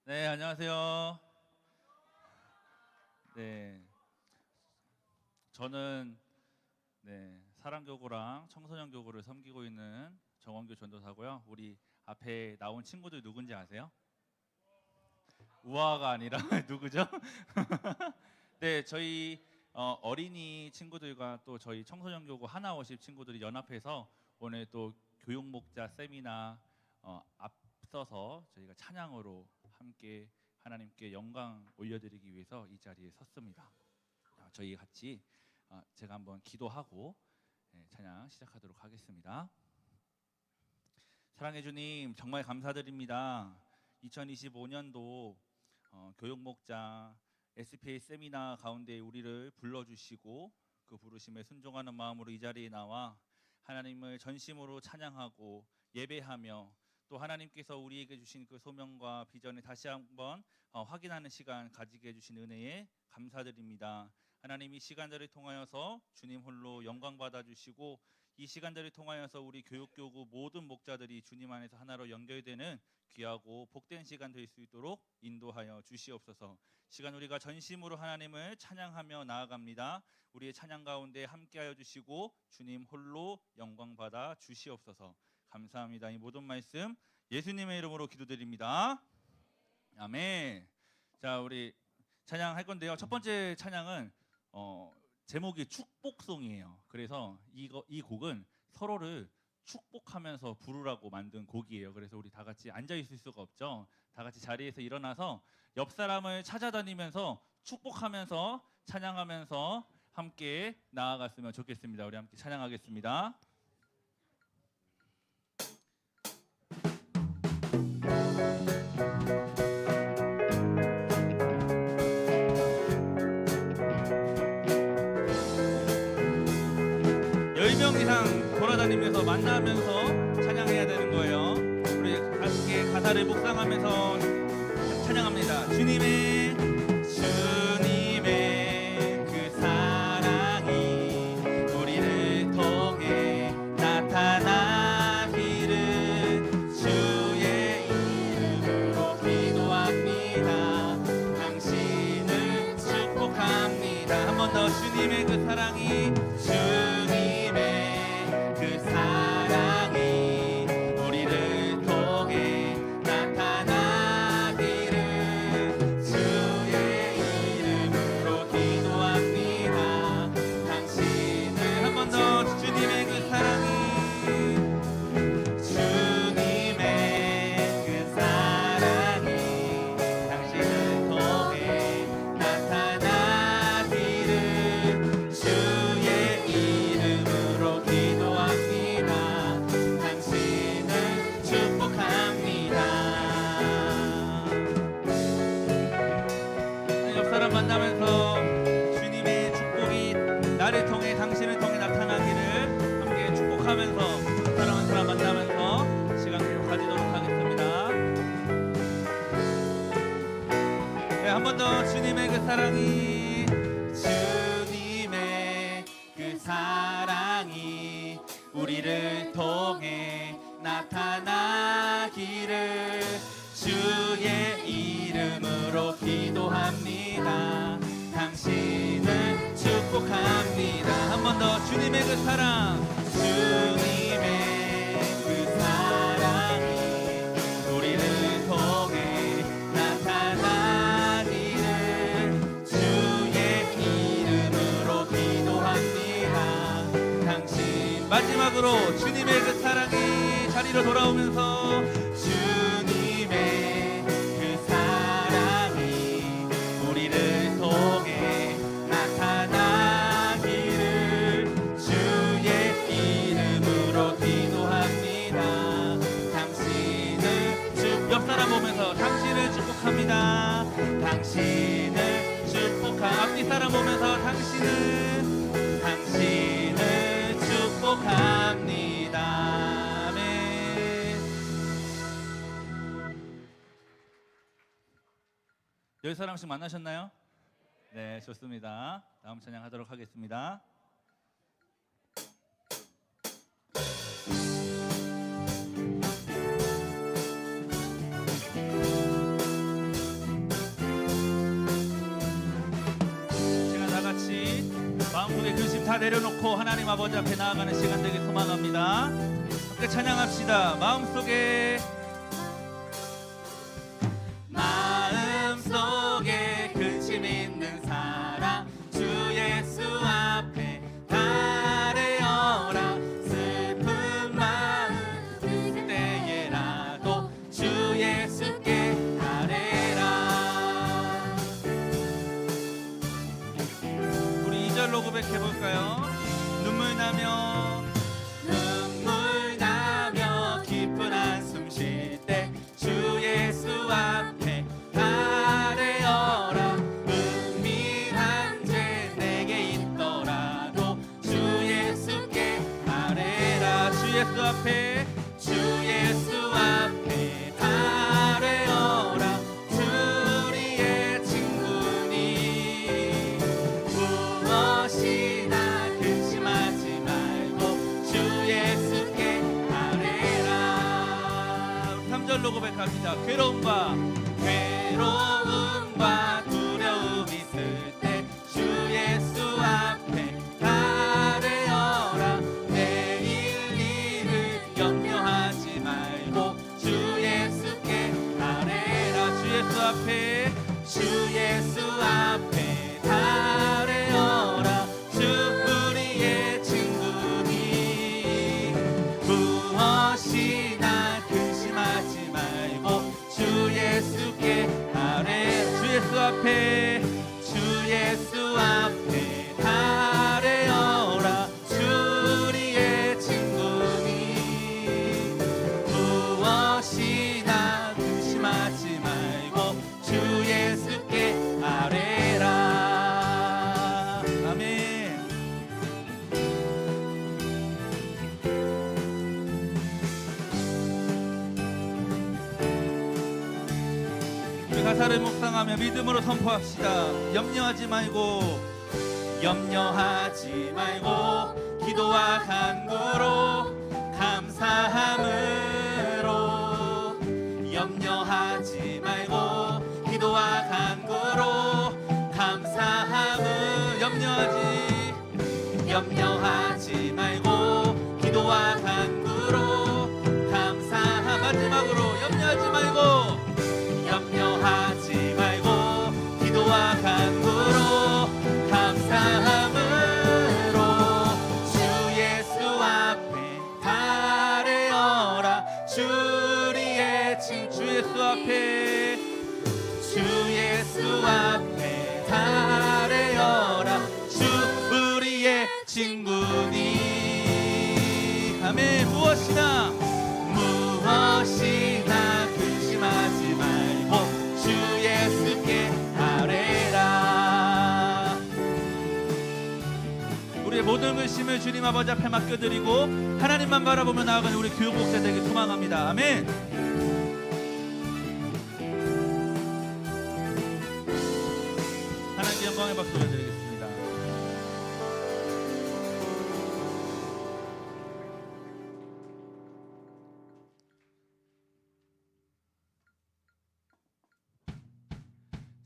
네, 안녕하세요. 네, 저는 사랑교구랑 청소년교구를 섬기고 있는 정원교 전도사고요. 우리 앞에 나온 친구들 누군지 아세요? 우아가 아니라 누구죠? 네, 저희 어린이 친구들과 또 저희 청소년교구 하나오십 친구들이 연합해서 오늘 또 교육목자 세미나 앞서서 저희가 찬양으로 함께 하나님께 영광 올려드리기 위해서 이 자리에 섰습니다. 저희 같이 제가 한번 기도하고 찬양 시작하도록 하겠습니다. 사랑해 주님, 정말 감사드립니다. 2025년도 교육목자 SPA 세미나 가운데 우리를 불러주시고 그 부르심에 순종하는 마음으로 이 자리에 나와 하나님을 전심으로 찬양하고 예배하며 또 하나님께서 우리에게 주신 그 소명과 비전을 다시 한번 확인하는 시간 가지게 해주신 은혜에 감사드립니다. 하나님, 이 시간들을 통하여서 주님 홀로 영광 받아주시고 이 시간들을 통하여서 우리 교육교구 모든 목자들이 주님 안에서 하나로 연결되는 귀하고 복된 시간 될 수 있도록 인도하여 주시옵소서. 시간 우리가 전심으로 하나님을 찬양하며 나아갑니다. 우리의 찬양 가운데 함께하여 주시고 주님 홀로 영광 받아 주시옵소서. 감사합니다. 이 모든 말씀 예수님의 이름으로 기도드립니다. 아멘. 자, 우리 찬양할 건데요. 첫 번째 찬양은 제목이 축복송이에요. 그래서 이 곡은 서로를 축복하면서 부르라고 만든 곡이에요. 그래서 우리 다 같이 앉아 있을 수가 없죠. 다 같이 자리에서 일어나서 옆 사람을 찾아다니면서 축복하면서 찬양하면서 함께 나아갔으면 좋겠습니다. 우리 함께 찬양하겠습니다. 이상 돌아다니면서 만나면서 찬양해야 되는 거예요. 우리 함께 가사를 묵상하면서 찬양합니다. 주님의 그 사랑이 우리를 통해 나타나기를 주의 이름으로 기도합니다. 당신을 축복합니다. 한 번 더. 주님의 그 사랑이 만나면서 주님의 축복이 나를 통해 당신을 통해 나타나기를 함께 축복하면서 사랑하는 사람 만나면서 시간 계속 가지도록 하겠습니다. 네, 한 번 더. 주님의 그 사랑이 우리를 통해 나타나기를 주의 이름으로 기도합니다. 당신을 축복합니다. 한 번 더. 주님의 그 사랑, 주님의 그 사랑이 우리를 통해 나타나기를 주의 이름으로 기도합니다. 당신. 마지막으로 주님의 그 사랑이 자리로 돌아오면서 축복합니다. 당신을 앞뒤 사람 보면서 당신을 축복합니다. 아멘. 열 사람씩 만나셨나요? 네, 좋습니다. 다음 찬양하도록 하겠습니다. 다 내려놓고 하나님 아버지 앞에 나아가는 시간 되길 소망합니다. 함께 찬양합시다. 마음속에 근심 있는 사랑 주 예수 앞에 달래어라. 슬픈 마음 그때에라도 주 예수께 달래라. 우리 2절로 고백해볼까요? 눈물 나며 깊은 한숨 쉴 때 주 예수 앞에 달래어라. 은밀한 죄 내게 있더라도 주 예수께 달래라. 주 예수 앞에 달래어라. 주 우리의 친구니 무엇이나 근심하지 말고 주 예수께 달래라. 3절로 고백합니다. 괴로움과 두려움 있을 때 주 예수 앞에 달래어라. 내일 일을 염려하지 말고 주 예수께 달래라. 주 예수 앞에 달래어라. 주 우리의 친구니 무엇이나 근심하지 말고 주 예수께 달래라. 주 예수 앞에 달래어라. 주 우리의 친구니 무엇이나 근심하지 말고 주 예수께 달래라. 아멘. 우리 가사를 묵상하며 믿음으로 선포합시다. 염려하지 말고 기도와 간구로 감사함으로. 염려하지 말고 기도와 간구로 감사함으로. 염려하지 말고 기도와 간구로 감사함. 마지막으로 염려하지 말고 기도와 간구로 감사함으로 주 예수 앞에 달래어라. 주 우리의 친구 주 예수 앞에 달래어라. 주 우리의 친구니. 아멘. 무엇이나 근심하지 말고 주 예수께 달래라. 우리의 모든 근심을 주님 아버지 앞에 맡겨드리고 하나님만 바라보며 나아가는 우리 교육목자 되길 소망합니다. 아멘. 하나님께 영광의 박수 올려드리겠습니다.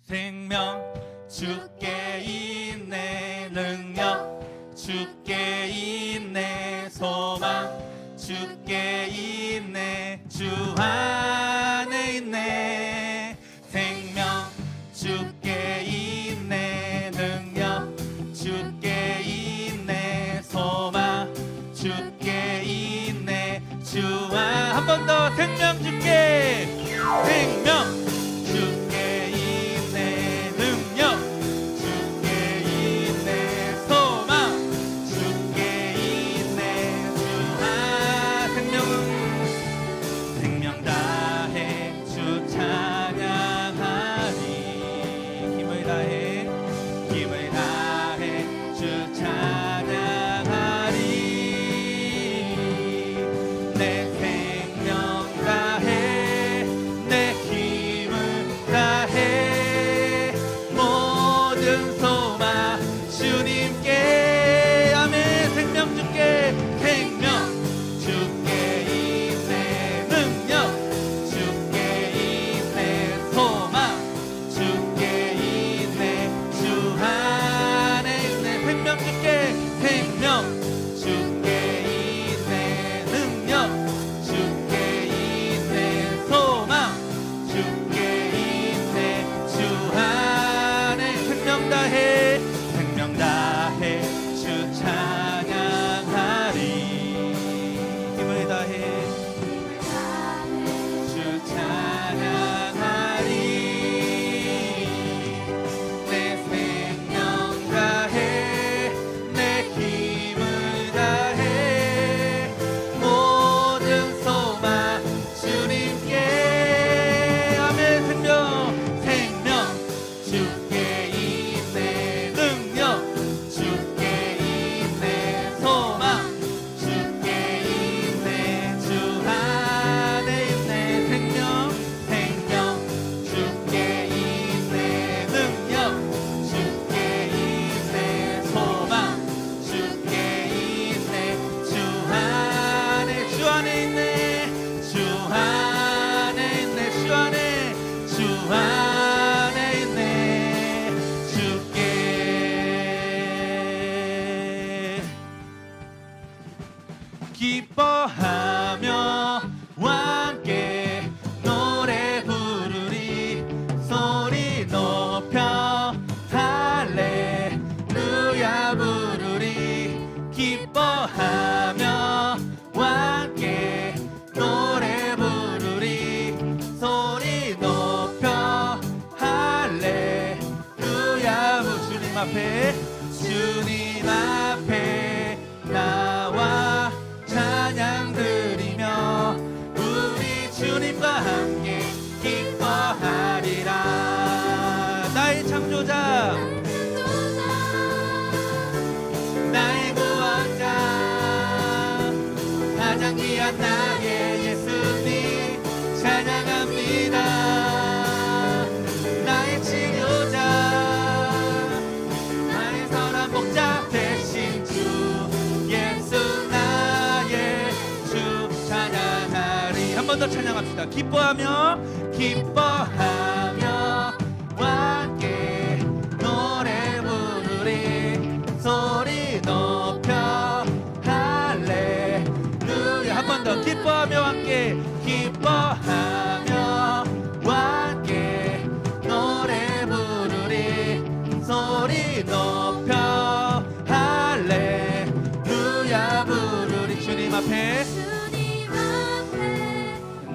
생명 주께 있네. 능력 주께 있네. 소망 주께 있네. 주 안에 있네. 생명 주께 있네. 능력 주께 있네. 소망 주께 있네. 주 안. 한 번 더. 생명 주께. 생명 주께 있네. 능력 주께 있네. 소망 주께 있네. 주 아. 생명은 생명 다 주님 앞에 나와 찬양 드리며 우리 주님과 함께 기뻐하리라. 나의 창조자 나의 구원자 가장 귀한 나의 예수님 찬양합니다. 나의 치료자 나의 선한 목자 되신 주 예수 나의 주 찬양하리. 한 번 더 찬양합시다. 기뻐하며 함께 노래 부르리 소리 높여 할렐루야. 한 번 더 기뻐하며 함께 노래 부르리 소리 높여 할렐루야 부르리. 주님 앞에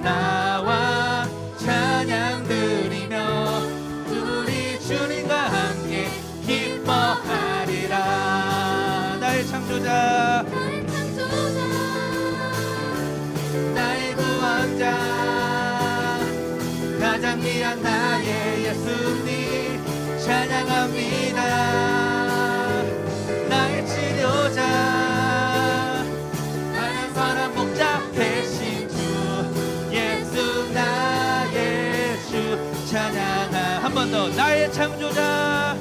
나와 찬양 드리며 우리 주님과 함께 기뻐하리라. 나의 창조자 나의 구원자 가장 귀한 나의 예수님 찬양합니다. 나의 치료자 나의 선한 목자 되신 주 예수 나의 주 찬양하. 한 번 더 나의 창조자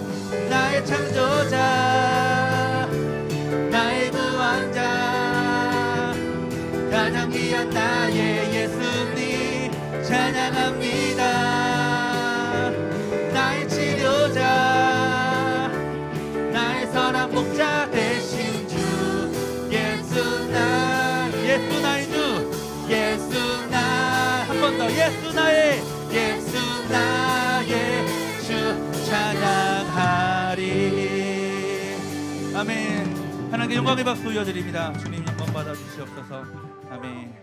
나의 구원자 가장 귀한 나의 예수님 찬양합니다. 나의 치료자 나의 선한 목자 되신 주 예수 나의 주 한 번 더 예수 나의 주 찬양하리. 아멘. 하나님께 영광의 박수 올려드립니다. 주님 영광 받아주시옵소서. 아멘.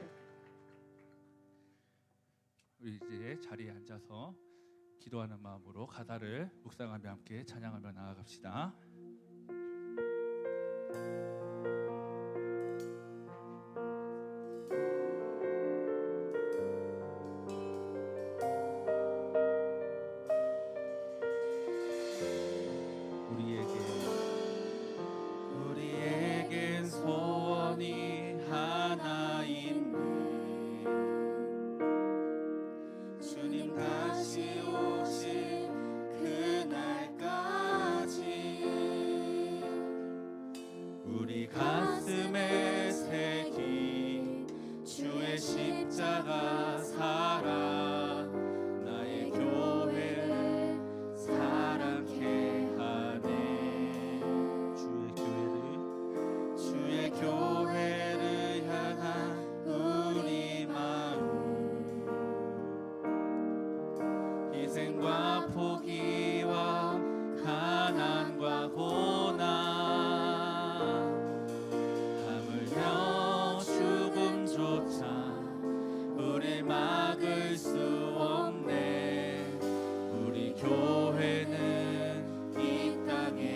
우리 이제 자리에 앉아서 기도하는 마음으로 가다를 묵상하며 함께 찬양하며 나아갑시다. 우리에겐 소원이 하나 있네. 주님 다시 오실 그날까지 우리 가슴에 새긴 주의 십자가 살아 나의 교회를 사랑케 하네. 주의 교회를 향한 우리 마음 희생과 포기와 가난과 고난 하물며 죽음조차 우릴 막을 수 없네. 우리 교회는 이 땅에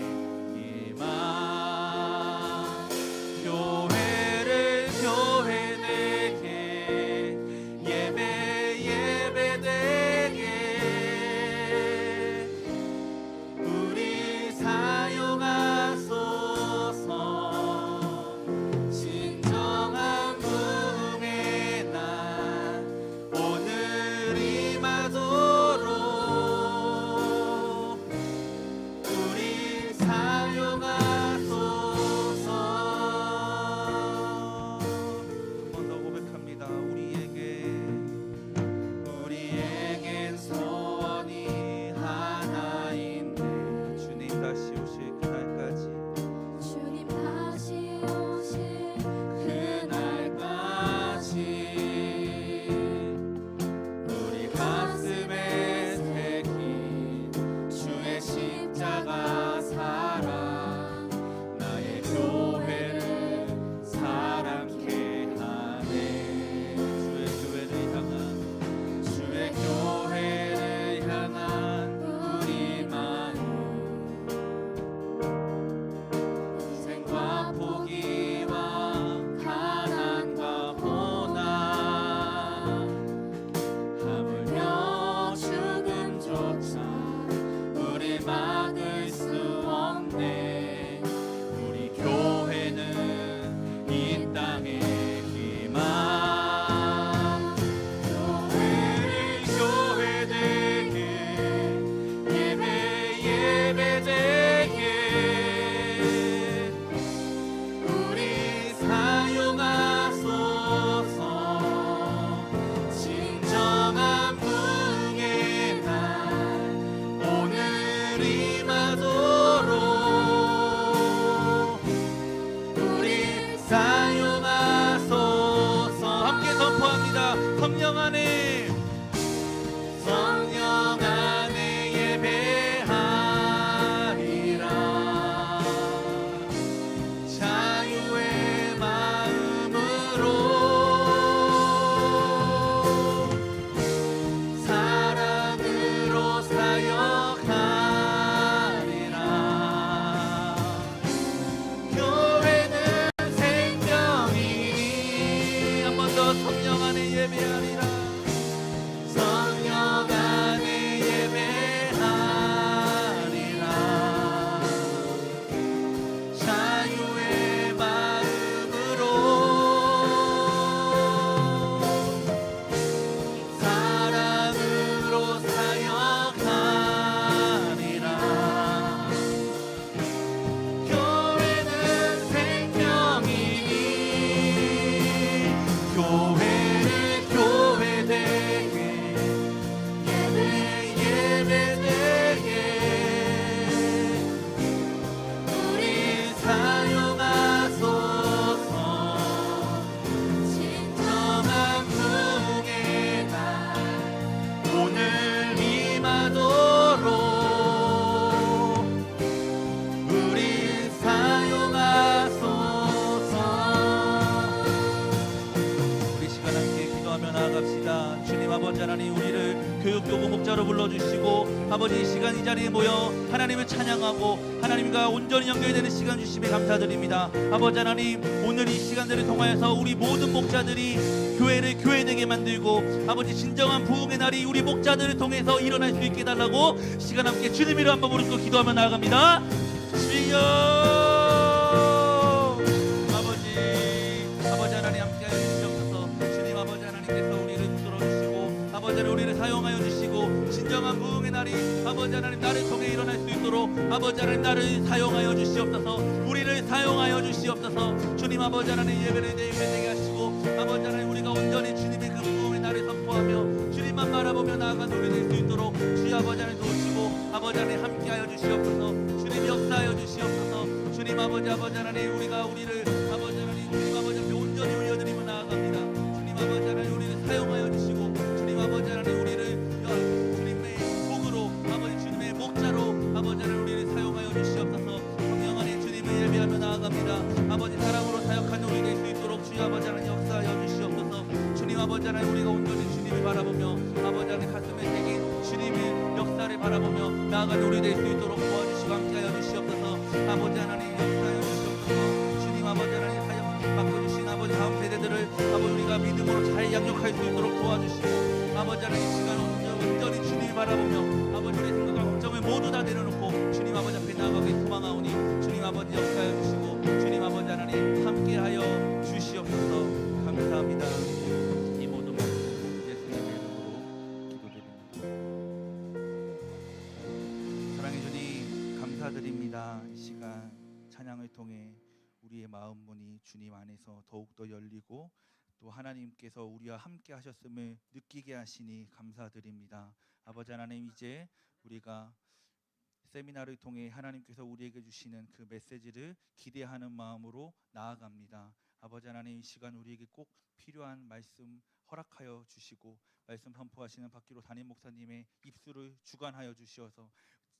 희망 교회를 교회되게 예배되게 목자로 불러주시고 아버지 이 시간 이 자리에 모여 하나님을 찬양하고 하나님과 온전히 연결되는 시간 주심에 감사드립니다. 아버지 하나님, 오늘 이 시간들을 통하여서 우리 모든 목자들이 교회를 교회되게 만들고 아버지 진정한 부흥의 날이 우리 목자들을 통해서 일어날 수 있게 해달라고 시간 함께 주님 이름 한번 부르고 기도하며 나아갑니다. 주여 아버지 하나님 함께하여 주시옵소서. 주님 아버지 하나님께서 우리를 붙들어 주시고 아버지 하나님 우리를 사용하여 주시고 진정한 부흥의 날이 아버지 하나님 나를 통해 일어날 수 있도록 아버지 하나님 나를 사용하여 주시옵소서. 우리를 사용하여 주시옵소서. 주님 아버지 하나님 예배를 되게 하시고 아버지 하나님 우리가 온전히 주님의 그 부흥의 날을 선포하며 주님만 바라보며 나아가는 우리 될 수 있도록 주여 아버지 하나님 도우시고 아버지 하나님 함께하여 주시옵소서. 주님 역사하여 주시옵소서. 주님 아버지 하나님 우리가 우리를 아버지 하나님 주님 아버지 앞에 온전히 올려드리며 나아갑니다. 주님 아버지 하나님 우리를 사용하여 주시고 주님 아버지 하나님 우리를 주님의 복으로 아버지 주님의 목자로 아버지 하나님 우리를 사용하여 주시옵소서. 성령 안에 주님을 예배하며 나아갑니다. 아버지 사랑으로 사역하는 우리 될 수 있도록 주여 아버지 하나님 역사하여 주시옵소서. 주님 아버지 하나님 우리가 온전히 주님을 바라보며 아버지 하나님 가슴에 새긴 주님의 역사를 바라보며 나아가는 우리 될 수 있도록 도와주시고 함께하여 주시옵소서. 아버지 하나님 역사하여 주시옵소서. 주님 아버지 하나님 사역 맡겨주신 아버지 다음 세대들을 아버지 우리가 믿음으로 잘 양육할 수 있도록 도와주시고 아버지 하나님 이 시간 온전히 주님을 바라보며 아버지 우리의 생각과 걱정을 모두 다 내려놓고 주님 아버지 앞에 나아가기 소망하오니 주님 아버지 역사하여 주시고 주님 아버지 하나님 함께하여 주시옵소서. 감사합니다. 이 모든 말씀 예수님의 이름으로 기도드립니다. 사랑해 주님 감사드립니다. 이 시간 찬양을 통해 우리의 마음 문이 주님 안에서 더욱더 열리고 또 하나님께서 우리와 함께 하셨음을 느끼게 하시니 감사드립니다. 아버지 하나님, 이제 우리가 세미나를 통해 하나님께서 우리에게 주시는 그 메시지를 기대하는 마음으로 나아갑니다. 아버지 하나님, 이 시간 우리에게 꼭 필요한 말씀 허락하여 주시고 말씀 선포하시는 박기로 담임 목사님의 입술을 주관하여 주시어서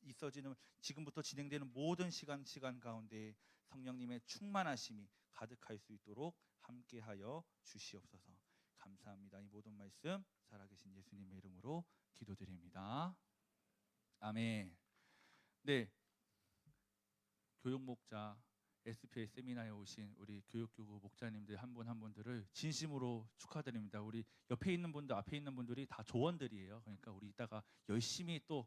있어지는 지금부터 진행되는 모든 시간 가운데 성령님의 충만하심이 가득할 수 있도록 함께하여 주시옵소서. 감사합니다. 이 모든 말씀 살아계신 예수님의 이름으로 기도드립니다. 아멘. 네, 교육목자 SPA 세미나에 오신 우리 교육교구 목자님들 한 분 한 분들을 진심으로 축하드립니다. 우리 옆에 있는 분들, 앞에 있는 분들이 다 조원들이에요. 그러니까 우리 이따가 열심히 또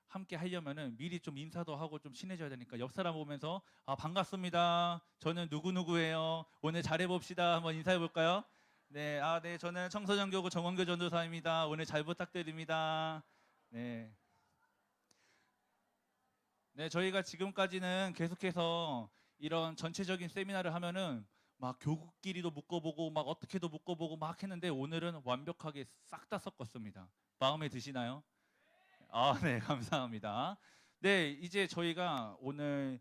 함께 하려면은 미리 좀 인사도 하고 좀 친해져야 되니까 옆 사람 보면서 반갑습니다. 저는 누구누구예요. 오늘 잘해봅시다. 한번 인사해 볼까요? 네, 네, 저는 청소년교구 정원교 전도사입니다. 오늘 잘 부탁드립니다. 네. 네, 저희가 지금까지는 계속해서 이런 전체적인 세미나를 하면은 막 교구끼리도 묶어보고 막 어떻게도 묶어보고 막 했는데 오늘은 완벽하게 싹 다 섞었습니다. 마음에 드시나요? 네, 감사합니다. 네, 이제 저희가 오늘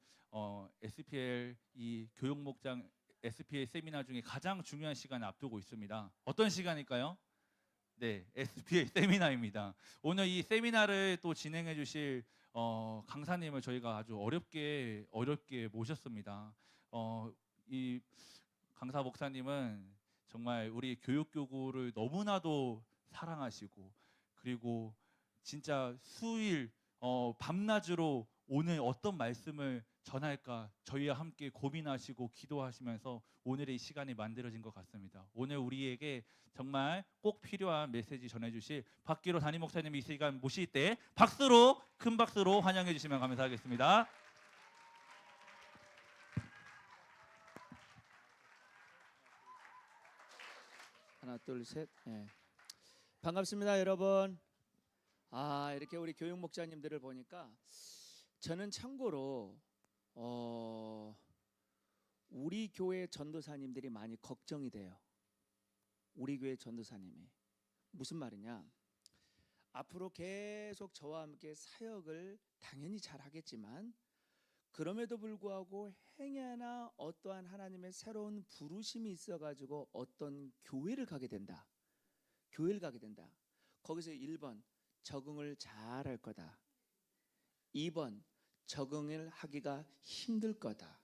SPL 이 교육목장 SPL 세미나 중에 가장 중요한 시간을 앞두고 있습니다. 어떤 시간일까요? 네, SPL 세미나입니다. 오늘 이 세미나를 또 진행해 주실 강사님을 저희가 아주 어렵게 모셨습니다. 이 강사 목사님은 정말 우리 교육교구를 너무나도 사랑하시고 그리고 진짜 수일 밤낮으로 오늘 어떤 말씀을 전할까 저희와 함께 고민하시고 기도하시면서 오늘의 이 시간이 만들어진 것 같습니다. 오늘 우리에게 정말 꼭 필요한 메시지 전해주실 박기로 담임 목사님이 이 시간 모실 때 큰 박수로 환영해 주시면 감사하겠습니다. 하나 둘 셋. 네. 반갑습니다 여러분. 이렇게 우리 교육 목자님들을 보니까 저는 참고로 우리 교회 전도사님들이 많이 걱정이 돼요. 우리 교회 전도사님이 무슨 말이냐? 앞으로 계속 저와 함께 사역을 당연히 잘 하겠지만 그럼에도 불구하고 행여나 어떠한 하나님의 새로운 부르심이 있어가지고 어떤 교회를 가게 된다. 거기서 1번 적응을 잘 할 거다. 2번 적응을 하기가 힘들 거다.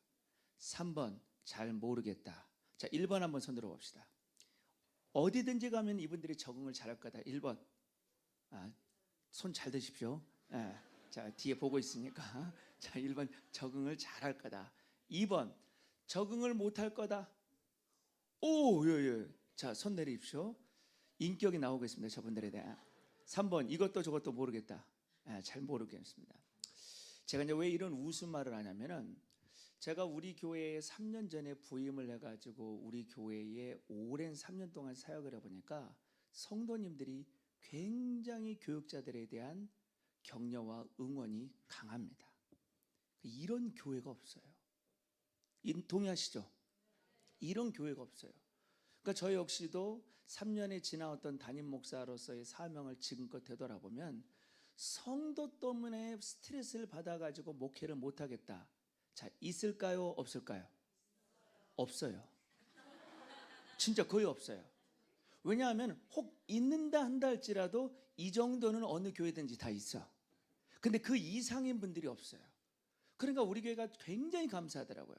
3번 잘 모르겠다. 자, 1번 한번 손들어 봅시다. 어디든지 가면 이분들이 적응을 잘 할 거다. 1번 손 잘 드십시오. 예. 자, 뒤에 보고 있으니까. 자, 1번 적응을 잘할 거다. 2번 적응을 못할 거다. 오, 예, 예. 자, 손 내리십시오. 인격이 나오겠습니다. 저분들에 대한. 3번 이것도 저것도 모르겠다. 예, 잘 모르겠습니다. 제가 이제 왜 이런 웃음말을 하냐면은 제가 우리 교회에 3년 전에 부임을 해가지고 우리 교회에 오랜 3년 동안 사역을 해보니까 성도님들이 굉장히 교육자들에 대한 격려와 응원이 강합니다. 이런 교회가 없어요. 동의하시죠? 이런 교회가 없어요. 그러니까 저 역시도 3년에 지나왔던 담임 목사로서의 사명을 지금껏 되돌아보면 성도 때문에 스트레스를 받아가지고 목회를 못하겠다. 자, 있을까요? 없을까요? 없어요. 진짜 거의 없어요. 왜냐하면 혹 있는다 한다 할지라도 이 정도는 어느 교회든지 다 있어. 근데 그 이상인 분들이 없어요. 그러니까 우리 교회가 굉장히 감사하더라고요.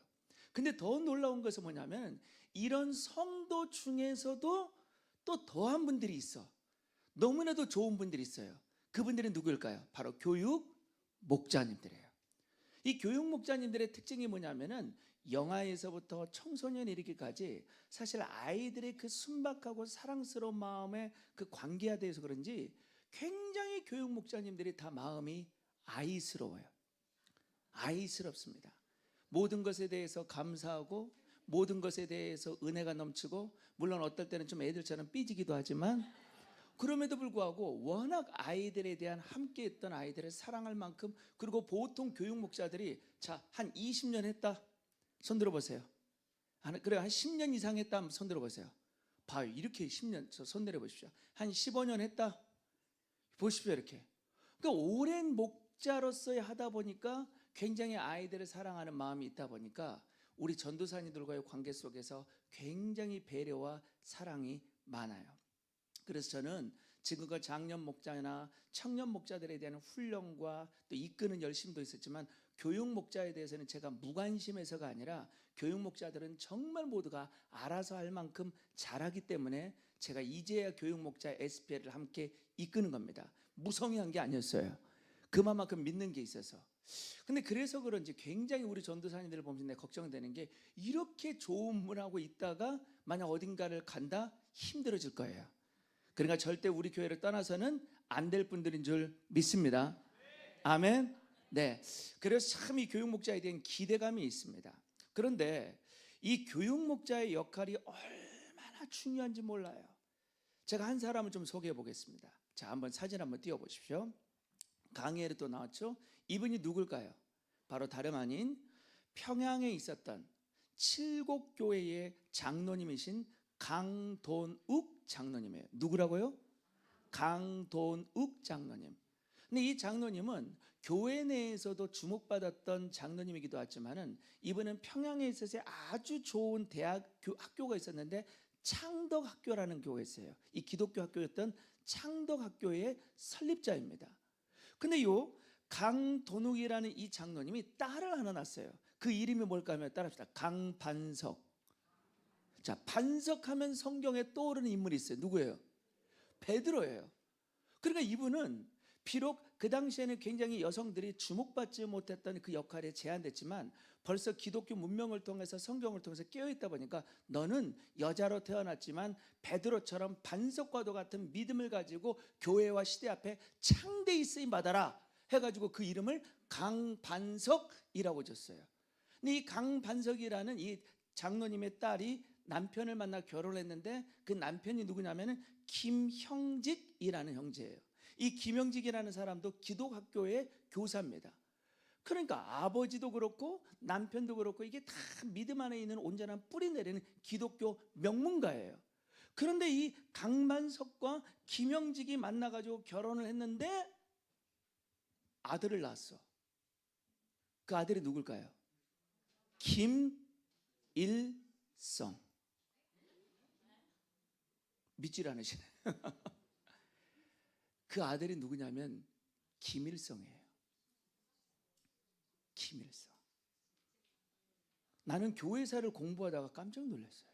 근데 더 놀라운 것은 뭐냐면 이런 성도 중에서도 또 더한 분들이 있어. 너무나도 좋은 분들이 있어요. 그분들은 누구일까요? 바로 교육 목자님들이에요. 이 교육 목자님들의 특징이 뭐냐면은 영아에서부터 청소년 이르기까지 사실 아이들의 그 순박하고 사랑스러운 마음의 그 관계에 대해서 그런지 굉장히 교육 목자님들이 다 마음이 아이스러워요. 아이스럽습니다. 모든 것에 대해서 감사하고 모든 것에 대해서 은혜가 넘치고 물론 어떨 때는 좀 애들처럼 삐지기도 하지만 그럼에도 불구하고 워낙 아이들에 대한 함께 했던 아이들을 사랑할 만큼 그리고 보통 교육 목자들이 자, 한 20년 했다. 손 들어보세요. 그래, 한 10년 이상 했다. 한번 손 들어보세요. 봐요. 이렇게 10년, 저 손 내려보십시오. 한 15년 했다. 보십시오. 이렇게. 그러니까 오랜 목자로서의 하다 보니까 굉장히 아이들을 사랑하는 마음이 있다 보니까 우리 전도사님들과의 관계 속에서 굉장히 배려와 사랑이 많아요. 그래서 저는 지금껏 장년 목자나 청년 목자들에 대한 훈련과 또 이끄는 열심도 있었지만 교육 목자에 대해서는 제가 무관심해서가 아니라 교육 목자들은 정말 모두가 알아서 할 만큼 잘하기 때문에 제가 이제야 교육 목자 SPL을 함께 이끄는 겁니다. 무성의한 게 아니었어요. 그만큼 믿는 게 있어서. 근데 그래서 그런지 굉장히 우리 전도사님들을 보면서 내가 걱정되는 게 이렇게 좋은 분하고 있다가 만약 어딘가를 간다 힘들어질 거예요. 그러니까 절대 우리 교회를 떠나서는 안 될 분들인 줄 믿습니다. 아멘. 네. 그래서 참 이 교육 목자에 대한 기대감이 있습니다. 그런데 이 교육 목자의 역할이 얼마나 중요한지 몰라요. 제가 한 사람을 좀 소개해 보겠습니다. 자, 한번 사진 한번 띄워 보십시오. 강의에도 또 나왔죠. 이분이 누굴까요? 바로 다름 아닌 평양에 있었던 칠곡교회의 장로님이신 강돈욱 장로님이에요. 누구라고요? 강돈욱 장로님. 근데 이 장로님은 교회 내에서도 주목받았던 장로님이기도 하지만은 이분은 평양에 있어서 아주 좋은 학교가 있었는데 창덕학교라는 교회가 있어요. 이 기독교 학교였던 창덕학교의 설립자입니다. 근데 요 강돈욱이라는 이 장로님이 딸을 하나 낳았어요. 그 이름이 뭘까 하면 따라합시다. 강반석. 자, 반석하면 성경에 떠오르는 인물이 있어요. 누구예요? 베드로예요. 그러니까 이분은 비록 그 당시에는 굉장히 여성들이 주목받지 못했던 그 역할에 제한됐지만 벌써 기독교 문명을 통해서 성경을 통해서 깨어있다 보니까 너는 여자로 태어났지만 베드로처럼 반석과도 같은 믿음을 가지고 교회와 시대 앞에 창대히 쓰임 받아라 해가지고 그 이름을 강반석이라고 줬어요. 근데 이 강반석이라는 이 장로님의 딸이 남편을 만나 결혼을 했는데 그 남편이 누구냐면은 김형직이라는 형제예요. 이 김형직이라는 사람도 기독학교의 교사입니다. 그러니까 아버지도 그렇고 남편도 그렇고 이게 다 믿음 안에 있는 온전한 뿌리 내리는 기독교 명문가예요. 그런데 이 강반석과 김형직이 만나가지고 결혼을 했는데 아들을 낳았어. 그 아들이 누굴까요? 김일성. 믿질 않으시네. 그 아들이 누구냐면 김일성이에요. 김일성. 나는 교회사를 공부하다가 깜짝 놀랐어요.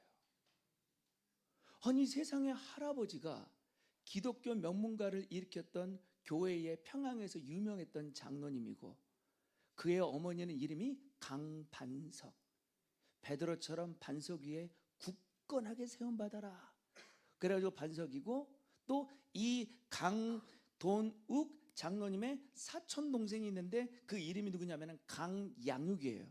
아니 세상에 할아버지가 기독교 명문가를 일으켰던 교회의 평양에서 유명했던 장로님이고 그의 어머니는 이름이 강반석. 베드로처럼 반석 위에 굳건하게 세움받아라. 그래가지고 반석이고 또 이 강돈욱 장로님의 사촌 동생이 있는데 그 이름이 누구냐면 강양육이에요.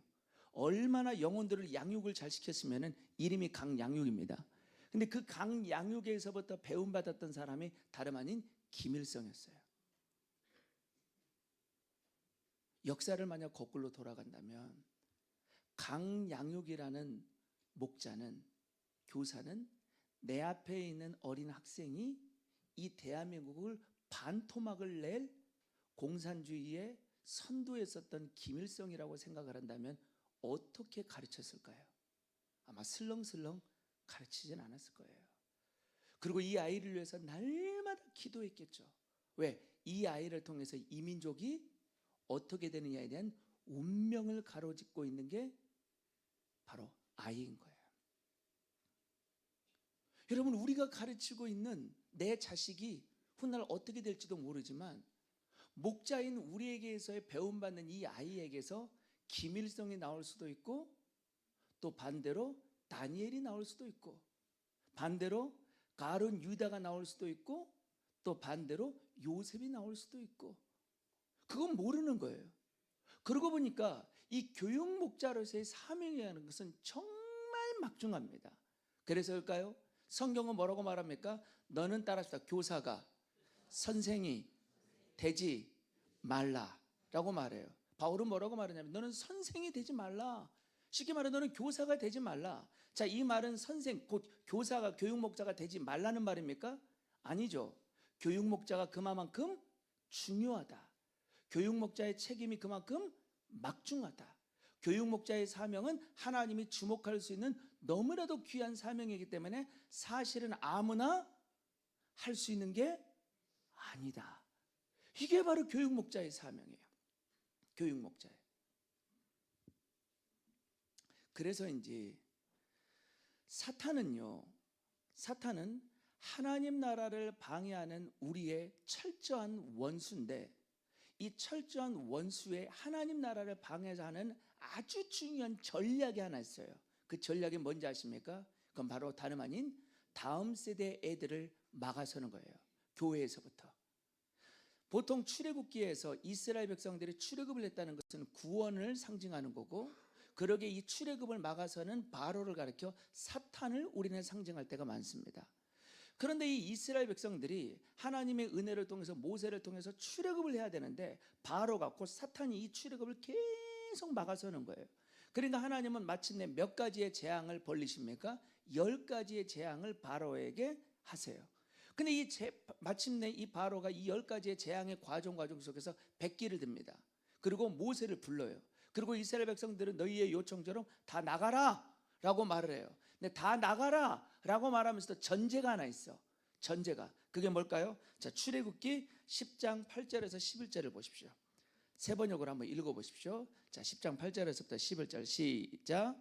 얼마나 영혼들을 양육을 잘 시켰으면 이름이 강양육입니다. 근데 그 강양육에서부터 배움받았던 사람이 다름 아닌 김일성이었어요. 역사를 만약 거꾸로 돌아간다면 강양육이라는 목자는, 교사는 내 앞에 있는 어린 학생이 이 대한민국을 반토막을 낼 공산주의의 선두했었던 김일성이라고 생각을 한다면 어떻게 가르쳤을까요? 아마 슬렁슬렁 가르치진 않았을 거예요. 그리고 이 아이를 위해서 날마다 기도했겠죠. 왜? 이 아이를 통해서 이 민족이 어떻게 되느냐에 대한 운명을 가로짓고 있는 게 바로 아이인 거예요. 여러분, 우리가 가르치고 있는 내 자식이 훗날 어떻게 될지도 모르지만 목자인 우리에게서의 배움받는 이 아이에게서 김일성이 나올 수도 있고 또 반대로 다니엘이 나올 수도 있고 반대로 가룟 유다가 나올 수도 있고 또 반대로 요셉이 나올 수도 있고 그건 모르는 거예요. 그러고 보니까 이 교육 목자로서의 사명이라는 것은 정말 막중합니다. 그래서일까요? 성경은 뭐라고 말합니까? 너는 따라합시다. 교사가 선생이 되지 말라라고 말해요. 바울은 뭐라고 말하냐면 너는 선생이 되지 말라. 쉽게 말해 너는 교사가 되지 말라. 자, 이 말은 선생, 곧 교사가 교육 목자가 되지 말라는 말입니까? 아니죠. 교육 목자가 그만큼 중요하다. 교육 목자의 책임이 그만큼 막중하다. 교육 목자의 사명은 하나님이 주목할 수 있는 너무나도 귀한 사명이기 때문에 사실은 아무나 할 수 있는 게 아니다. 이게 바로 교육 목자의 사명이에요. 교육 목자의. 그래서인지 사탄은 하나님 나라를 방해하는 우리의 철저한 원수인데 이 철저한 원수의 하나님 나라를 방해하는 아주 중요한 전략이 하나 있어요. 그 전략이 뭔지 아십니까? 그건 바로 다름 아닌 다음 세대 애들을 막아서는 거예요. 교회에서부터. 보통 출애굽기에서 이스라엘 백성들이 출애굽을 했다는 것은 구원을 상징하는 거고 그러게 이 출애굽을 막아서는 바로를 가리켜 사탄을 우리는 상징할 때가 많습니다. 그런데 이 이스라엘 백성들이 하나님의 은혜를 통해서 모세를 통해서 출애굽을 해야 되는데 바로가 곧 사탄이 이 출애굽을 계속 막아서는 거예요. 그러니까 하나님은 마침내 몇 가지의 재앙을 벌리십니까? 10가지의 재앙을 바로에게 하세요. 근데 마침내 이 바로가 이 10가지의 재앙의 과정 속에서 백기를 듭니다. 그리고 모세를 불러요. 그리고 이스라엘 백성들은 너희의 요청처럼 다 나가라 라고 말을 해요. 근데 다 나가라 라고 말하면서도 전제가 하나 있어. 전제가. 그게 뭘까요? 자, 출애굽기 10장 8절에서 11절을 보십시오. 세 번역으로 한번 읽어보십시오. 자, 10장 8절에서부터 11절 시작.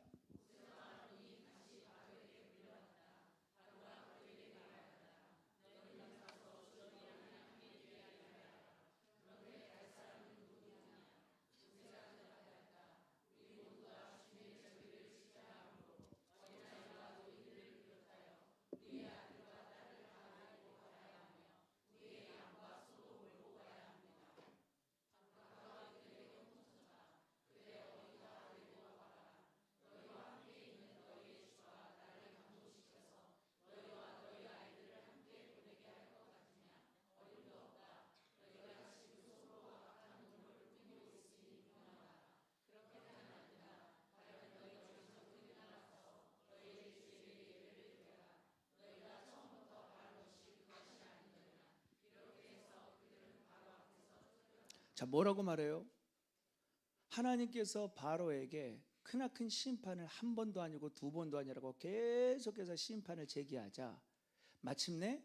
자, 뭐라고 말해요? 하나님께서 바로에게 크나큰 심판을 한 번도 아니고 두 번도 아니라고 계속해서 심판을 제기하자 마침내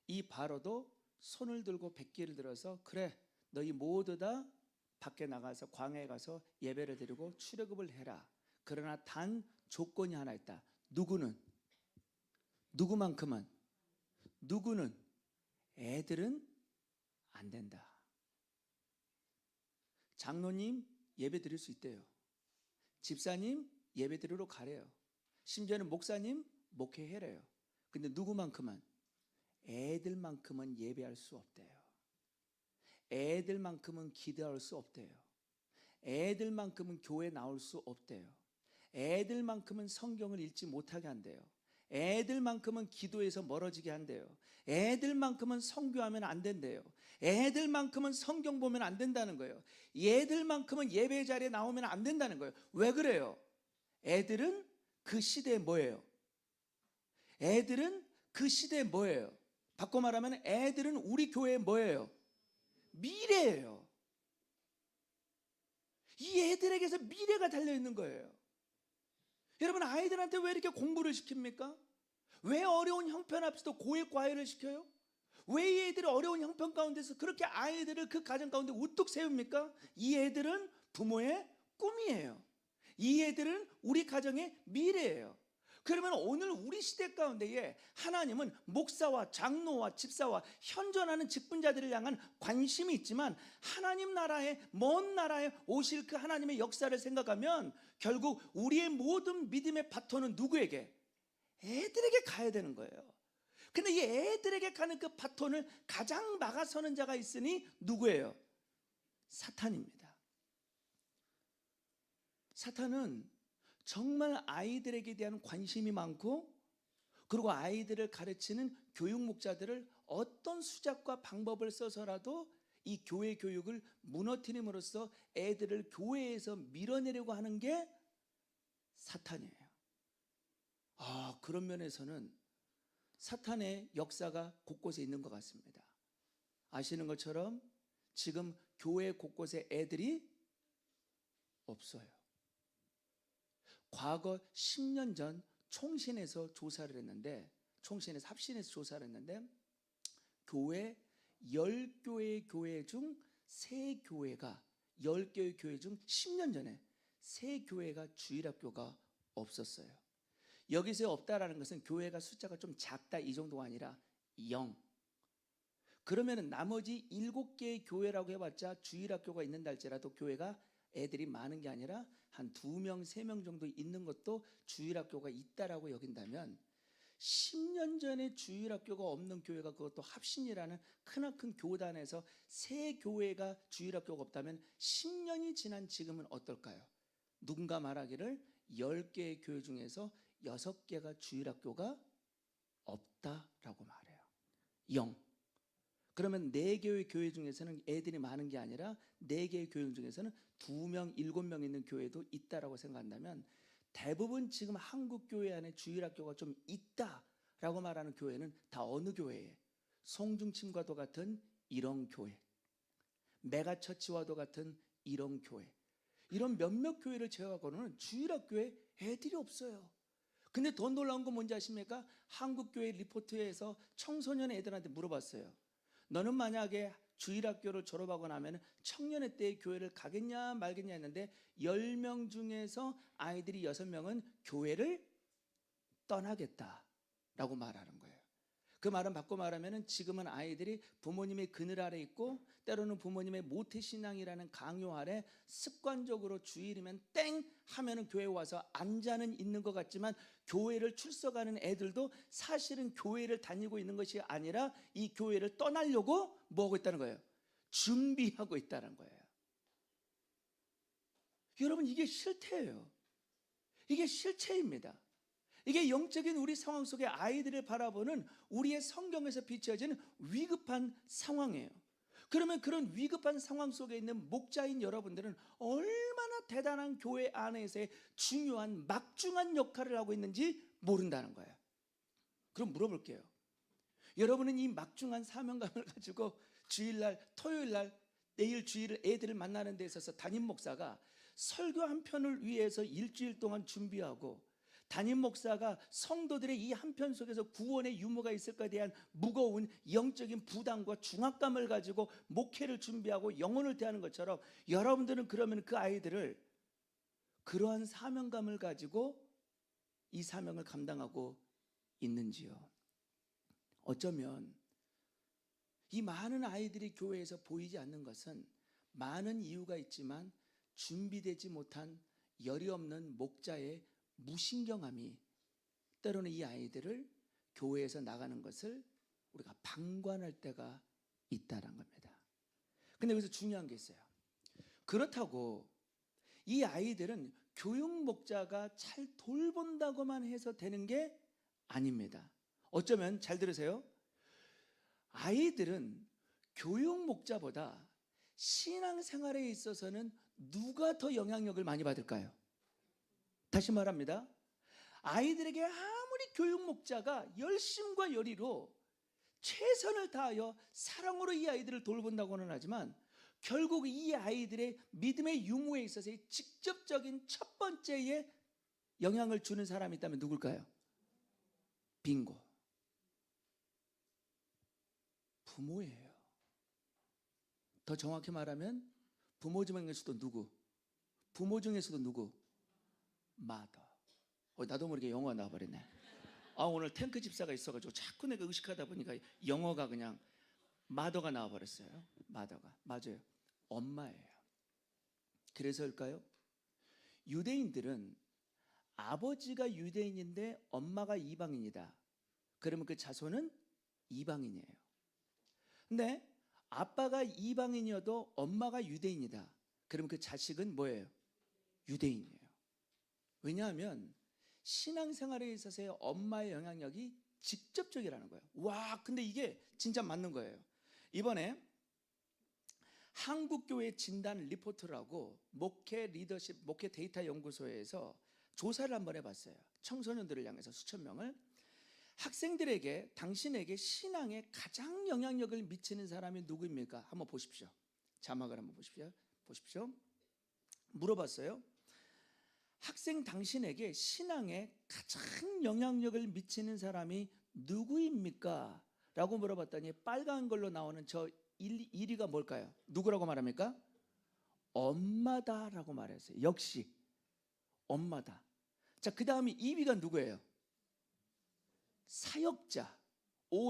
이 바로도 손을 들고 백기를 들어서 그래 너희 모두 다 밖에 나가서 광야에 가서 예배를 드리고 출애굽을 해라. 그러나 단 조건이 하나 있다. 누구만큼은 애들은 안 된다. 장로님 예배 드릴 수 있대요. 집사님 예배 드리러 가래요. 심지어는 목사님 목회해래요. 근데 누구만큼은? 애들만큼은 예배할 수 없대요. 애들만큼은 기도할 수 없대요. 애들만큼은 교회 나올 수 없대요. 애들만큼은 성경을 읽지 못하게 한대요. 애들만큼은 기도에서 멀어지게 한대요. 애들만큼은 선교하면 안 된대요. 애들만큼은 성경 보면 안 된다는 거예요. 애들만큼은 예배 자리에 나오면 안 된다는 거예요. 왜 그래요? 애들은 그 시대에 뭐예요? 애들은 그 시대에 뭐예요? 바꿔 말하면 애들은 우리 교회의 뭐예요? 미래예요. 이 애들에게서 미래가 달려있는 거예요. 여러분, 아이들한테 왜 이렇게 공부를 시킵니까? 왜 어려운 형편 앞에서도 고액 과외를 시켜요? 왜 이 애들이 어려운 형편 가운데서 그렇게 아이들을 그 가정 가운데 우뚝 세웁니까? 이 애들은 부모의 꿈이에요. 이 애들은 우리 가정의 미래예요. 그러면 오늘 우리 시대 가운데에 하나님은 목사와 장로와 집사와 현존하는 직분자들을 향한 관심이 있지만 하나님 나라의 먼 나라에 오실 그 하나님의 역사를 생각하면 결국 우리의 모든 믿음의 바톤은 누구에게? 애들에게 가야 되는 거예요. 근데 이 애들에게 가는 그 바톤을 가장 막아서는 자가 있으니 누구예요? 사탄입니다. 사탄은 정말 아이들에게 대한 관심이 많고, 그리고 아이들을 가르치는 교육 목자들을 어떤 수작과 방법을 써서라도 이 교회 교육을 무너뜨림으로써 애들을 교회에서 밀어내려고 하는 게 사탄이에요. 그런 면에서는 사탄의 역사가 곳곳에 있는 것 같습니다. 아시는 것처럼 지금 교회 곳곳에 애들이 없어요. 과거 10년 전 총신에서 조사를 했는데, 총신에서 합신에서 조사를 했는데, 교회 10교회 교회 중 3교회가, 10개의 교회 중 10년 전에 3교회가 주일학교가 없었어요. 여기서 없다라는 것은 교회가 숫자가 좀 작다 이 정도가 아니라 0. 그러면 나머지 7개의 교회라고 해봤자 주일학교가 있는다 할지라도 교회가 애들이 많은 게 아니라 한 2명, 3명 정도 있는 것도 주일학교가 있다라고 여긴다면, 10년 전에 주일학교가 없는 교회가 그것도 합신이라는 크나큰 교단에서 3교회가 주일학교가 없다면 10년이 지난 지금은 어떨까요? 누군가 말하기를 10개의 교회 중에서 6개가 주일학교가 없다라고 말해요. 0. 그러면 4개의 교회 중에서는 애들이 많은 게 아니라 4개의 교회 중에서는 2명, 7명 있는 교회도 있다라고 생각한다면, 대부분 지금 한국 교회 안에 주일학교가 좀 있다라고 말하는 교회는 다 어느 교회예요? 송중침과도 같은 이런 교회, 메가처치와도 같은 이런 교회, 이런 몇몇 교회를 제외하고는 주일학교에 애들이 없어요. 근데 더 놀라운 건 뭔지 아십니까? 한국교회 리포트에서 청소년 애들한테 물어봤어요. 너는 만약에 주일학교를 졸업하고 나면 청년회 때 교회를 가겠냐 말겠냐 했는데 10명 중에서 아이들이 6명은 교회를 떠나겠다라고 말하는 거예요. 그 말은 바꿔 말하면 지금은 아이들이 부모님의 그늘 아래 있고, 때로는 부모님의 모태신앙이라는 강요 아래 습관적으로 주일이면 땡 하면은 교회 와서 앉아는 있는 것 같지만, 교회를 출석하는 애들도 사실은 교회를 다니고 있는 것이 아니라 이 교회를 떠나려고 뭐하고 있다는 거예요? 준비하고 있다는 거예요. 여러분, 이게 실태예요. 이게 실체입니다. 이게 영적인 우리 상황 속에 아이들을 바라보는 우리의 성경에서 비춰지는 위급한 상황이에요. 그러면 그런 위급한 상황 속에 있는 목자인 여러분들은 얼마나 대단한 교회 안에서의 중요한 막중한 역할을 하고 있는지 모른다는 거예요. 그럼 물어볼게요. 여러분은 이 막중한 사명감을 가지고 주일날, 토요일날, 내일 주일을 애들을 만나는 데 있어서 담임 목사가 설교 한 편을 위해서 일주일 동안 준비하고, 담임 목사가 성도들의 이 한 편 속에서 구원의 유무가 있을까에 대한 무거운 영적인 부담과 중압감을 가지고 목회를 준비하고 영혼을 대하는 것처럼, 여러분들은 그러면 그 아이들을 그러한 사명감을 가지고 이 사명을 감당하고 있는지요? 어쩌면 이 많은 아이들이 교회에서 보이지 않는 것은 많은 이유가 있지만 준비되지 못한 열이 없는 목자의 무신경함이 때로는 이 아이들을 교회에서 나가는 것을 우리가 방관할 때가 있다는 겁니다. 근데 여기서 중요한 게 있어요. 그렇다고 이 아이들은 교육 목자가 잘 돌본다고만 해서 되는 게 아닙니다. 어쩌면 잘 들으세요. 아이들은 교육 목자보다 신앙생활에 있어서는 누가 더 영향력을 많이 받을까요? 다시 말합니다. 아이들에게 아무리 교육 목자가 열심과 열의로 최선을 다하여 사랑으로 이 아이들을 돌본다고는 하지만 결국 이 아이들의 믿음의 유무에 있어서의 직접적인 첫 번째의 영향을 주는 사람이 있다면 누굴까요? 빙고. 부모예요. 더 정확히 말하면 부모 중에서도 누구? 부모 중에서도 누구? 마더. 나도 모르게 영어가 나와버렸네. 오늘 탱크 집사가 있어가지고 자꾸 내가 의식하다 보니까 영어가 그냥 마더가 나와버렸어요. 마더가. 맞아요. 엄마예요. 그래서일까요? 유대인들은 아버지가 유대인인데 엄마가 이방인이다. 그러면 그 자손은 이방인이에요. 근데 아빠가 이방인이어도 엄마가 유대인이다. 그러면 그 자식은 뭐예요? 유대인이에요. 왜냐하면 신앙생활에 있어서의 엄마의 영향력이 직접적이라는 거예요. 와, 근데 이게 진짜 맞는 거예요. 이번에 한국교회 진단 리포트라고 목회 리더십, 목회 데이터 연구소에서 조사를 한번 해봤어요. 청소년들을 향해서 수천 명을. 학생들에게 당신에게 신앙에 가장 영향력을 미치는 사람이 누구입니까? 한번 보십시오. 자막을 한번 보십시오. 물어봤어요. 학생 당신에게 신앙에 가장 영향력을 미치는 사람이 누구입니까? 라고 물어봤더니 빨간 걸로 나오는 저 1위가 뭘까요? 누구라고 말합니까? 엄마다라고 말했어요. 역시 엄마다. 자, 그 다음에 2위가 누구예요? 사역자.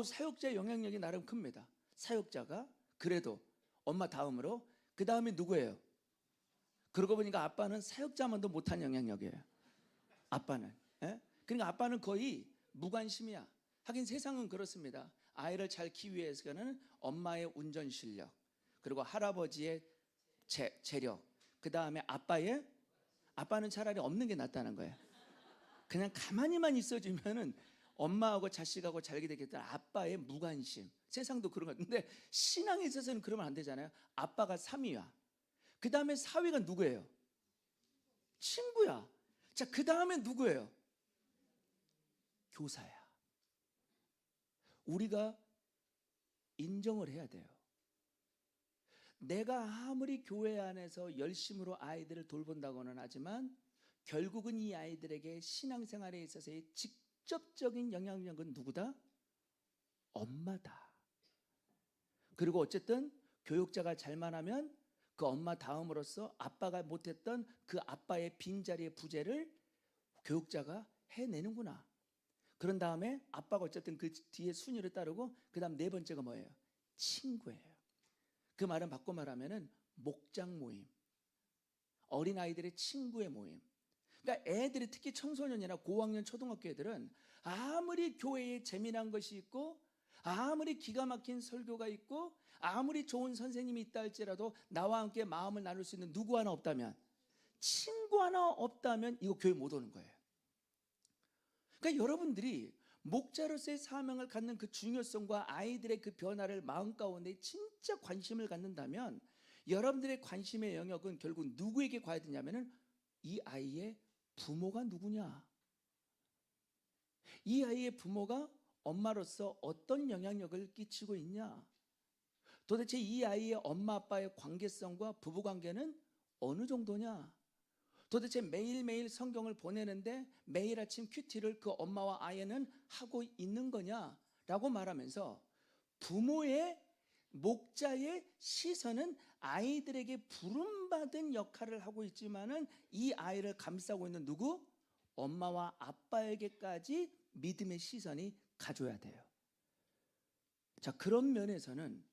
사역자의 영향력이 나름 큽니다. 사역자가 그래도 엄마 다음으로. 그 다음에 누구예요? 그러고 보니까 아빠는 사역자만도 못한 영향력이에요. 아빠는. 그러니까 아빠는 거의 무관심이야. 하긴 세상은 그렇습니다. 아이를 잘 키우기 위해서는 엄마의 운전 실력, 그리고 할아버지의 재력, 그 다음에 아빠는 차라리 없는 게 낫다는 거예요. 그냥 가만히만 있어주면은 엄마하고 자식하고 잘게 되겠다. 아빠의 무관심. 세상도 그런 거 같은데 신앙에 있어서는 그러면 안 되잖아요. 아빠가 3위야. 그 다음에 4위가 누구예요? 친구야. 자, 그 다음에 누구예요? 교사야. 우리가 인정을 해야 돼요. 내가 아무리 교회 안에서 열심으로 아이들을 돌본다고는 하지만 결국은 이 아이들에게 신앙생활에 있어서의 직접적인 영향력은 누구다? 엄마다. 그리고 어쨌든 교육자가 잘만 하면 그 엄마 다음으로서 아빠가 못했던 그 아빠의 빈자리의 부재를 교육자가 해내는구나. 그런 다음에 아빠가 어쨌든 그 뒤에 순위를 따르고 그 다음 네 번째가 뭐예요? 친구예요. 그 말은 바꿔 말하면은 목장 모임, 어린아이들의 친구의 모임. 그러니까 애들이 특히 청소년이나 고학년 초등학교 애들은 아무리 교회에 재미난 것이 있고 아무리 기가 막힌 설교가 있고 아무리 좋은 선생님이 있다 할지라도 나와 함께 마음을 나눌 수 있는 누구 하나 없다면, 친구 하나 없다면 이거 교회 못 오는 거예요. 그러니까 여러분들이 목자로서의 사명을 갖는 그 중요성과 아이들의 그 변화를 마음 가운데 진짜 관심을 갖는다면 여러분들의 관심의 영역은 결국 누구에게 가야 되냐면은 이 아이의 부모가 누구냐, 이 아이의 부모가 엄마로서 어떤 영향력을 끼치고 있냐, 도대체 이 아이의 엄마 아빠의 관계성과 부부관계는 어느 정도냐, 도대체 매일매일 성경을 보내는데 매일 아침 큐티를 그 엄마와 아이는 하고 있는 거냐라고 말하면서 부모의, 목자의 시선은 아이들에게 부름받은 역할을 하고 있지만은 이 아이를 감싸고 있는 누구? 엄마와 아빠에게까지 믿음의 시선이 가줘야 돼요. 자, 그런 면에서는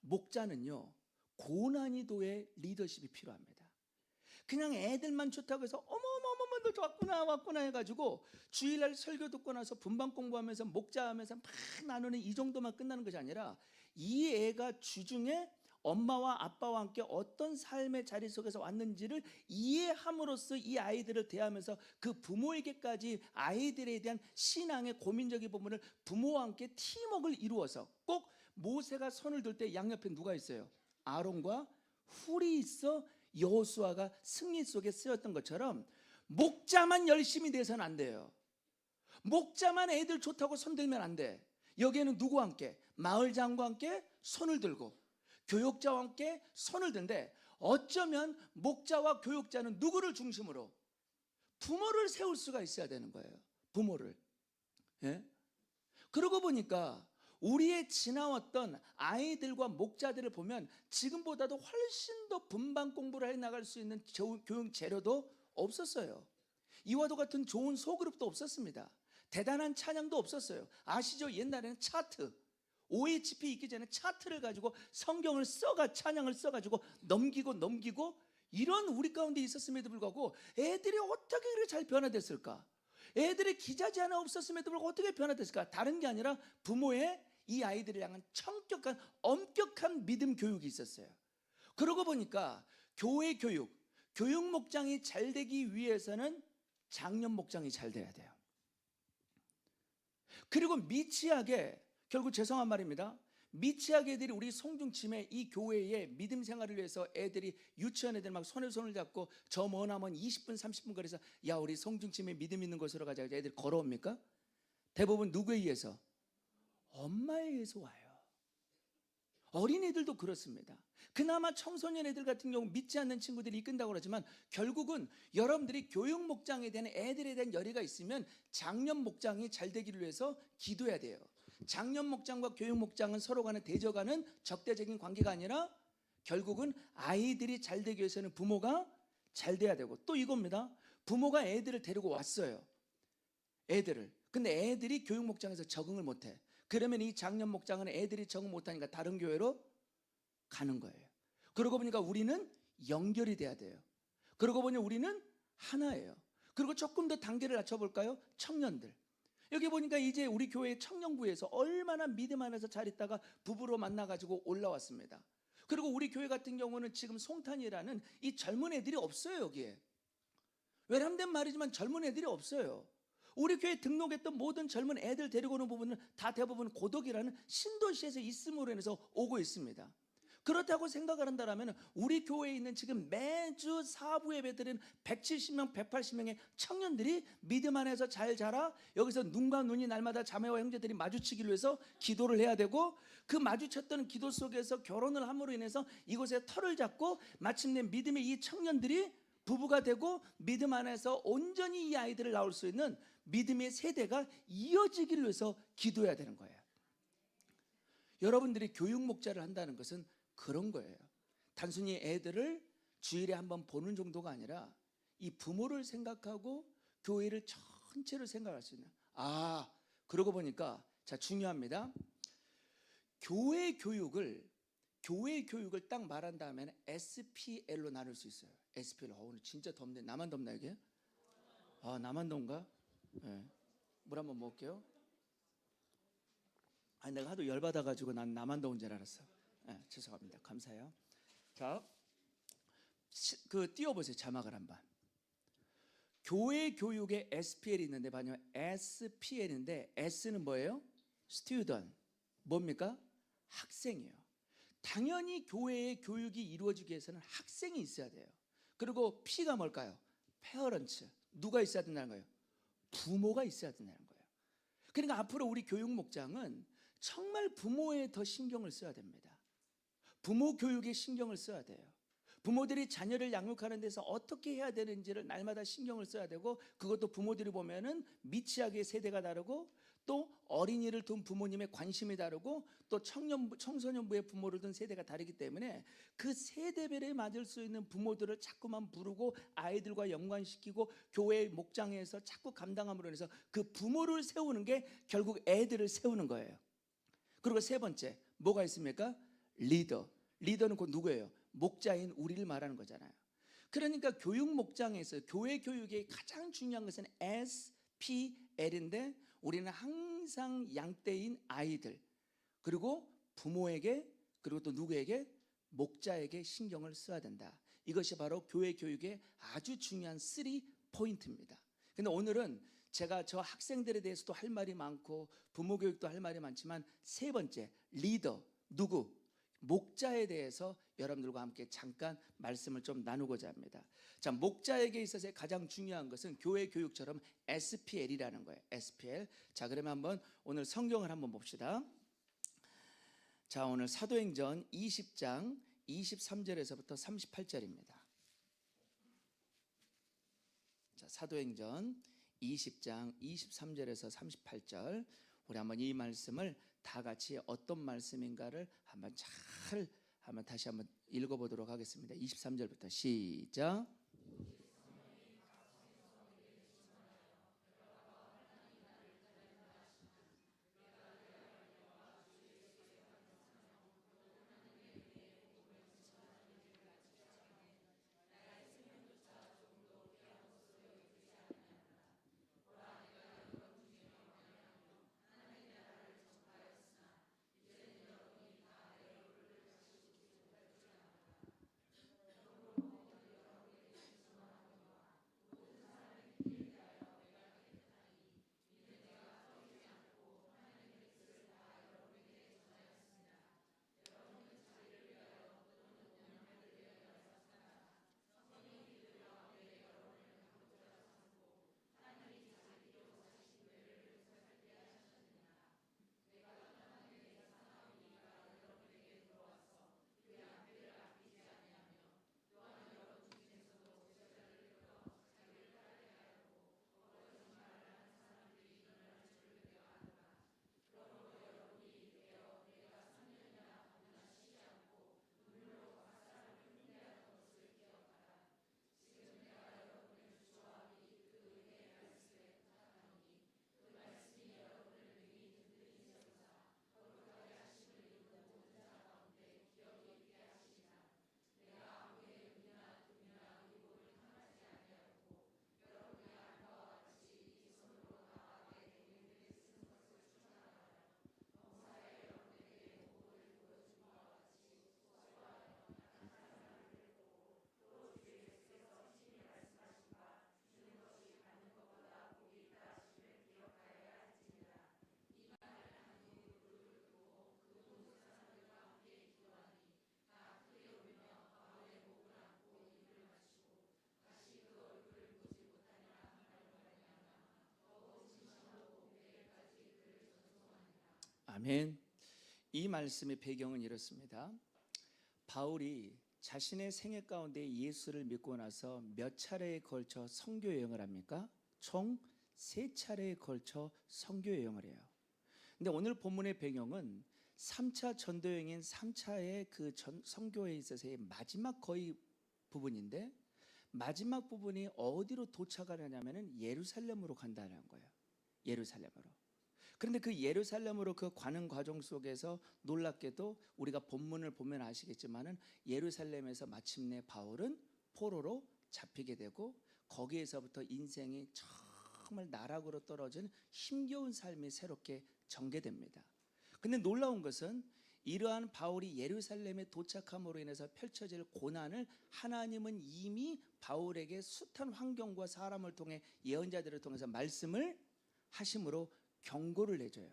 목자는요, 고난이도의 리더십이 필요합니다. 그냥 애들만 좋다고 해서 어머머머머 너 왔구나 해가지고 주일날 설교 듣고 나서 분방 공부하면서 목자하면서 막 나누는 이 정도만 끝나는 것이 아니라 이 애가 주중에 엄마와 아빠와 함께 어떤 삶의 자리 속에서 왔는지를 이해함으로써 이 아이들을 대하면서 그 부모에게까지 아이들에 대한 신앙의 고민적인 부분을 부모와 함께 팀워크를 이루어서 꼭 모세가 손을 들 때 양옆에 누가 있어요? 아론과 훌이 있어 여호수아가 승리 속에 쓰였던 것처럼 목자만 열심히 돼서는 안 돼요. 목자만 애들 좋다고 손들면 안 돼. 여기에는 누구와 함께? 마을장과 함께 손을 들고 교육자와 함께 손을 든데 어쩌면 목자와 교육자는 누구를 중심으로? 부모를 세울 수가 있어야 되는 거예요. 부모를. 예? 그러고 보니까 우리의 지나왔던 아이들과 목자들을 보면 지금보다도 훨씬 더 분반 공부를 해나갈 수 있는 교육 재료도 없었어요. 이와도 같은 좋은 소그룹도 없었습니다. 대단한 찬양도 없었어요. 아시죠? 옛날에는 차트, OHP 있기 전에 차트를 가지고 성경을 찬양을 써가지고 넘기고 이런 우리 가운데 있었음에도 불구하고 애들이 어떻게 그렇게 잘 변화됐을까? 애들의 기자재 하나 없었음에도 불구하고 어떻게 변화됐을까? 다른 게 아니라 부모의 이 아이들을 향한 엄격한 믿음 교육이 있었어요. 그러고 보니까 교회 교육 목장이 잘 되기 위해서는 장년 목장이 잘 돼야 돼요. 그리고 미취하게, 결국 죄송한 말입니다, 미취학 애들이 우리 송중침에 이 교회의 믿음 생활을 위해서 애들이 유치원 애들 막 손을 잡고 저 머나먼 20분 30분 거리에서 야 우리 송중침에 믿음 있는 곳으로 가자 애들 걸어옵니까? 대부분 누구에 의해서? 엄마에 의해서 와요. 어린애들도 그렇습니다. 그나마 청소년 애들 같은 경우 믿지 않는 친구들이 이끈다고 그러지만 결국은 여러분들이 교육 목장에 대한 애들에 대한 열의가 있으면 장년 목장이 잘 되기를 위해서 기도해야 돼요. 장년 목장과 교육 목장은 서로 간에 대적하는 적대적인 관계가 아니라 결국은 아이들이 잘 되기 위해서는 부모가 잘 돼야 되고 또 이겁니다. 부모가 애들을 데리고 왔어요. 애들을. 근데 애들이 교육 목장에서 적응을 못해. 그러면 이 장년 목장은 애들이 적응 못하니까 다른 교회로 가는 거예요. 그러고 보니까 우리는 연결이 돼야 돼요. 그러고 보니 우리는 하나예요. 그리고 조금 더 단계를 낮춰볼까요? 청년들. 여기 보니까 이제 우리 교회 청년부에서 얼마나 믿음 안에서 잘 있다가 부부로 만나가지고 올라왔습니다. 그리고 우리 교회 같은 경우는 지금 송탄이라는 이 젊은 애들이 없어요. 여기에 외람된 말이지만 젊은 애들이 없어요. 우리 교회 등록했던 모든 젊은 애들 데리고 오는 부분은 다 대부분 고덕이라는 신도시에서 있음으로 인해서 오고 있습니다. 그렇다고 생각을 한다면 우리 교회에 있는 지금 매주 사부 예배드리는 170명, 180명의 청년들이 믿음 안에서 잘 자라 여기서 눈과 눈이 날마다 자매와 형제들이 마주치기를 위해서 기도를 해야 되고 그 마주쳤던 기도 속에서 결혼을 함으로 인해서 이곳에 터를 잡고 마침내 믿음의 이 청년들이 부부가 되고 믿음 안에서 온전히 이 아이들을 낳을 수 있는 믿음의 세대가 이어지기를 위해서 기도해야 되는 거예요. 여러분들이 교육 목자를 한다는 것은 그런 거예요. 단순히 애들을 주일에 한번 보는 정도가 아니라 이 부모를 생각하고 교회를 전체를 생각할 수 있는. 그러고 보니까 자 중요합니다. 교회 교육을 딱 말한 다음에는 SPL로 나눌 수 있어요. SPL. 오늘 진짜 덥네. 나만 덥나 이게? 나만 더운가? 네. 물 한번 먹을게요. 내가 하도 열받아가지고 난 나만 더운 줄 알았어. 네, 죄송합니다. 감사해요. 자, 띄워보세요. 자막을 한번. 교회 교육에 SPL이 있는데 봐요. SPL인데 S는 뭐예요? Student. 뭡니까? 학생이에요. 당연히 교회의 교육이 이루어지기 위해서는 학생이 있어야 돼요. 그리고 P가 뭘까요? Parents. 누가 있어야 된다는 거예요? 부모가 있어야 된다는 거예요. 그러니까 앞으로 우리 교육 목장은 정말 부모에 더 신경을 써야 됩니다. 부모 교육에 신경을 써야 돼요. 부모들이 자녀를 양육하는 데서 어떻게 해야 되는지를 날마다 신경을 써야 되고 그것도 부모들이 보면은 미취학의 세대가 다르고 또 어린이를 둔 부모님의 관심이 다르고 또 청소년부의 부모를 둔 세대가 다르기 때문에 그 세대별에 맞을 수 있는 부모들을 자꾸만 부르고 아이들과 연관시키고 교회 목장에서 자꾸 감당함으로 인해서 그 부모를 세우는 게 결국 애들을 세우는 거예요. 그리고 세 번째 뭐가 있습니까? 리더. 리더는 곧 누구예요? 목자인 우리를 말하는 거잖아요. 그러니까 교육 목장에서 교회 교육의 가장 중요한 것은 SPL인데 우리는 항상 양떼인 아이들 그리고 부모에게 그리고 또 누구에게? 목자에게 신경을 써야 된다. 이것이 바로 교회 교육의 아주 중요한 3포인트입니다. 근데 오늘은 제가 저 학생들에 대해서도 할 말이 많고 부모 교육도 할 말이 많지만 세 번째 리더 누구? 목자에 대해서 여러분들과 함께 잠깐 말씀을 좀 나누고자 합니다. 자, 목자에게 있어서 가장 중요한 것은 교회 교육처럼 SPL이라는 거예요. SPL. 자, 그러면 한번 오늘 성경을 한번 봅시다. 자, 오늘 사도행전 20장 23절에서부터 38절입니다. 자, 사도행전 20장 23절에서 38절. 우리 한번 이 말씀을 다 같이 어떤 말씀인가를 한번 다시 한번 읽어보도록 하겠습니다. 23절부터 시작. 아멘. 이 말씀의 배경은 이렇습니다. 바울이 자신의 생애 가운데 예수를 믿고 나서 몇 차례에 걸쳐 선교 여행을 합니까? 총 3차례에 걸쳐 선교 여행을 해요. 근데 오늘 본문의 배경은 3차 전도 여행인 3차의 그 선교에 있어서의 마지막 거의 부분인데 마지막 부분이 어디로 도착하냐면은 예루살렘으로 간다는 거예요. 예루살렘으로. 그런데 그 예루살렘으로 그 가는 과정 속에서 놀랍게도 우리가 본문을 보면 아시겠지만은 예루살렘에서 마침내 바울은 포로로 잡히게 되고 거기에서부터 인생이 정말 나락으로 떨어진 힘겨운 삶이 새롭게 전개됩니다. 근데 놀라운 것은 이러한 바울이 예루살렘에 도착함으로 인해서 펼쳐질 고난을 하나님은 이미 바울에게 숱한 환경과 사람을 통해 예언자들을 통해서 말씀을 하심으로 경고를 내줘요.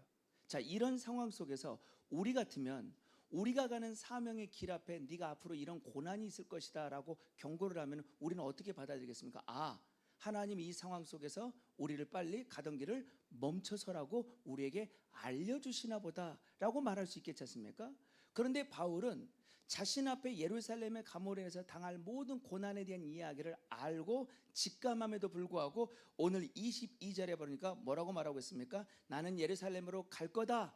자, 이런 상황 속에서 우리 같으면 우리가 가는 사명의 길 앞에 네가 앞으로 이런 고난이 있을 것이다 라고 경고를 하면 우리는 어떻게 받아들이겠습니까? 아, 하나님이 이 상황 속에서 우리를 빨리 가던 길을 멈춰서라고 우리에게 알려주시나 보다 라고 말할 수 있겠지 않습니까? 그런데 바울은 자신 앞에 예루살렘의 감옥에 서 당할 모든 고난에 대한 이야기를 알고 직감함에도 불구하고 오늘 22절에 보니까 뭐라고 말하고 있습니까? 나는 예루살렘으로 갈 거다.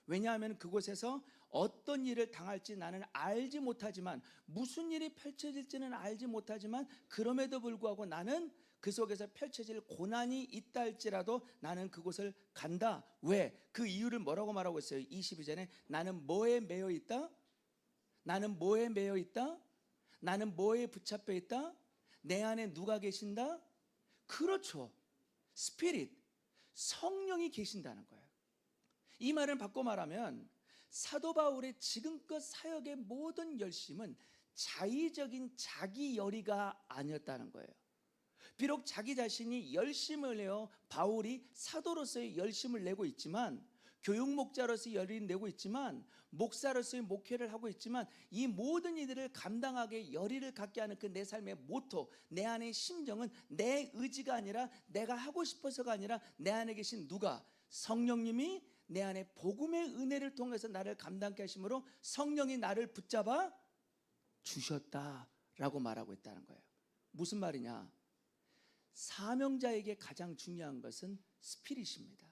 왜냐하면 그곳에서 어떤 일을 당할지 나는 알지 못하지만 무슨 일이 펼쳐질지는 알지 못하지만 그럼에도 불구하고 나는 그 속에서 펼쳐질 고난이 있다 할지라도 나는 그곳을 간다. 왜? 그 이유를 뭐라고 말하고 있어요? 22절에 나는 뭐에 매여 있다? 나는 뭐에 매여 있다? 나는 뭐에 붙잡혀 있다? 내 안에 누가 계신다? 그렇죠. 스피릿, 성령이 계신다는 거예요. 이 말을 바꿔 말하면 사도 바울의 지금껏 사역의 모든 열심은 자의적인 자기 열의가 아니었다는 거예요. 비록 자기 자신이 열심을 내어 바울이 사도로서의 열심을 내고 있지만, 교육목자로서의 열의를 내고 있지만, 목사로서의 목회를 하고 있지만, 이 모든 이들을 감당하게 열의를 갖게 하는 그 내 삶의 모토, 내 안의 심정은 내 의지가 아니라, 내가 하고 싶어서가 아니라, 내 안에 계신 누가? 성령님이 내 안에 복음의 은혜를 통해서 나를 감당케 하심으로 성령이 나를 붙잡아 주셨다라고 말하고 있다는 거예요. 무슨 말이냐? 사명자에게 가장 중요한 것은 스피릿입니다.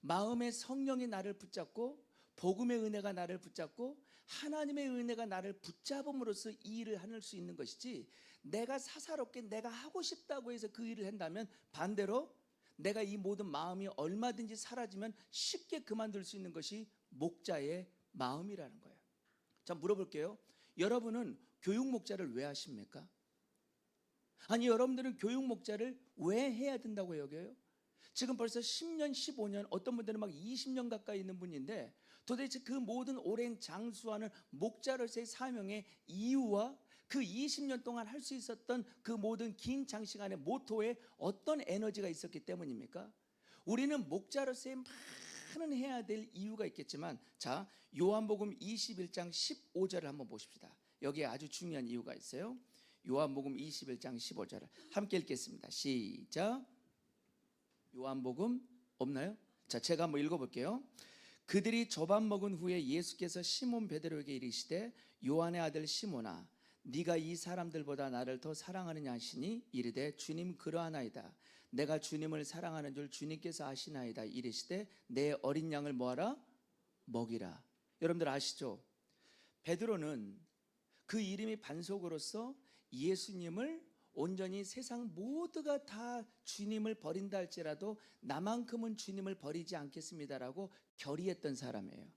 마음의 성령이 나를 붙잡고, 복음의 은혜가 나를 붙잡고, 하나님의 은혜가 나를 붙잡음으로써 이 일을 할 수 있는 것이지, 내가 사사롭게 내가 하고 싶다고 해서 그 일을 한다면, 반대로 내가 이 모든 마음이 얼마든지 사라지면 쉽게 그만둘 수 있는 것이 목자의 마음이라는 거예요. 자, 물어볼게요. 여러분은 교육 목자를 왜 하십니까? 아니, 여러분들은 교육 목자를 왜 해야 된다고 여겨요? 지금 벌써 10년, 15년, 어떤 분들은 막 20년 가까이 있는 분인데, 도대체 그 모든 오랜 장수하는 목자로서의 사명의 이유와 그 20년 동안 할 수 있었던 그 모든 긴 장시간의 모토에 어떤 에너지가 있었기 때문입니까? 우리는 목자로서의 많은 해야 될 이유가 있겠지만, 자, 요한복음 21장 15절을 한번 보십시다. 여기에 아주 중요한 이유가 있어요. 요한복음 21장 15절을 함께 읽겠습니다. 시작. 요한복음 없나요? 자, 제가 한번 읽어볼게요. 그들이 저밥 먹은 후에 예수께서 시몬 베드로에게 이르시되, 요한의 아들 시몬아, 네가 이 사람들보다 나를 더 사랑하느냐 하시니, 이르되 주님 그러하나이다. 내가 주님을 사랑하는 줄 주님께서 아시나이다. 이르시되 내 어린 양을 뭐하라? 먹이라. 여러분들 아시죠? 베드로는 그 이름이 반석으로서 예수님을 온전히 세상 모두가 다 주님을 버린다 할지라도 나만큼은 주님을 버리지 않겠습니다라고 결의했던 사람이에요.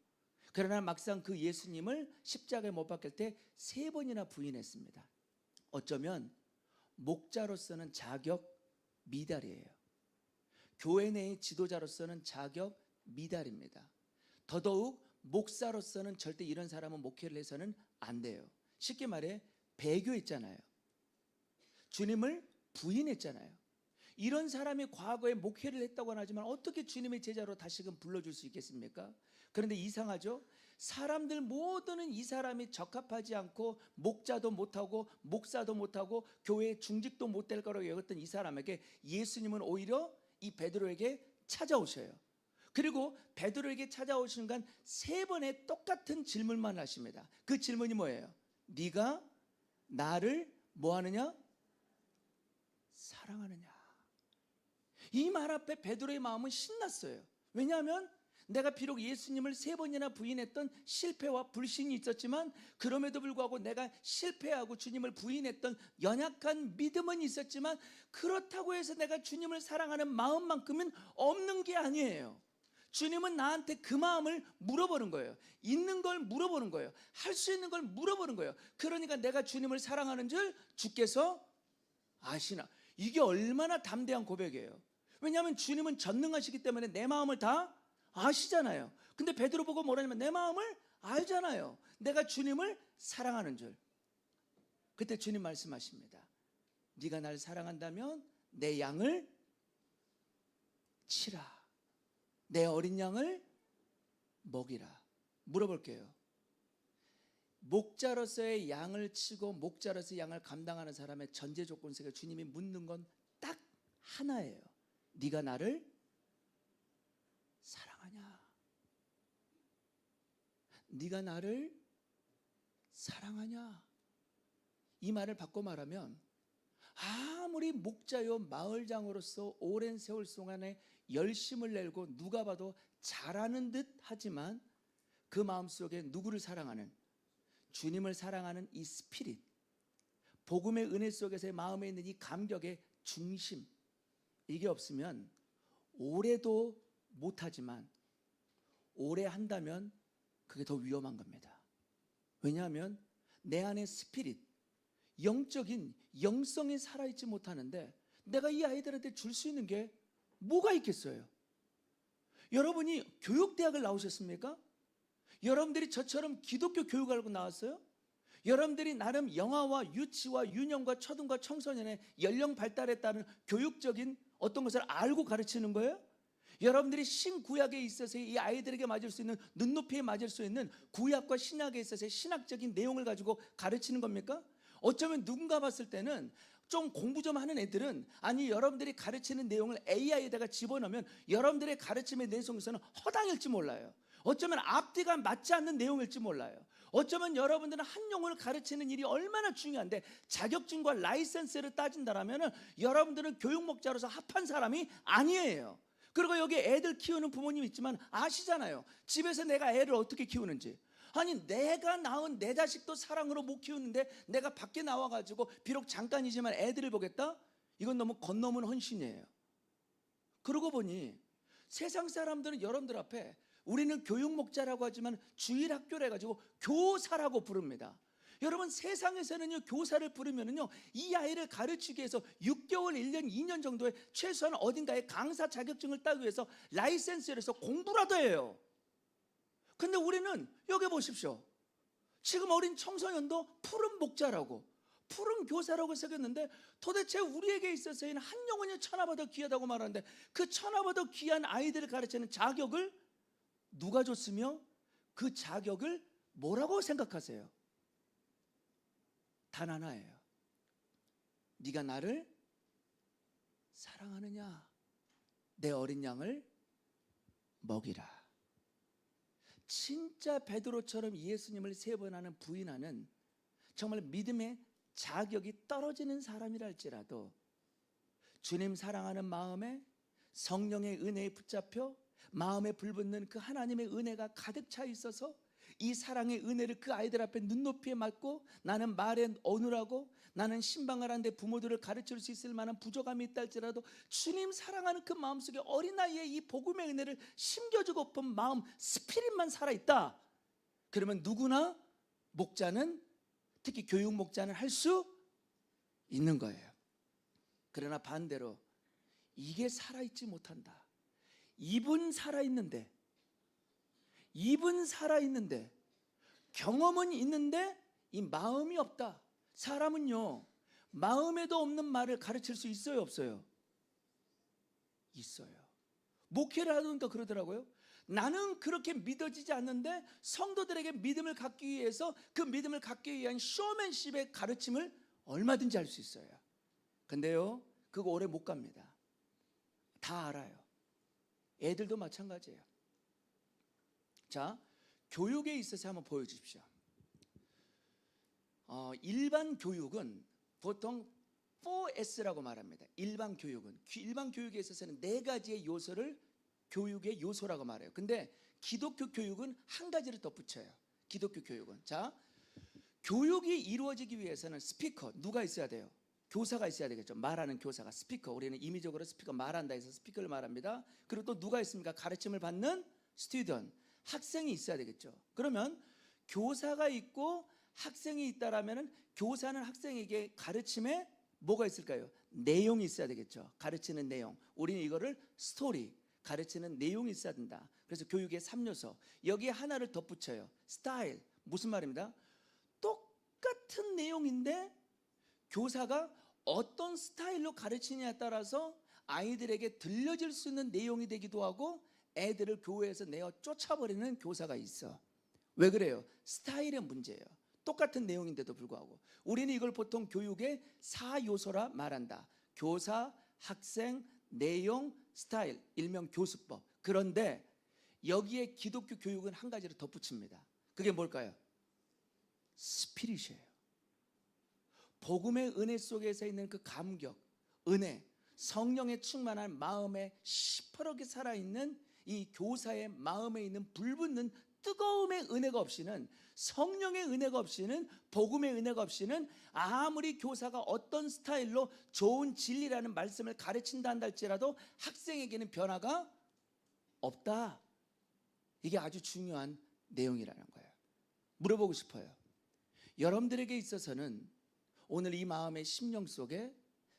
그러나 막상 그 예수님을 십자가에 못 박힐 때 3번이나 부인했습니다. 어쩌면 목자로서는 자격 미달이에요. 교회 내의 지도자로서는 자격 미달입니다. 더더욱 목사로서는 절대 이런 사람은 목회를 해서는 안 돼요. 쉽게 말해 배교했잖아요. 주님을 부인했잖아요. 이런 사람이 과거에 목회를 했다고는 하지만 어떻게 주님의 제자로 다시금 불러줄 수 있겠습니까? 그런데 이상하죠? 사람들 모두는 이 사람이 적합하지 않고 목자도 못하고 목사도 못하고 교회에 중직도 못될 거라고 여겼던 이 사람에게 예수님은 오히려 이 베드로에게 찾아오셔요. 그리고 베드로에게 찾아오신 순간 3번의 똑같은 질문만 하십니다. 그 질문이 뭐예요? 네가 나를 뭐하느냐? 사랑하느냐? 이 말 앞에 베드로의 마음은 신났어요. 왜냐하면 내가 비록 예수님을 3번이나 부인했던 실패와 불신이 있었지만, 그럼에도 불구하고 내가 실패하고 주님을 부인했던 연약한 믿음은 있었지만, 그렇다고 해서 내가 주님을 사랑하는 마음만큼은 없는 게 아니에요. 주님은 나한테 그 마음을 물어보는 거예요. 있는 걸 물어보는 거예요. 할 수 있는 걸 물어보는 거예요. 그러니까 내가 주님을 사랑하는 줄 주께서 아시나. 이게 얼마나 담대한 고백이에요. 왜냐하면 주님은 전능하시기 때문에 내 마음을 다 아시잖아요. 근데 베드로 보고 뭐라냐면 내 마음을 알잖아요. 내가 주님을 사랑하는 줄. 그때 주님 말씀하십니다. 네가 날 사랑한다면 내 양을 치라. 내 어린 양을 먹이라. 물어볼게요. 목자로서의 양을 치고 목자로서의 양을 감당하는 사람의 전제 조건 속에 주님이 묻는 건 딱 하나예요. 네가 나를 사랑하냐? 네가 나를 사랑하냐? 이 말을 바꿔 말하면, 아무리 목자요 마을장으로서 오랜 세월 동안에 열심을 내고 누가 봐도 잘하는 듯 하지만 그 마음속에 누구를 사랑하는, 주님을 사랑하는 이 스피릿, 복음의 은혜 속에서의 마음에 있는 이 감격의 중심, 이게 없으면 오래도 못하지만 오래 한다면 그게 더 위험한 겁니다. 왜냐하면 내 안에 스피릿, 영적인 영성이 살아있지 못하는데 내가 이 아이들한테 줄 수 있는 게 뭐가 있겠어요? 여러분이 교육대학을 나오셨습니까? 여러분들이 저처럼 기독교 교육을 알고 나왔어요? 여러분들이 나름 영아와 유치와 유년과 초등과 청소년의 연령 발달에 따른 교육적인 어떤 것을 알고 가르치는 거예요? 여러분들이 신구약에 있어서 이 아이들에게 맞을 수 있는, 눈높이에 맞을 수 있는 구약과 신약에 있어서의 신학적인 내용을 가지고 가르치는 겁니까? 어쩌면 누군가 봤을 때는 좀 공부 좀 하는 애들은, 아니 여러분들이 가르치는 내용을 AI에다가 집어넣으면 여러분들의 가르침의 내용에서는 허당일지 몰라요. 어쩌면 앞뒤가 맞지 않는 내용일지 몰라요. 어쩌면 여러분들은 한 용어를 가르치는 일이 얼마나 중요한데 자격증과 라이센스를 따진다라면 여러분들은 교육목자로서 합한 사람이 아니에요. 그리고 여기 애들 키우는 부모님 있지만 아시잖아요. 집에서 내가 애를 어떻게 키우는지. 아니 내가 낳은 내 자식도 사랑으로 못 키우는데 내가 밖에 나와가지고 비록 잠깐이지만 애들을 보겠다? 이건 너무 건너문 헌신이에요. 그러고 보니 세상 사람들은 여러분들 앞에 우리는 교육목자라고 하지만 주일학교를 해가지고 교사라고 부릅니다. 여러분 세상에서는요 교사를 부르면은요 이 아이를 가르치기 위해서 6개월, 1년, 2년 정도의 최소한 어딘가에 강사 자격증을 따기 위해서 라이센스를 해서 공부라도 해요. 근데 우리는 여기 보십시오. 지금 어린 청소년도 푸른 목자라고, 푸른 교사라고 새겼는데 도대체 우리에게 있어서는 한 영혼이 천하보다 귀하다고 말하는데 그 천하보다 귀한 아이들을 가르치는 자격을 누가 줬으며 그 자격을 뭐라고 생각하세요? 단 하나예요. 네가 나를 사랑하느냐? 내 어린 양을 먹이라. 진짜 베드로처럼 예수님을 3번 하는 부인하는 정말 믿음의 자격이 떨어지는 사람이라 할지라도 주님 사랑하는 마음에 성령의 은혜에 붙잡혀 마음에 불붙는 그 하나님의 은혜가 가득 차 있어서 이 사랑의 은혜를 그 아이들 앞에 눈높이에 맞고 나는 말에 어눌하고 나는 신방을 하는데 부모들을 가르칠 수 있을 만한 부족함이 있다 할지라도 주님 사랑하는 그 마음속에 어린아이의 이 복음의 은혜를 심겨주고픈 마음 스피릿만 살아있다. 그러면 누구나 목자는, 특히 교육 목자는 할 수 있는 거예요. 그러나 반대로 이게 살아있지 못한다. 입은 살아있는데 경험은 있는데 이 마음이 없다. 사람은요 마음에도 없는 말을 가르칠 수 있어요, 없어요? 있어요. 목회를 하니까 그러더라고요. 나는 그렇게 믿어지지 않는데 성도들에게 믿음을 갖기 위해서 그 믿음을 갖기 위한 쇼맨십의 가르침을 얼마든지 할 수 있어요. 근데요 그거 오래 못 갑니다. 다 알아요. 애들도 마찬가지예요. 자, 교육에 있어서 한번 보여주십시오. 일반 교육은 보통 4S라고 말합니다. 일반 교육에 있어서는 4가지의 요소를 교육의 요소라고 말해요. 근데 기독교 교육은 한 가지를 덧붙여요. 기독교 교육은. 자, 교육이 이루어지기 위해서는 스피커, 누가 있어야 돼요? 교사가 있어야 되겠죠. 말하는 교사가, 스피커. 우리는 임의적으로 스피커 말한다 해서 스피커를 말합니다. 그리고 또 누가 있습니까? 가르침을 받는 스튜던트, 학생이 있어야 되겠죠. 그러면 교사가 있고 학생이 있다라면은 교사는 학생에게 가르침에 뭐가 있을까요? 내용이 있어야 되겠죠. 가르치는 내용. 우리는 이거를 스토리, 가르치는 내용이 있어야 된다. 그래서 교육의 3요소. 여기에 하나를 덧붙여요. 스타일. 무슨 말입니다? 똑같은 내용인데 교사가 어떤 스타일로 가르치냐에 따라서 아이들에게 들려질 수 있는 내용이 되기도 하고 애들을 교회에서 내어 쫓아버리는 교사가 있어. 왜 그래요? 스타일의 문제예요. 똑같은 내용인데도 불구하고 우리는 이걸 보통 교육의 4요소라 말한다. 교사, 학생, 내용, 스타일, 일명 교수법. 그런데 여기에 기독교 교육은 한 가지를 덧붙입니다. 그게 뭘까요? 스피릿이에요. 복음의 은혜 속에서 있는 그 감격, 은혜, 성령의 충만한 마음에 시퍼렇게 살아있는 이 교사의 마음에 있는 불붙는 뜨거움의 은혜가 없이는, 성령의 은혜가 없이는, 복음의 은혜가 없이는 아무리 교사가 어떤 스타일로 좋은 진리라는 말씀을 가르친다 한다 할지라도 학생에게는 변화가 없다. 이게 아주 중요한 내용이라는 거예요. 물어보고 싶어요. 여러분들에게 있어서는 오늘 이 마음의 심령 속에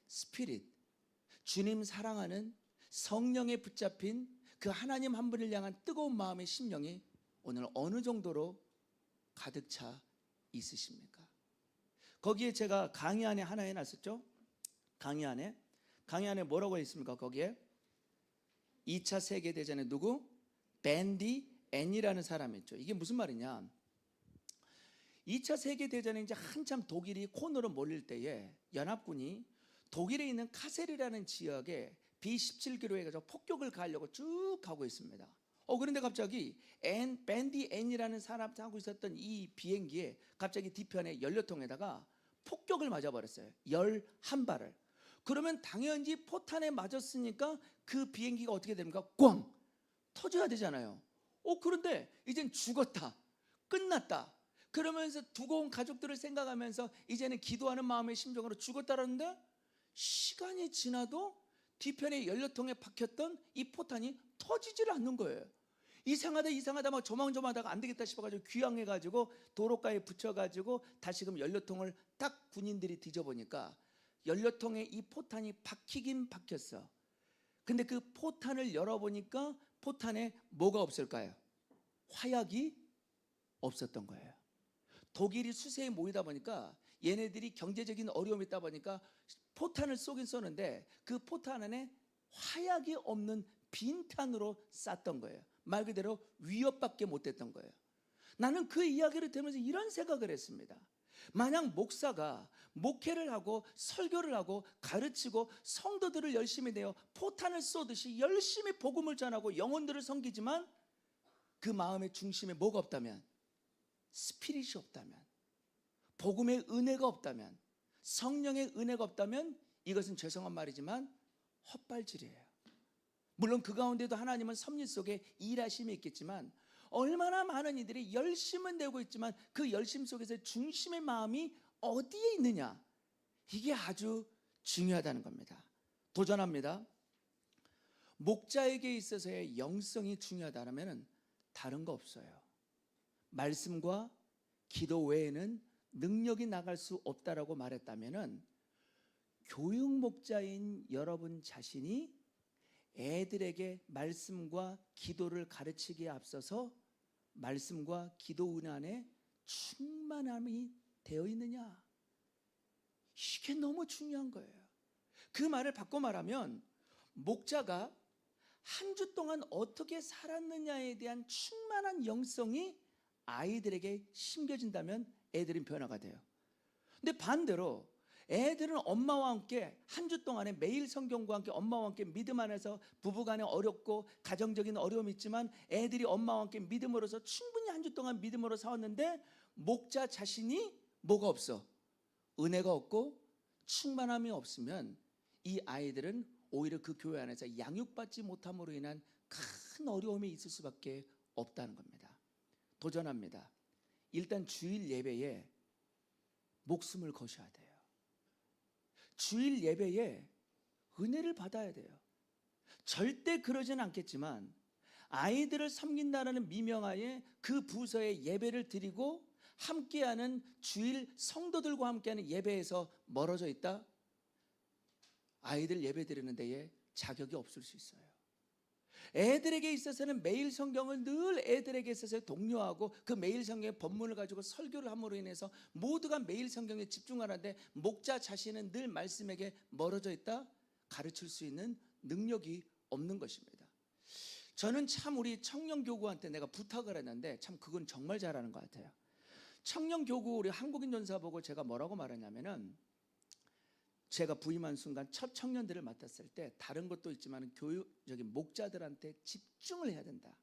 스피릿, 주님 사랑하는 성령에 붙잡힌 그 하나님 한 분을 향한 뜨거운 마음의 심령이 오늘 어느 정도로 가득 차 있으십니까? 거기에 제가 강의 안에 하나 해놨었죠. 강의 안에 뭐라고 했습니까? 거기에 2차 세계대전에 누구? 밴디 앤이라는 사람이 있죠. 이게 무슨 말이냐, 2차 세계대전에 이제 한참 독일이 코너로 몰릴 때에 연합군이 독일에 있는 카셀이라는 지역에 B-17기로 해가지고 폭격을 가하려고 쭉 가고 있습니다. 그런데 갑자기 밴디 앤이라는 사람 타고 있었던 이 비행기에 갑자기 뒤편에 연료통에다가 폭격을 맞아버렸어요. 11발을. 그러면 당연히 포탄에 맞았으니까 그 비행기가 어떻게 됩니까? 꽝! 터져야 되잖아요. 그런데 이젠 죽었다, 끝났다, 그러면서 두고 온 가족들을 생각하면서 이제는 기도하는 마음의 심정으로 죽었다라는데, 시간이 지나도 뒤편에 연료통에 박혔던 이 포탄이 터지질 않는 거예요. 이상하다 막 조망조망하다가 안 되겠다 싶어가지고 귀향해가지고 도로가에 붙여가지고 다시금 연료통을 딱 군인들이 뒤져보니까 연료통에 이 포탄이 박히긴 박혔어. 근데 그 포탄을 열어보니까 포탄에 뭐가 없을까요? 화약이 없었던 거예요. 독일이 수세에 모이다 보니까 얘네들이 경제적인 어려움이 있다 보니까 포탄을 쏘긴 쏘는데 그 포탄 안에 화약이 없는 빈탄으로 쌌던 거예요. 말 그대로 위협밖에 못했던 거예요. 나는 그 이야기를 들으면서 이런 생각을 했습니다. 만약 목사가 목회를 하고 설교를 하고 가르치고 성도들을 열심히 내어 포탄을 쏘듯이 열심히 복음을 전하고 영혼들을 섬기지만 그 마음의 중심에 뭐가 없다면, 스피릿이 없다면, 복음의 은혜가 없다면, 성령의 은혜가 없다면 이것은 죄송한 말이지만 헛발질이에요. 물론 그 가운데도 하나님은 섭리 속에 일하심이 있겠지만 얼마나 많은 이들이 열심은 내고 있지만 그 열심 속에서 중심의 마음이 어디에 있느냐, 이게 아주 중요하다는 겁니다. 도전합니다. 목자에게 있어서의 영성이 중요하다면 다른 거 없어요. 말씀과 기도 외에는 능력이 나갈 수 없다라고 말했다면 교육 목자인 여러분 자신이 애들에게 말씀과 기도를 가르치기에 앞서서 말씀과 기도 은혜 안에 충만함이 되어 있느냐, 이게 너무 중요한 거예요. 그 말을 바꿔 말하면 목자가 한 주 동안 어떻게 살았느냐에 대한 충만한 영성이 아이들에게 심겨진다면 애들은 변화가 돼요. 근데 반대로 애들은 엄마와 함께 한 주 동안에 매일 성경과 함께 엄마와 함께 믿음 안에서 부부간에 어렵고 가정적인 어려움이 있지만 애들이 엄마와 함께 믿음으로서 충분히 한 주 동안 믿음으로 살았는데 목자 자신이 뭐가 없어? 은혜가 없고 충만함이 없으면 이 아이들은 오히려 그 교회 안에서 양육받지 못함으로 인한 큰 어려움이 있을 수밖에 없다는 겁니다. 도전합니다. 일단 주일 예배에 목숨을 거셔야 돼요. 주일 예배에 은혜를 받아야 돼요. 절대 그러지는 않겠지만 아이들을 섬긴다는 미명하에 그 부서에 예배를 드리고 함께하는 주일 성도들과 함께하는 예배에서 멀어져 있다? 아이들 예배 드리는 데에 자격이 없을 수 있어요. 애들에게 있어서는 매일 성경을 늘 애들에게 있어서 독려하고 그 매일 성경의 본문을 가지고 설교를 함으로 인해서 모두가 매일 성경에 집중하는데 목자 자신은 늘 말씀에게 멀어져 있다? 가르칠 수 있는 능력이 없는 것입니다. 저는 참 우리 청년교구한테 내가 부탁을 했는데 참 그건 정말 잘하는 것 같아요. 청년교구 우리 한국인 전사 보고 제가 뭐라고 말하냐면은, 제가 부임한 순간 첫 청년들을 맡았을 때 다른 것도 있지만 교육적인 목자들한테 집중을 해야 된다.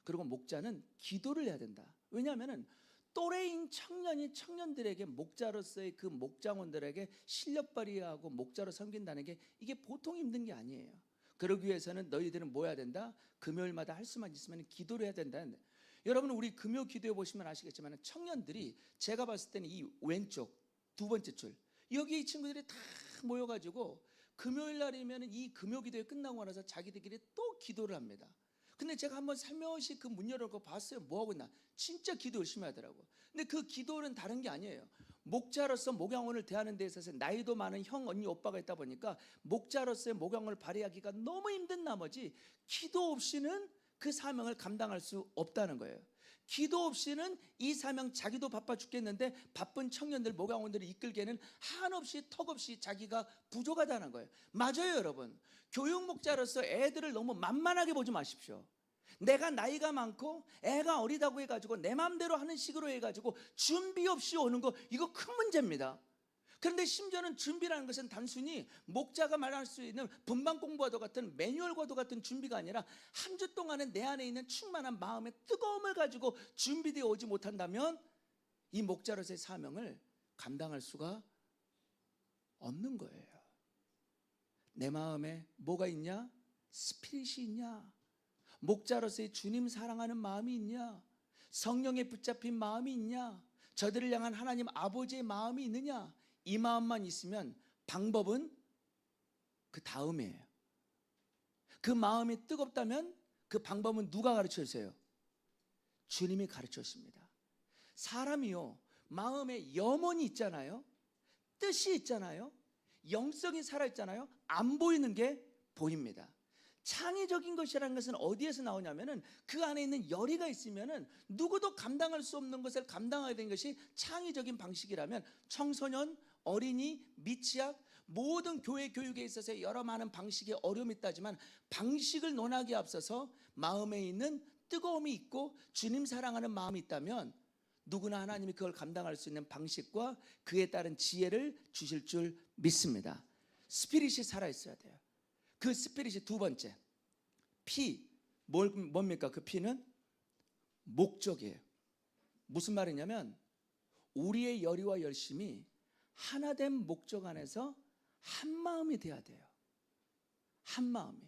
그리고 목자는 기도를 해야 된다. 왜냐하면 또래인 청년이 청년들에게 목자로서의 그 목장원들에게 실력 발휘하고 목자로 섬긴다는 게 이게 보통 힘든 게 아니에요. 그러기 위해서는 너희들은 뭐 해야 된다? 금요일마다 할 수만 있으면 기도를 해야 된다. 여러분 우리 금요 기도해 보시면 아시겠지만 청년들이 제가 봤을 때는 이 왼쪽 두 번째 줄 여기 이 친구들이 다 모여가지고 금요일 날이면 이 금요 기도회 끝나고 나서 자기들끼리 또 기도를 합니다. 근데 제가 한번 살며시 그 문 열어놓고 봤어요. 뭐 하고 있나? 진짜 기도 열심히 하더라고. 근데 그 기도는 다른 게 아니에요. 목자로서 목양원을 대하는 데 있어서 나이도 많은 형, 언니, 오빠가 있다 보니까 목자로서의 목양원을 발휘하기가 너무 힘든 나머지 기도 없이는 그 사명을 감당할 수 없다는 거예요. 기도 없이는 이 사명, 자기도 바빠 죽겠는데 바쁜 청년들, 목양원들을 이끌기에는 한없이 턱없이 자기가 부족하다는 거예요. 맞아요, 여러분. 교육 목자로서 애들을 너무 만만하게 보지 마십시오. 내가 나이가 많고 애가 어리다고 해가지고 내 마음대로 하는 식으로 해가지고 준비 없이 오는 거, 이거 큰 문제입니다. 그런데 심지어는 준비라는 것은 단순히 목자가 말할 수 있는 분방 공부와도 같은 매뉴얼과도 같은 준비가 아니라 한 주 동안에 내 안에 있는 충만한 마음의 뜨거움을 가지고 준비되어 오지 못한다면 이 목자로서의 사명을 감당할 수가 없는 거예요. 내 마음에 뭐가 있냐? 스피릿이 있냐? 목자로서의 주님 사랑하는 마음이 있냐? 성령에 붙잡힌 마음이 있냐? 저들을 향한 하나님 아버지의 마음이 있느냐? 이 마음만 있으면 방법은 그 다음이에요. 그 마음이 뜨겁다면 그 방법은 누가 가르쳐 주세요? 주님이 가르쳐 주십니다. 사람이요, 마음에 염원이 있잖아요. 뜻이 있잖아요. 영성이 살아있잖아요. 안 보이는 게 보입니다. 창의적인 것이라는 것은 어디에서 나오냐면은 그 안에 있는 열의가 있으면은 누구도 감당할 수 없는 것을 감당하게 된 것이 창의적인 방식이라면 청소년, 어린이, 미취학 모든 교회 교육에 있어서 여러 많은 방식의 어려움이 있다지만 방식을 논하기에 앞서서 마음에 있는 뜨거움이 있고 주님 사랑하는 마음이 있다면 누구나 하나님이 그걸 감당할 수 있는 방식과 그에 따른 지혜를 주실 줄 믿습니다. 스피릿이 살아있어야 돼요. 그 스피릿이 두 번째, 피, 뭡니까? 그 피는 목적이에요. 무슨 말이냐면 우리의 열의와 열심이 하나된 목적 안에서 한 마음이 돼야 돼요. 한 마음이.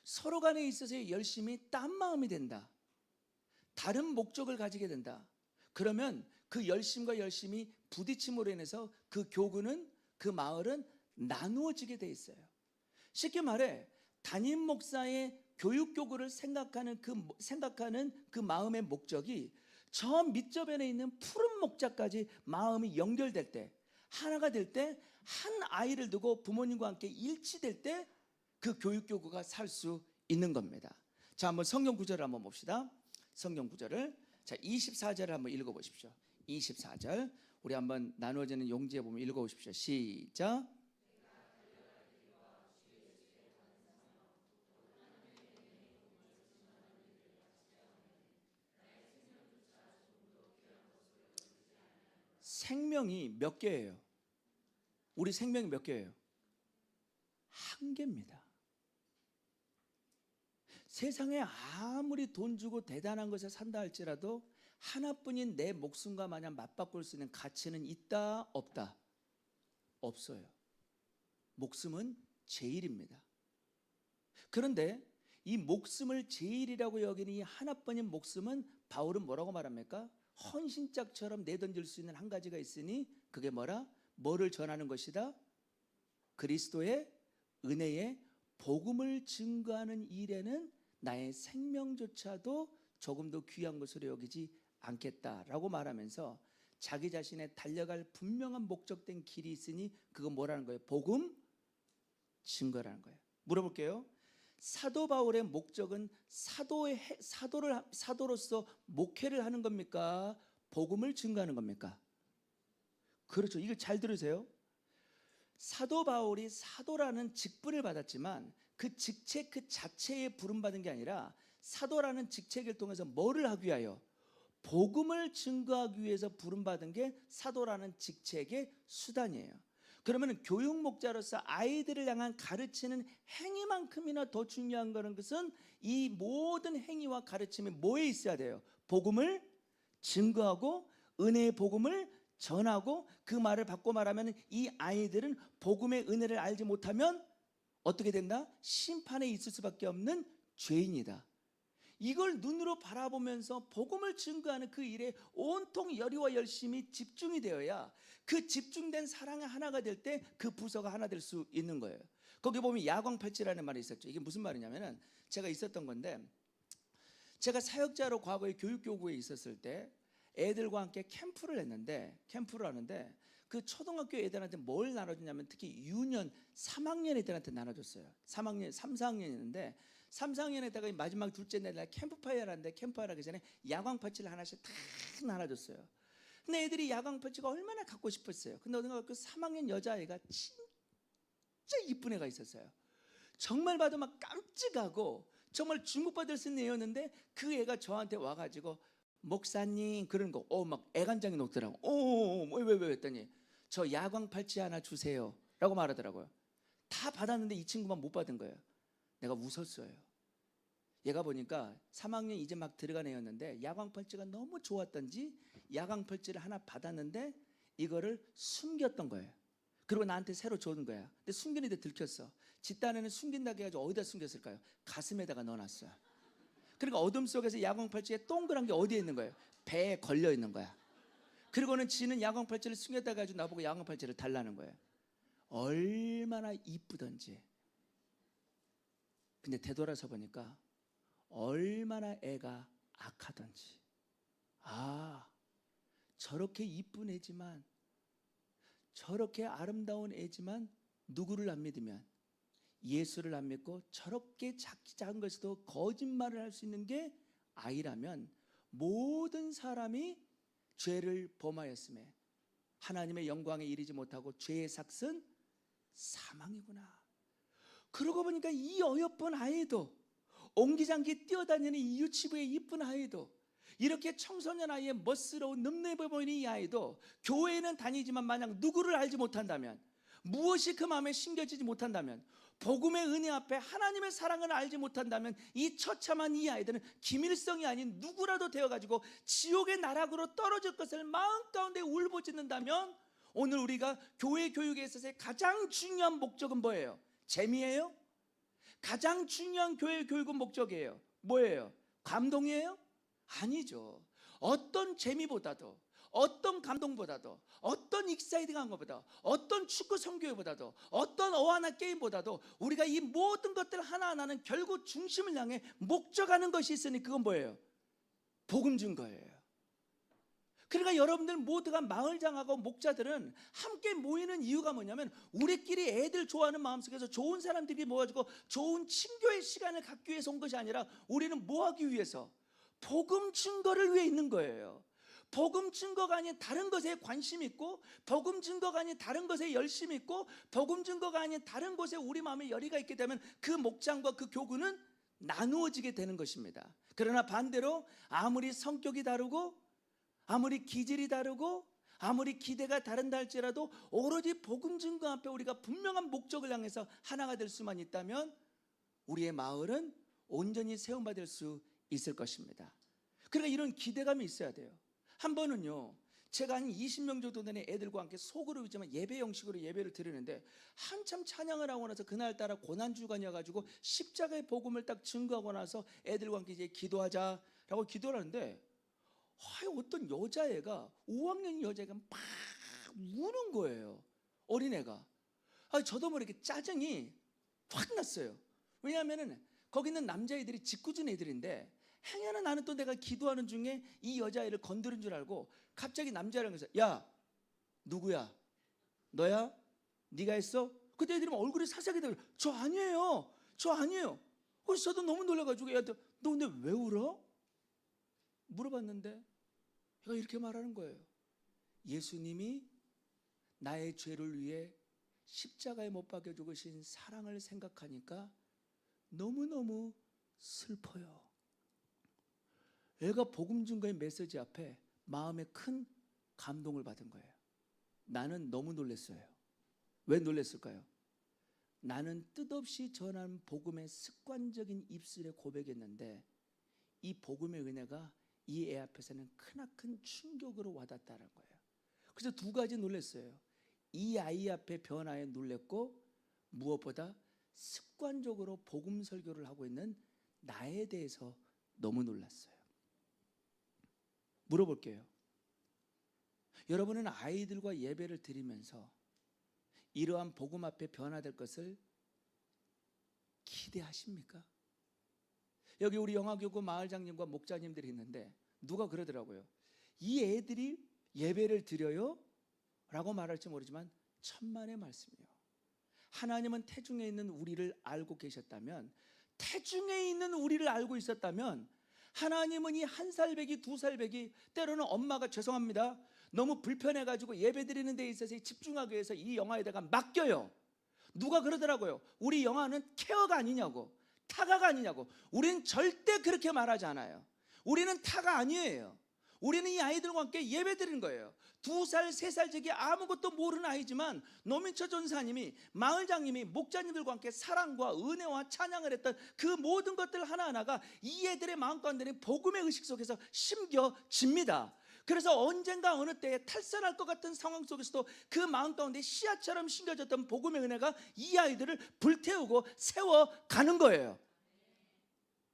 서로 간에 있어서의 열심이 딴 마음이 된다. 다른 목적을 가지게 된다. 그러면 그 열심과 열심이 부딪힘으로 인해서 그 교구는, 그 마을은 나누어지게 돼 있어요. 쉽게 말해 담임 목사의 교육 교구를 생각하는 그 마음의 목적이 저 밑저변에 있는 푸른 목자까지 마음이 연결될 때, 하나가 될 때, 한 아이를 두고 부모님과 함께 일치될 때 그 교육 교구가 살 수 있는 겁니다. 자, 한번 성경 구절을 한번 봅시다. 성경 구절을, 자, 24절을 한번 읽어 보십시오. 24절 우리 한번 나누어지는 용지에 보면 읽어 보십시오. 시작. 생명이 몇 개예요? 우리 생명이 몇 개예요? 한 개입니다. 세상에 아무리 돈 주고 대단한 것을 산다 할지라도 하나뿐인 내 목숨과 마냥 맞바꿀 수 있는 가치는 있다, 없다? 없어요. 목숨은 제일입니다. 그런데 이 목숨을 제일이라고 여기는 이 하나뿐인 목숨은 바울은 뭐라고 말합니까? 헌신짝처럼 내던질 수 있는 한 가지가 있으니 그게 뭐라? 뭐를 전하는 것이다? 그리스도의 은혜의 복음을 증거하는 일에는 나의 생명조차도 조금도 귀한 것으로 여기지 않겠다라고 말하면서 자기 자신의 달려갈 분명한 목적된 길이 있으니 그건 뭐라는 거예요? 복음 증거라는 거예요. 물어볼게요. 사도 바울의 목적은 사도로서 목회를 하는 겁니까? 복음을 증거하는 겁니까? 그렇죠. 이거 잘 들으세요. 사도 바울이 사도라는 직분을 받았지만 그 직책 그 자체에 부름받은 게 아니라 사도라는 직책을 통해서 뭐를 하기 위하여? 복음을 증거하기 위해서 부름받은 게 사도라는 직책의 수단이에요. 그러면 교육 목자로서 아이들을 향한 가르치는 행위만큼이나 더 중요한 것은 이 모든 행위와 가르침이 뭐에 있어야 돼요? 복음을 증거하고 은혜의 복음을 전하고 그 말을 바꿔 말하면 이 아이들은 복음의 은혜를 알지 못하면 어떻게 된다? 심판에 있을 수밖에 없는 죄인이다. 이걸 눈으로 바라보면서 복음을 증거하는 그 일에 온통 열의와 열심이 집중이 되어야 그 집중된 사랑의 하나가 될 때 그 부서가 하나 될 수 있는 거예요. 거기 보면 야광팔찌라는 말이 있었죠. 이게 무슨 말이냐면은 제가 있었던 건데 제가 사역자로 과거에 교육교구에 있었을 때 애들과 함께 캠프를 하는데 그 초등학교 애들한테 뭘 나눠주냐면 특히 유년 3학년 애들한테 나눠줬어요. 3학년, 3, 4학년이었는데 3, 4학년에다가 마지막 둘째 날 캠프파이어를 하는데 캠프파이어 하기 전에 야광 파츠를 하나씩 다 나눠줬어요. 근데 애들이 야광 파츠가 얼마나 갖고 싶었어요. 근데 어딘가 그 3학년 여자아이가 진짜 이쁜 애가 있었어요. 정말 봐도 막 깜찍하고 정말 주목받을 수 있는 애였는데 그 애가 저한테 와가지고 목사님 그러는 거, 막 애간장이 녹더라고. 왜 했더니 저 야광 팔찌 하나 주세요 라고 말하더라고요. 다 받았는데 이 친구만 못 받은 거예요. 내가 웃었어요. 얘가 보니까 3학년 이제 막 들어간 애였는데 야광 팔찌가 너무 좋았던지 야광 팔찌를 하나 받았는데 이거를 숨겼던 거예요. 그리고 나한테 새로 줬는 거야. 근데 숨기는데 들켰어. 집단에는 숨긴다고 해가지고 어디다 숨겼을까요? 가슴에다가 넣어놨어요. 그러니까 어둠 속에서 야광 팔찌에 동그란 게 어디에 있는 거예요? 배에 걸려 있는 거야. 그리고는 지는 야광 팔찌를 숨겼다 가지고 나보고 야광 팔찌를 달라는 거예요. 얼마나 이쁘던지. 근데 되돌아서 보니까 얼마나 애가 악하던지. 저렇게 이쁜 애지만, 저렇게 아름다운 애지만 누구를 안 믿으면, 예수를 안 믿고 저렇게 작은 것에도 거짓말을 할 수 있는 게 아이라면 모든 사람이 죄를 범하였음에 하나님의 영광에 이르지 못하고 죄의 삭은 사망이구나. 그러고 보니까 이 어여쁜 아이도, 옹기장기 뛰어다니는 이 유치부의 이쁜 아이도, 이렇게 청소년 아이의 멋스러운 늠름해 보이는 이 아이도 교회에는 다니지만 만약 누구를 알지 못한다면, 무엇이 그 마음에 심겨지지 못한다면, 복음의 은혜 앞에 하나님의 사랑을 알지 못한다면 이 처참한 이 아이들은 김일성이 아닌 누구라도 되어가지고 지옥의 나락으로 떨어질 것을 마음 가운데 울부짖는다면, 오늘 우리가 교회 교육에 있어서의 가장 중요한 목적은 뭐예요? 재미예요? 가장 중요한 교회 교육은 목적이에요. 뭐예요? 감동이에요? 아니죠. 어떤 재미보다도, 어떤 감동보다도, 어떤 익사이딩한 것보다, 어떤 축구 성교회보다도, 어떤 어하나 게임보다도 우리가 이 모든 것들 하나하나는 결국 중심을 향해 목적하는 것이 있으니 그건 뭐예요? 복음 준 거예요. 그러니까 여러분들 모두가 마을장하고 목자들은 함께 모이는 이유가 뭐냐면, 우리끼리 애들 좋아하는 마음속에서 좋은 사람들이 모아지고 좋은 친교의 시간을 갖기 위해서 온 것이 아니라, 우리는 뭐 하기 위해서? 복음 증거를 위해 있는 거예요. 복음 증거가 아닌 다른 것에 관심 있고, 복음 증거가 아닌 다른 것에 열심히 있고, 복음 증거가 아닌 다른 곳에 우리 마음에 열의가 있게 되면 그 목장과 그 교구는 나누어지게 되는 것입니다. 그러나 반대로 아무리 성격이 다르고, 아무리 기질이 다르고, 아무리 기대가 다른다 할지라도 오로지 복음 증거 앞에 우리가 분명한 목적을 향해서 하나가 될 수만 있다면 우리의 마을은 온전히 세움받을 수 있을 것입니다. 그러니까 이런 기대감이 있어야 돼요. 한 번은요, 제가 한 20명 정도 되는 애들과 함께 소그룹이지만 예배 형식으로 예배를 드리는데, 한참 찬양을 하고 나서 그날따라 고난주간이어가지고 십자가의 복음을 딱 증거하고 나서 애들과 함께 이제 기도하자라고 기도를 하는데, 어떤 여자애가, 5학년 여자애가 막 우는 거예요. 어린애가. 저도 모르게 짜증이 확 났어요. 왜냐하면 거기 있는 남자애들이 짓궂은 애들인데, 행여나 나는 또 내가 기도하는 중에 이 여자애를 건드린 줄 알고 갑자기 남자애랑 해서, 야 누구야? 너야? 네가 했어? 그때 애들이 얼굴이 사사하게 되고, 저 아니에요, 저 아니에요. 그래서 저도 너무 놀라가지고 얘한테, 너 근데 왜 울어? 물어봤는데 얘가 이렇게 말하는 거예요. 예수님이 나의 죄를 위해 십자가에 못 박혀 죽으신 사랑을 생각하니까 너무너무 슬퍼요. 애가 복음 증거의 메시지 앞에 마음에 큰 감동을 받은 거예요. 나는 너무 놀랐어요. 왜 놀랐을까요? 나는 뜻없이 전한 복음의 습관적인 입술에 고백했는데, 이 복음의 은혜가 이 애 앞에서는 크나큰 충격으로 와닿았다는 거예요. 그래서 두 가지 놀랐어요. 이 아이 앞에 변화에 놀랐고, 무엇보다 습관적으로 복음 설교를 하고 있는 나에 대해서 너무 놀랐어요. 물어볼게요. 여러분은 아이들과 예배를 드리면서 이러한 복음 앞에 변화될 것을 기대하십니까? 여기 우리 영화교구 마을장님과 목자님들이 있는데 누가 그러더라고요. 이 애들이 예배를 드려요? 라고 말할지 모르지만 천만의 말씀이요. 하나님은 태중에 있는 우리를 알고 계셨다면, 태중에 있는 우리를 알고 있었다면 하나님은 이 1살배기 2살배기 때로는 엄마가 죄송합니다 너무 불편해가지고 예배드리는 데 있어서 집중하기 위해서 이 영아에다가 맡겨요. 누가 그러더라고요. 우리 영아는 케어가 아니냐고, 타가가 아니냐고. 우리는 절대 그렇게 말하지 않아요. 우리는 타가 아니에요. 우리는 이 아이들과 함께 예배드리는 거예요. 2살, 3살 저기 아무것도 모르는 아이지만 노민철 전사님이, 마을장님이, 목자님들과 함께 사랑과 은혜와 찬양을 했던 그 모든 것들 하나하나가 이 애들의 마음 가운데는 복음의 의식 속에서 심겨집니다. 그래서 언젠가 어느 때에 탈선할 것 같은 상황 속에서도 그 마음 가운데 씨앗처럼 심겨졌던 복음의 은혜가 이 아이들을 불태우고 세워가는 거예요.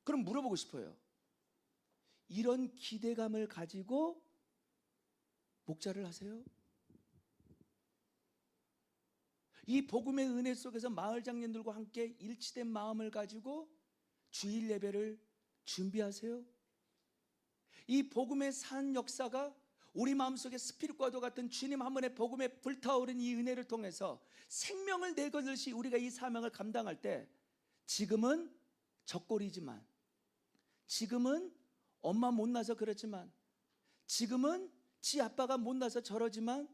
그럼 물어보고 싶어요. 이런 기대감을 가지고 목자를 하세요? 이 복음의 은혜 속에서 마을 장년들과 함께 일치된 마음을 가지고 주일 예배를 준비하세요? 이 복음의 산 역사가 우리 마음속에 스피릿과도 같은 주님 한 번의 복음에 불타오른 이 은혜를 통해서 생명을 내걸듯이 우리가 이 사명을 감당할 때, 지금은 적골이지만, 지금은 엄마 못나서 그렇지만, 지금은 지 아빠가 못나서 저러지만,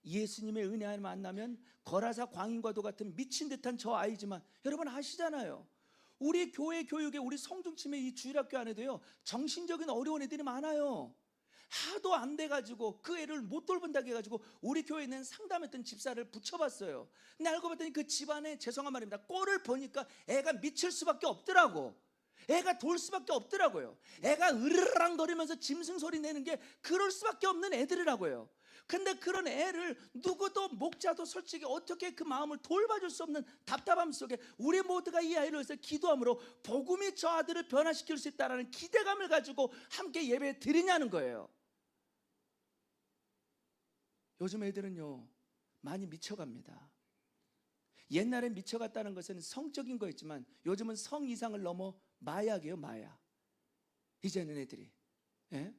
예수님의 은혜 안에 만나면 거라사 광인과도 같은 미친 듯한 저 아이지만, 여러분 아시잖아요. 우리 교회 교육에, 우리 성중침의 이 주일학교 안에도요 정신적인 어려운 애들이 많아요. 하도 안 돼가지고 그 애를 못 돌본다고 해가지고 우리 교회에 있는 상담했던 집사를 붙여봤어요. 근데 알고 봤더니 그 집안에, 죄송한 말입니다, 꼴을 보니까 애가 미칠 수밖에 없더라고. 애가 돌 수밖에 없더라고요. 애가 으르랑거리면서 짐승 소리 내는 게 그럴 수밖에 없는 애들이라고요. 근데 그런 애를 누구도, 목자도 솔직히 어떻게 그 마음을 돌봐줄 수 없는 답답함 속에 우리 모두가 이 아이를 위해서 기도함으로 복음이 저 아들을 변화시킬 수 있다는 기대감을 가지고 함께 예배 드리냐는 거예요. 요즘 애들은요 많이 미쳐갑니다. 옛날에 미쳐갔다는 것은 성적인 거였지만 요즘은 성 이상을 넘어 마약이에요. 마약. 이제는 애들이, 예?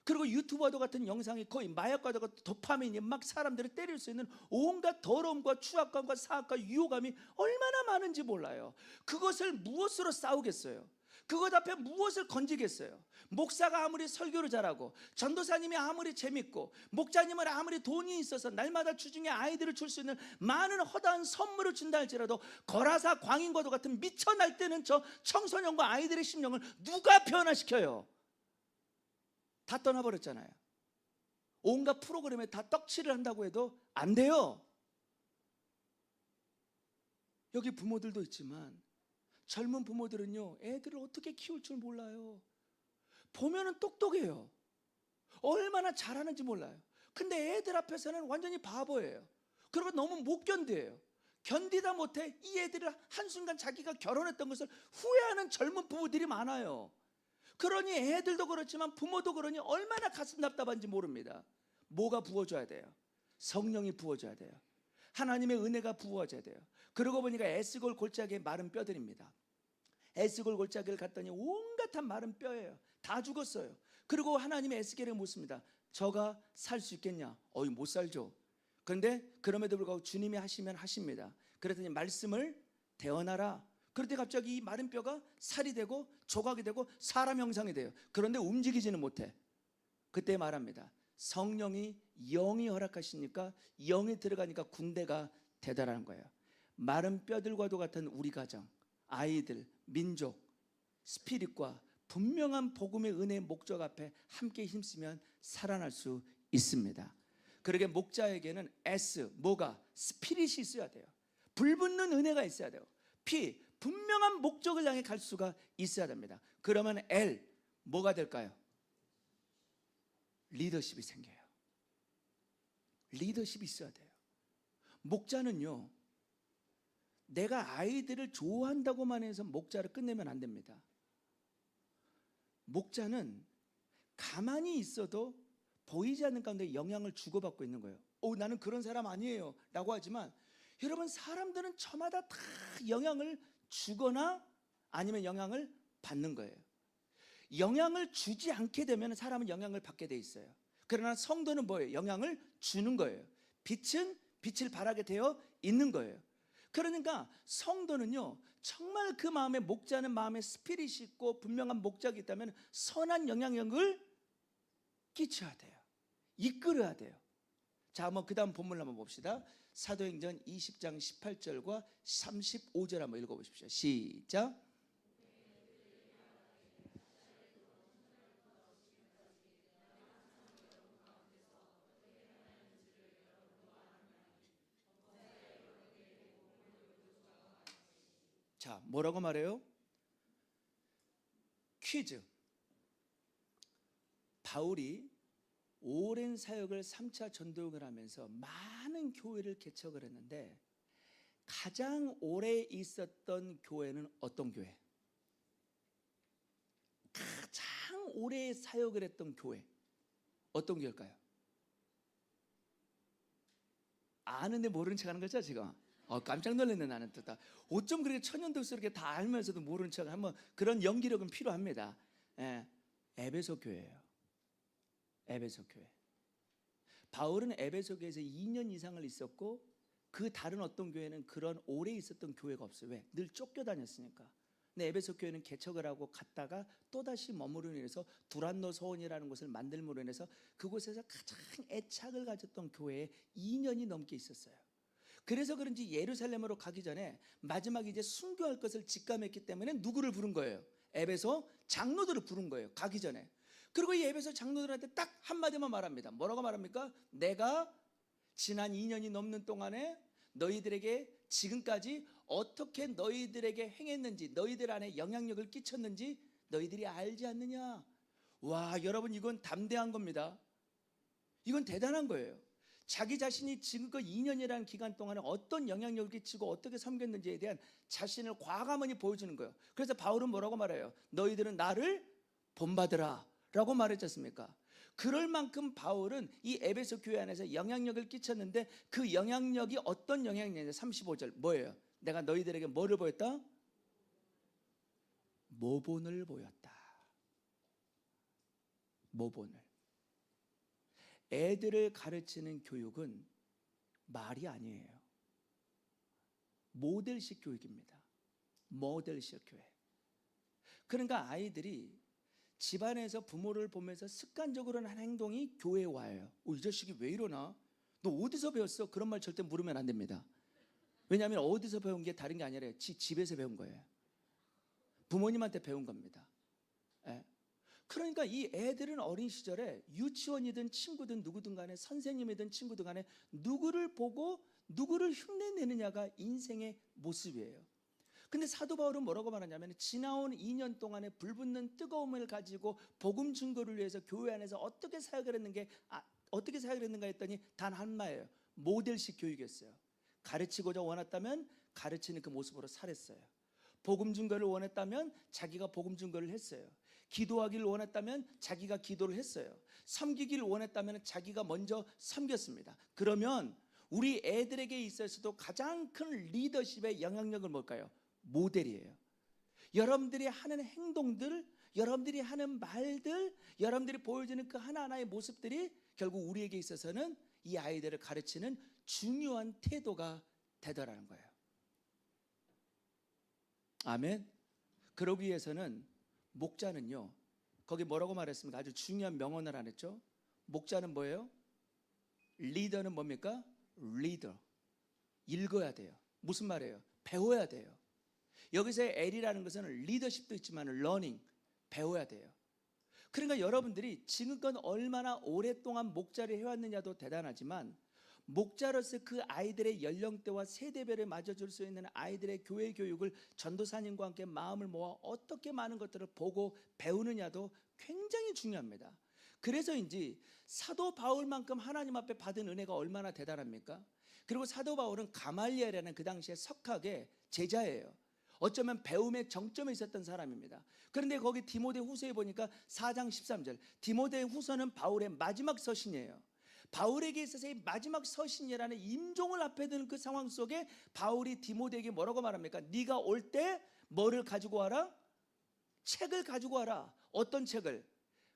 그리고 유튜버도 같은 영상이 거의 마약과도 같은 도파민이 막 사람들을 때릴 수 있는 온갖 더러움과 추악감과 사악과 유혹감이 얼마나 많은지 몰라요. 그것을 무엇으로 싸우겠어요? 그것 앞에 무엇을 건지겠어요? 목사가 아무리 설교를 잘하고, 전도사님이 아무리 재밌고, 목자님은 아무리 돈이 있어서 날마다 주중에 아이들을 줄 수 있는 많은 허다한 선물을 준다 할지라도 거라사 광인과도 같은 미쳐 날뛰는 저 청소년과 아이들의 심령을 누가 변화시켜요? 다 떠나버렸잖아요. 온갖 프로그램에 다 떡칠을 한다고 해도 안 돼요. 여기 부모들도 있지만 젊은 부모들은요 애들을 어떻게 키울 줄 몰라요. 보면은 똑똑해요. 얼마나 잘하는지 몰라요. 근데 애들 앞에서는 완전히 바보예요. 그리고 너무 못 견뎌요. 견디다 못해 이 애들을 한순간 자기가 결혼했던 것을 후회하는 젊은 부부들이 많아요. 그러니 애들도 그렇지만 부모도 그러니 얼마나 가슴 답답한지 모릅니다. 뭐가 부어줘야 돼요? 성령이 부어줘야 돼요. 하나님의 은혜가 부어져야 돼요. 그러고 보니까 에스골 골짜기의 마른 뼈들입니다. 에스골 골짜기를 갔더니 온갖 마른 뼈예요. 다 죽었어요. 그리고 하나님의 에스겔을 묻습니다. 저가 살 수 있겠냐? 못 살죠. 그런데 그럼에도 불구하고 주님이 하시면 하십니다. 그랬더니 말씀을 대언하라. 그런데 갑자기 이 마른 뼈가 살이 되고 조각이 되고 사람 형상이 돼요. 그런데 움직이지는 못해. 그때 말합니다. 성령이, 영이 허락하시니까, 영이 들어가니까 군대가 되더라는 거예요. 마른 뼈들과도 같은 우리 가정, 아이들, 민족, 스피릿과 분명한 복음의 은혜의 목적 앞에 함께 힘쓰면 살아날 수 있습니다. 그러게 목자에게는 S, 뭐가? 스피릿이 있어야 돼요. 불붙는 은혜가 있어야 돼요. P, 분명한 목적을 향해 갈 수가 있어야 됩니다. 그러면 L, 뭐가 될까요? 리더십이 생겨요. 리더십이 있어야 돼요. 목자는요 내가 아이들을 좋아한다고만 해서 목자를 끝내면 안 됩니다. 목자는 가만히 있어도 보이지 않는 가운데 영향을 주고받고 있는 거예요. 나는 그런 사람 아니에요 라고 하지만, 여러분 사람들은 저마다 다 영향을 주거나 아니면 영향을 받는 거예요. 영향을 주지 않게 되면 사람은 영향을 받게 돼 있어요. 그러나 성도는 뭐예요? 영향을 주는 거예요. 빛은 빛을 발하게 되어 있는 거예요. 그러니까 성도는요, 정말 그 마음에 목자는 마음에 스피릿이 있고 분명한 목적이 있다면 선한 영향력을 끼쳐야 돼요. 이끌어야 돼요. 자, 한번 그 다음 본문을 한번 봅시다. 사도행전 20장 18절과 35절 한번 읽어보십시오. 시작. 자, 뭐라고 말해요? 퀴즈. 바울이 오랜 사역을 3차 전도역을 하면서 많은 교회를 개척을 했는데 가장 오래 있었던 교회는 어떤 교회? 가장 오래 사역을 했던 교회 어떤 교회일까요? 아는데 모르는 척 하는 거죠 지금? 깜짝 놀랐네. 나는 또 어쩜 그렇게 천연덕스럽게 다 알면서도 모르는 척 하면 그런 연기력은 필요합니다. 에베소 교회예요. 에베소 교회. 바울은 에베소 교회에서 2년 이상을 있었고 그 다른 어떤 교회는 그런 오래 있었던 교회가 없어요. 왜? 늘 쫓겨다녔으니까. 근데 에베소 교회는 개척을 하고 갔다가 또다시 머무르는 일에서 두란노 서원이라는 곳을 만들므로 인해서 그곳에서 가장 애착을 가졌던 교회에 2년이 넘게 있었어요. 그래서 그런지 예루살렘으로 가기 전에 마지막에 이제 순교할 것을 직감했기 때문에 누구를 부른 거예요? 에베소 장로들을 부른 거예요. 가기 전에. 그리고 이 에베소 장로들한테 딱 한마디만 말합니다. 뭐라고 말합니까? 내가 지난 2년이 넘는 동안에 너희들에게 지금까지 어떻게 너희들에게 행했는지, 너희들 안에 영향력을 끼쳤는지 너희들이 알지 않느냐? 와, 여러분, 이건 담대한 겁니다. 이건 대단한 거예요. 자기 자신이 지금껏 2년이라는 기간 동안에 어떤 영향력을 끼치고 어떻게 섬겼는지에 대한 자신을 과감하게 보여주는 거예요. 그래서 바울은 뭐라고 말해요? 너희들은 나를 본받으라 라고 말했지 않습니까? 그럴 만큼 바울은 이 에베소 교회 안에서 영향력을 끼쳤는데 그 영향력이 어떤 영향력이냐? 35절 뭐예요? 내가 너희들에게 뭐를 보였다? 모본을 보였다. 모본을. 애들을 가르치는 교육은 말이 아니에요. 모델식 교육입니다. 모델식 교회. 그러니까 아이들이 집안에서 부모를 보면서 습관적으로 하는 행동이 교회에 와요. 이 자식이 왜 이러나? 너 어디서 배웠어? 그런 말 절대 물으면 안 됩니다. 왜냐하면 어디서 배운 게 다른 게 아니라 집에서 배운 거예요. 부모님한테 배운 겁니다. 예. 그러니까 이 애들은 어린 시절에 유치원이든 친구든 누구든 간에 선생님이든 친구든 간에 누구를 보고 누구를 흉내내느냐가 인생의 모습이에요. 근데 사도 바울은 뭐라고 말하냐면 지나온 2년 동안에 불붙는 뜨거움을 가지고 복음 증거를 위해서 교회 안에서 어떻게 사역을 했는가 했더니 단 한마예요. 모델식 교육이었어요. 가르치고자 원했다면 가르치는 그 모습으로 살았어요. 복음 증거를 원했다면 자기가 복음 증거를 했어요. 기도하기를 원했다면 자기가 기도를 했어요. 섬기기를 원했다면 자기가 먼저 섬겼습니다. 그러면 우리 애들에게 있어서도 가장 큰 리더십의 영향력은 뭘까요? 모델이에요. 여러분들이 하는 행동들, 여러분들이 하는 말들, 여러분들이 보여주는 그 하나하나의 모습들이 결국 우리에게 있어서는 이 아이들을 가르치는 중요한 태도가 되더라는 거예요. 아멘. 그러기 위해서는 목자는요, 거기 뭐라고 말했습니까? 아주 중요한 명언을 안 했죠? 목자는 뭐예요? 리더는 뭡니까? 리더. 읽어야 돼요. 무슨 말이에요? 배워야 돼요. 여기서의 L이라는 것은 리더십도 있지만 러닝, 배워야 돼요. 그러니까 여러분들이 지금껏 얼마나 오랫동안 목자를 해왔느냐도 대단하지만 목자로서 그 아이들의 연령대와 세대별에 맞춰줄 수 있는 아이들의 교회 교육을 전도사님과 함께 마음을 모아 어떻게 많은 것들을 보고 배우느냐도 굉장히 중요합니다. 그래서인지 사도 바울만큼 하나님 앞에 받은 은혜가 얼마나 대단합니까? 그리고 사도 바울은 가말리엘이라는 그 당시에 석학의 제자예요. 어쩌면 배움의 정점에 있었던 사람입니다. 그런데 거기 디모데 후서에 보니까 4장 13절 디모데 후서는 바울의 마지막 서신이에요. 바울에게 있어서의 마지막 서신이라는 임종을 앞에 두는 그 상황 속에 바울이 디모데에게 뭐라고 말합니까? 네가 올 때 뭐를 가지고 와라? 책을 가지고 와라. 어떤 책을?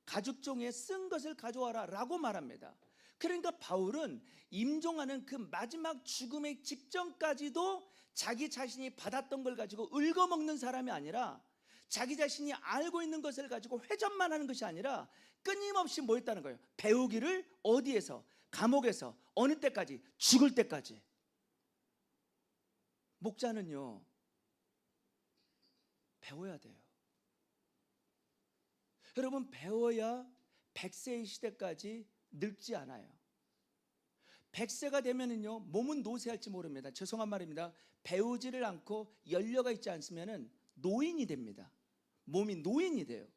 가죽종이에 쓴 것을 가져와라 라고 말합니다. 그러니까 바울은 임종하는 그 마지막 죽음의 직전까지도 자기 자신이 받았던 걸 가지고 읊어먹는 사람이 아니라, 자기 자신이 알고 있는 것을 가지고 회전만 하는 것이 아니라 끊임없이 뭐 했다는 거예요? 배우기를. 어디에서? 감옥에서. 어느 때까지? 죽을 때까지. 목자는요, 배워야 돼요. 여러분, 배워야 100세의 시대까지 늙지 않아요. 100세가 되면은요, 몸은 노쇠할지 모릅니다. 죄송한 말입니다. 배우지를 않고 연료가 있지 않으면은 노인이 됩니다. 몸이 노인이 돼요.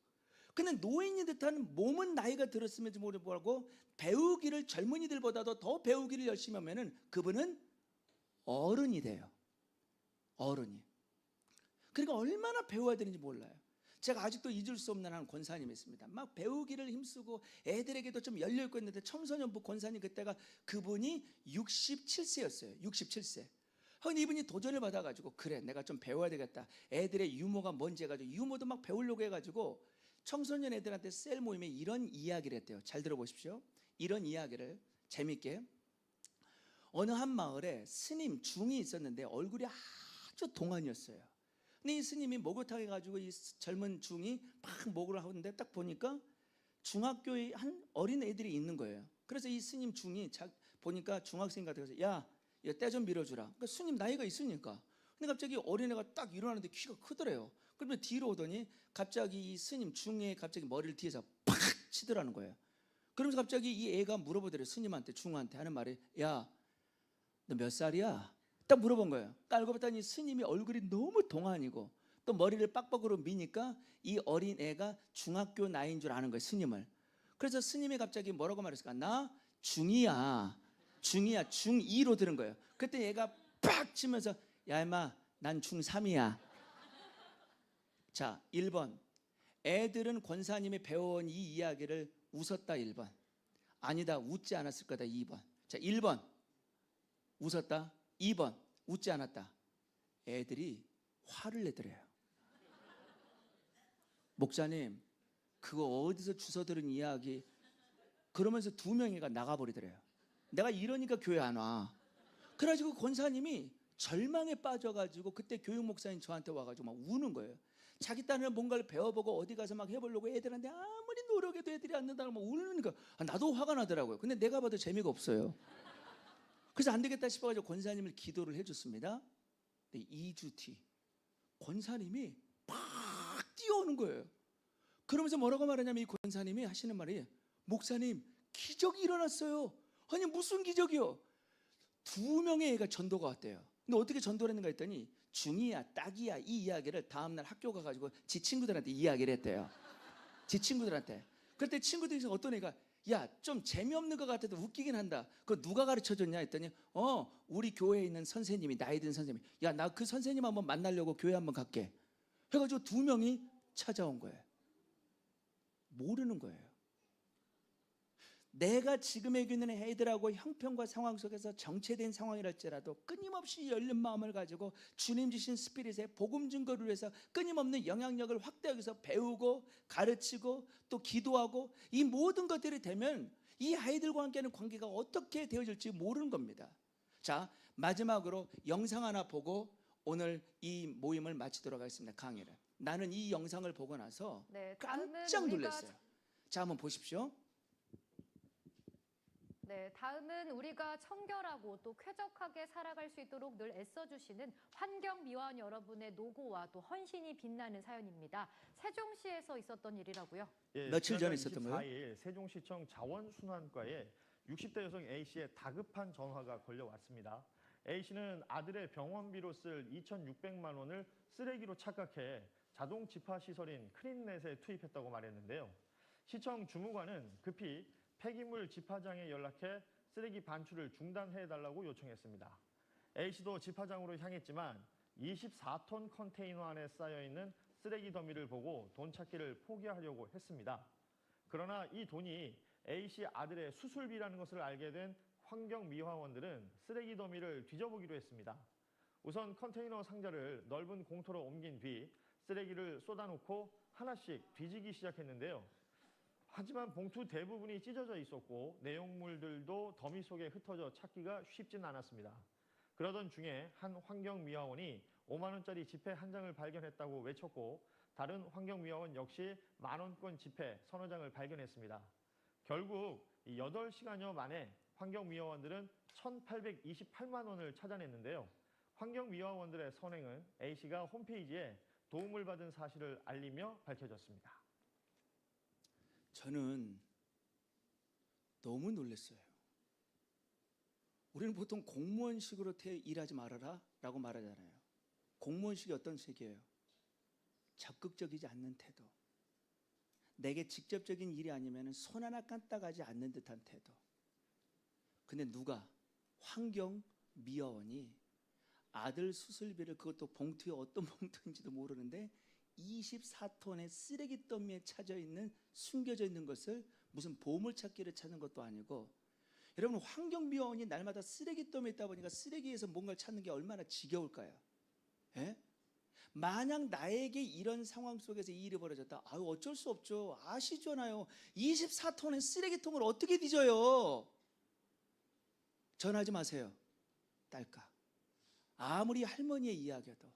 근데 노인이 듯한 몸은 나이가 들었음에도 불구하고 배우기를 젊은이들보다도 더 배우기를 열심히 하면은 그분은 어른이 돼요. 어른이. 그러니까 얼마나 배워야 되는지 몰라요. 제가 아직도 잊을 수 없는 한 권사님이 있습니다. 막 배우기를 힘쓰고 애들에게도 좀 열려있고 있는데, 청소년부 권사님 그때가 그분이 67세였어요. 67세. 근데 이분이 도전을 받아가지고, 그래 내가 좀 배워야 되겠다. 애들의 유머가 뭔지 해가지고 유머도 막 배우려고 해가지고 청소년 애들한테 셀 모임에 이런 이야기를 했대요. 잘 들어보십시오. 이런 이야기를 재밌게. 어느 한 마을에 스님 중이 있었는데 얼굴이 아주 동안이었어요. 근데 이 스님이 목욕탕 해가지고 이 젊은 중이 막 목을 하는데 딱 보니까 중학교에 한 어린 애들이 있는 거예요. 그래서 이 스님 중이 보니까 중학생 같아서, 야, 때 좀 밀어주라. 그러니까 스님 나이가 있으니까. 근데 갑자기 어린애가 딱 일어나는데 키가 크더래요. 그러면 뒤로 오더니 갑자기 이 스님 중에 갑자기 머리를 뒤에서 팍 치더라는 거예요. 그러면서 갑자기 이 애가 물어보더래요. 스님한테, 중한테 하는 말이, 야, 너 몇 살이야? 딱 물어본 거예요. 알고 봤더니 스님이 얼굴이 너무 동안이고 또 머리를 빡빡으로 미니까 이 어린 애가 중학교 나이인 줄 아는 거예요, 스님을. 그래서 스님이 갑자기 뭐라고 말했을까? 나 중이야. 중이야. 중2로 들은 거예요. 그때 얘가 팍 치면서, 야 임마, 난 중3이야. 자, 1번. 애들은 권사님이 배워온 이 이야기를 웃었다. 1번. 아니다, 웃지 않았을 거다. 2번. 자, 1번. 웃었다. 2번. 웃지 않았다. 애들이 화를 내더래요. 목사님, 그거 어디서 주워 들은 이야기? 그러면서 2명이가 나가버리더래요. 내가 이러니까 교회 안 와. 그래가지고 권사님이 절망에 빠져가지고 그때 교육 목사님 저한테 와가지고 막 우는 거예요. 자기 딴에는 뭔가를 배워보고 어디 가서 막 해보려고 애들한테 아무리 노력해도 애들이 안 된다고 막 우는니까 나도 화가 나더라고요. 근데 내가 봐도 재미가 없어요. 그래서 안 되겠다 싶어가지고 권사님을 기도를 해줬습니다. 근데 2주 뒤 권사님이 팍 뛰어오는 거예요. 그러면서 뭐라고 말하냐면 이 권사님이 하시는 말이, 목사님 기적이 일어났어요. 아니 무슨 기적이요? 2명의 애가 전도가 왔대요. 근데 어떻게 전도를 했는가 했더니 중이야 딱이야 이 이야기를 다음날 학교 가가지고 지 친구들한테 이야기를 했대요. 지 친구들한테. 그때 친구들이 어떤 애가, 야 좀 재미없는 것 같아도 웃기긴 한다. 그거 누가 가르쳐줬냐 했더니 우리 교회에 있는 선생님이, 나이 든 선생님이, 야 나 그 선생님 한번 만나려고 교회 한번 갈게 해가지고 2명이 찾아온 거예요. 모르는 거예요. 내가 지금 얘기 있는 애들하고 형편과 상황 속에서 정체된 상황이랄지라도 끊임없이 열린 마음을 가지고 주님 주신 스피릿의 복음 증거를 위해서 끊임없는 영향력을 확대하기 위해서 배우고 가르치고 또 기도하고 이 모든 것들이 되면 이 아이들과 함께하는 관계가 어떻게 되어질지 모르는 겁니다. 자, 마지막으로 영상 하나 보고 오늘 이 모임을 마치도록 하겠습니다. 강의를. 나는 이 영상을 보고 나서 깜짝 놀랐어요. 자, 한번 보십시오. 네, 다음은 우리가 청결하고 또 쾌적하게 살아갈 수 있도록 늘 애써주시는 환경미화원 여러분의 노고와 또 헌신이 빛나는 사연입니다. 세종시에서 있었던 일이라고요. 예, 며칠 전에 있었던 거예요? 24일 세종시청 자원순환과에 60대 여성 A씨의 다급한 전화가 걸려왔습니다. A씨는 아들의 병원비로 쓸 2,600만 원을 쓰레기로 착각해 자동 집화 시설인 크린넷에 투입했다고 말했는데요. 시청 주무관은 급히 폐기물 집화장에 연락해 쓰레기 반출을 중단해달라고 요청했습니다. A씨도 집화장으로 향했지만 24톤 컨테이너 안에 쌓여있는 쓰레기 더미를 보고 돈 찾기를 포기하려고 했습니다. 그러나 이 돈이 A씨 아들의 수술비라는 것을 알게 된 환경미화원들은 쓰레기 더미를 뒤져보기로 했습니다. 우선 컨테이너 상자를 넓은 공터로 옮긴 뒤 쓰레기를 쏟아놓고 하나씩 뒤지기 시작했는데요. 하지만 봉투 대부분이 찢어져 있었고 내용물들도 더미 속에 흩어져 찾기가 쉽진 않았습니다. 그러던 중에 한 환경미화원이 5만 원짜리 지폐 한 장을 발견했다고 외쳤고 다른 환경미화원 역시 만원권 지폐 서너 장을 발견했습니다. 결국 8시간여 만에 환경미화원들은 1,828만 원을 찾아냈는데요. 환경미화원들의 선행은 A씨가 홈페이지에 도움을 받은 사실을 알리며 밝혀졌습니다. 저는 너무 놀랐어요. 우리는 보통 공무원식으로 일하지 말아라 라고 말하잖아요. 공무원식이 어떤 식이에요? 적극적이지 않는 태도. 내게 직접적인 일이 아니면 손 하나 까딱하지 않는 듯한 태도. 근데 누가? 환경미화원이 아들 수술비를, 그것도 봉투에 어떤 봉투인지도 모르는데 24톤의 쓰레기 더미에 숨겨져 있는 것을 무슨 보물찾기를 찾는 것도 아니고, 여러분 환경미화원이 날마다 쓰레기 더미에 있다 보니까 쓰레기에서 뭔가를 찾는 게 얼마나 지겨울까요? 예? 만약 나에게 이런 상황 속에서 이 일이 벌어졌다. 아유 어쩔 수 없죠. 아시잖아요. 24톤의 쓰레기통을 어떻게 뒤져요? 전화하지 마세요. 딸까. 아무리 할머니의 이야기여도,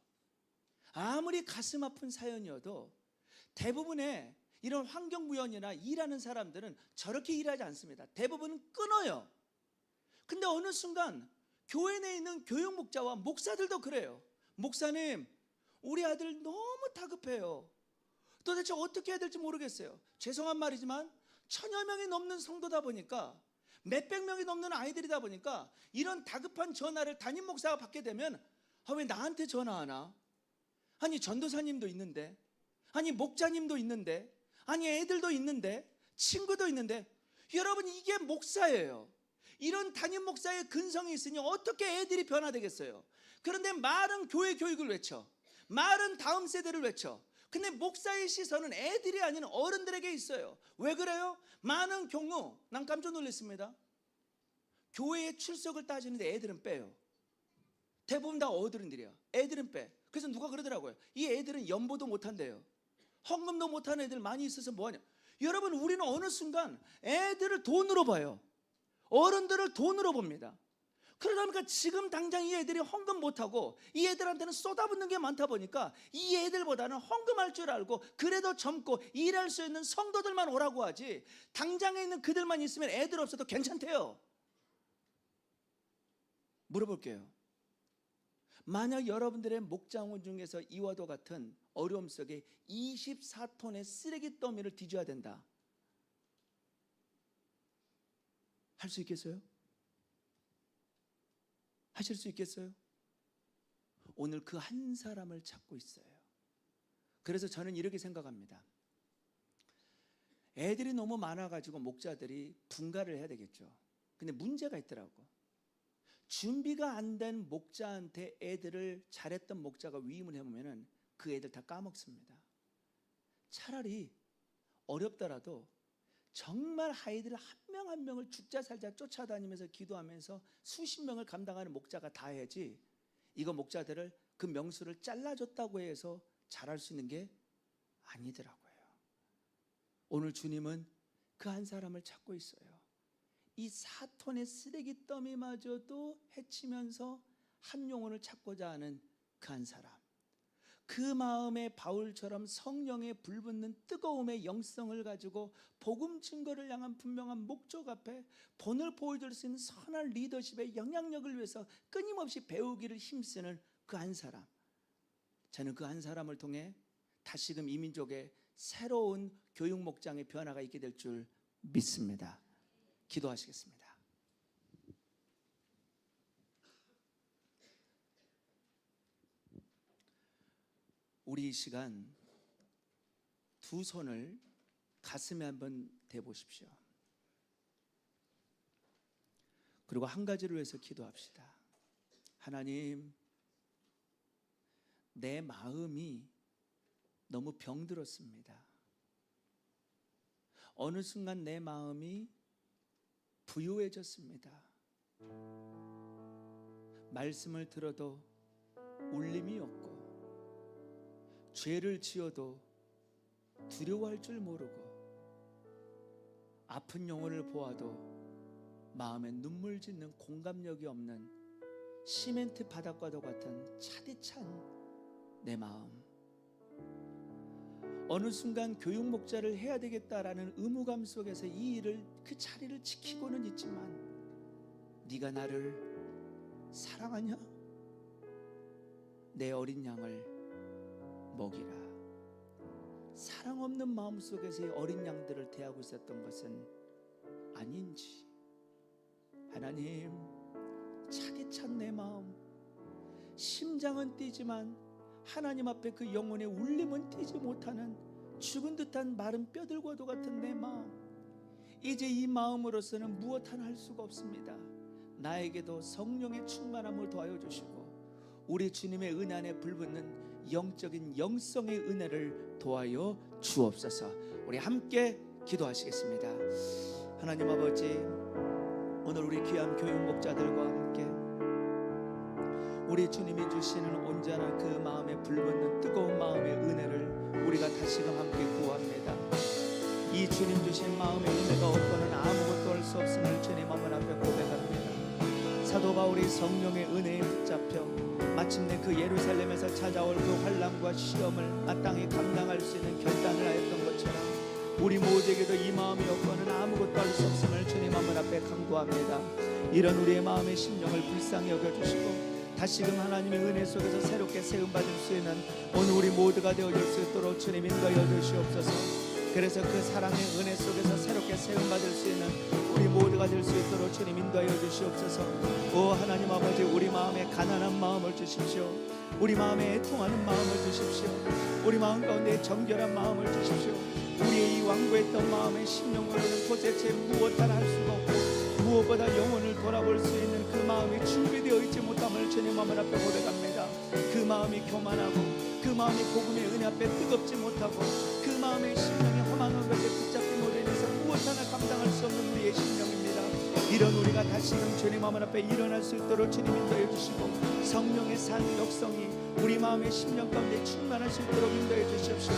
아무리 가슴 아픈 사연이어도 대부분의 이런 환경미화원이나 일하는 사람들은 저렇게 일하지 않습니다. 대부분은 끊어요. 근데 어느 순간 교회 내에 있는 교육 목자와 목사들도 그래요. 목사님, 우리 아들 너무 다급해요. 도대체 어떻게 해야 될지 모르겠어요. 죄송한 말이지만 1000여 명이 넘는 성도다 보니까, 몇백 명이 넘는 아이들이다 보니까 이런 다급한 전화를 담임 목사가 받게 되면 왜 나한테 전화하나? 아니 전도사님도 있는데, 아니 목자님도 있는데, 아니 애들도 있는데, 친구도 있는데. 여러분 이게 목사예요. 이런 담임 목사의 근성이 있으니 어떻게 애들이 변화되겠어요? 그런데 말은 교회 교육을 외쳐, 말은 다음 세대를 외쳐. 근데 목사의 시선은 애들이 아닌 어른들에게 있어요. 왜 그래요? 많은 경우 난 깜짝 놀랐습니다. 교회에 출석을 따지는데 애들은 빼요. 대부분 다 어른들이야. 애들은 빼. 그래서 누가 그러더라고요. 이 애들은 연보도 못한대요. 헌금도 못하는 애들 많이 있어서 뭐하냐. 여러분 우리는 어느 순간 애들을 돈으로 봐요. 어른들을 돈으로 봅니다. 그러다 보니까 지금 당장 이 애들이 헌금 못하고 이 애들한테는 쏟아붓는 게 많다 보니까 이 애들보다는 헌금할 줄 알고 그래도 젊고 일할 수 있는 성도들만 오라고 하지, 당장에 있는 그들만 있으면 애들 없어도 괜찮대요. 물어볼게요. 만약 여러분들의 목장원 중에서 이와도 같은 어려움 속에 24톤의 쓰레기 더미를 뒤져야 된다. 할 수 있겠어요? 하실 수 있겠어요? 오늘 그 한 사람을 찾고 있어요. 그래서 저는 이렇게 생각합니다. 애들이 너무 많아가지고 목자들이 분가를 해야 되겠죠. 근데 문제가 있더라고. 준비가 안 된 목자한테 애들을 잘했던 목자가 위임을 해보면 그 애들 다 까먹습니다. 차라리 어렵더라도 정말 아이들 한 명 한 명을 죽자 살자 쫓아다니면서 기도하면서 수십 명을 감당하는 목자가 다 해야지, 이거 목자들을 그 명수를 잘라줬다고 해서 잘할 수 있는 게 아니더라고요. 오늘 주님은 그 한 사람을 찾고 있어요. 이 4톤의 쓰레기 더미마저도 해치면서 한 영혼을 찾고자 하는 그 한 사람. 그 마음에 바울처럼 성령에 불붙는 뜨거움의 영성을 가지고 복음 증거를 향한 분명한 목적 앞에 본을 보여줄 수 있는 선한 리더십의 영향력을 위해서 끊임없이 배우기를 힘쓰는 그 한 사람. 저는 그 한 사람을 통해 다시금 이 민족의 새로운 교육 목장의 변화가 있게 될 줄 믿습니다. 기도하시겠습니다. 우리 이 시간 두 손을 가슴에 한번 대보십시오. 그리고 한 가지를 위해서 기도합시다. 하나님, 내 마음이 너무 병들었습니다. 어느 순간 내 마음이 부요해졌습니다. 말씀을 들어도 울림이 없고, 죄를 지어도 두려워할 줄 모르고 아픈 영혼을 보아도 마음에 눈물 짓는 공감력이 없는 시멘트 바닥과도 같은 차디찬 내 마음. 어느 순간 교육 목자를 해야 되겠다라는 의무감 속에서 이 일을, 그 자리를 지키고는 있지만 네가 나를 사랑하냐? 내 어린 양을 먹이라. 사랑 없는 마음 속에서 이 어린 양들을 대하고 있었던 것은 아닌지. 하나님, 차디찬 내 마음, 심장은 뛰지만 하나님 앞에 그 영혼의 울림은 뛰지 못하는 죽은 듯한 마른 뼈들과도 같은 내 마음, 이제 이 마음으로서는 무엇 하나 할 수가 없습니다. 나에게도 성령의 충만함을 더하여 주시고 우리 주님의 은혜 안에 불붙는 영적인 영성의 은혜를 더하여 주옵소서. 우리 함께 기도하시겠습니다. 하나님 아버지, 오늘 우리 귀한 교육 목자들과 함께 우리 주님이 주시는 온전한 그 마음에 불붙는 뜨거운 마음의 은혜를 우리가 다시금 함께 구합니다. 이 주님 주신 마음의 은혜가 없고는 아무것도 할 수 없음을 주님 어머니 앞에 고백합니다. 사도 바울이 성령의 은혜에 붙잡혀 마침내 그 예루살렘에서 찾아올 그 환난과 시험을 마땅히 감당할 수 있는 결단을 하였던 것처럼 우리 모두에게도 이 마음이 없고는 아무것도 할 수 없음을 주님 어머니 앞에 간구합니다. 이런 우리의 마음의 심령을 불쌍히 여겨주시고 다시금 하나님의 은혜 속에서 새롭게 세움받을 수 있는 오늘 우리 모두가 되어줄 수 있도록 주님 인도하여 주시옵소서. 그래서 그 사랑의 은혜 속에서 새롭게 세움받을 수 있는 우리 모두가 될 수 있도록 주님 인도하여 주시옵소서. 오 하나님 아버지, 우리 마음에 가난한 마음을 주십시오. 우리 마음에 애통하는 마음을 주십시오. 우리 마음 가운데 정결한 마음을 주십시오. 우리의 이 완고했던 마음의 심령으로는 도대체 무엇 하나 할 수가 없고 무엇보다 영혼을 돌아볼 수 있는 그 마음이 준비되어 있지 못함을 주님 마음 앞에 고백합니다. 그 마음이 교만하고 그 마음이 복음의 은혜 앞에 뜨겁지 못하고 그 마음의 심령이 허망한 것에 붙잡힘으로 인해서 무엇 하나 감당할 수 없는 우리의 심령입니다. 이런 우리가 다시금 주님 마음 앞에 일어날 수 있도록 주님 인도해 주시고 성령의 산 역성이 우리 마음의 심령 가운데 충만할 수 있도록 인도해 주시옵시고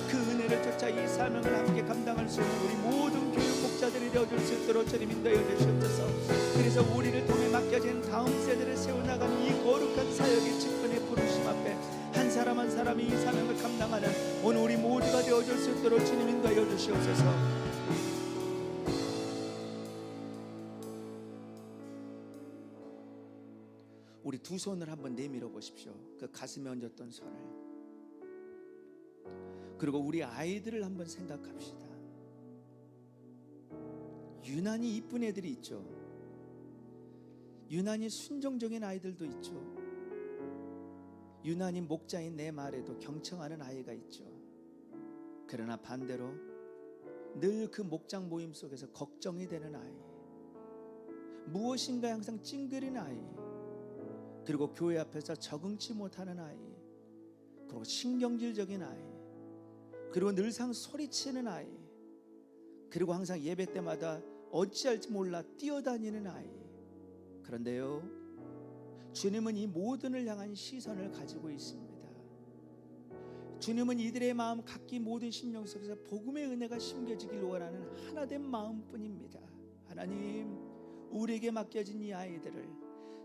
그 은혜를 쫓아 이 사명을 함께 감당할 수 있는 우리 모든 교육 목자들이 되어줄 수 있도록 주님 인도해 주시옵소서. 그래서 우리를 통해 맡겨진 다음 세대를 세워나가는 이 거룩한 사역의 직분의 부르심 앞에 한 사람 한 사람이 이 사명을 감당하는 오늘 우리 모두가 되어줄 수 있도록 주님 인도해 주시옵소서. 우리 두 손을 한번 내밀어 보십시오. 그 가슴에 얹었던 손을. 그리고 우리 아이들을 한번 생각합시다. 유난히 이쁜 애들이 있죠. 유난히 순종적인 아이들도 있죠. 유난히 목자인 내 말에도 경청하는 아이가 있죠. 그러나 반대로 늘 그 목장 모임 속에서 걱정이 되는 아이, 무엇인가 항상 찡그리는 아이, 그리고 교회 앞에서 적응치 못하는 아이, 그리고 신경질적인 아이, 그리고 늘상 소리치는 아이, 그리고 항상 예배 때마다 어찌할지 몰라 뛰어다니는 아이. 그런데요, 주님은 이 모든을 향한 시선을 가지고 있습니다. 주님은 이들의 마음 각기 모든 심령 속에서 복음의 은혜가 심겨지길 원하는 하나된 마음뿐입니다. 하나님, 우리에게 맡겨진 이 아이들을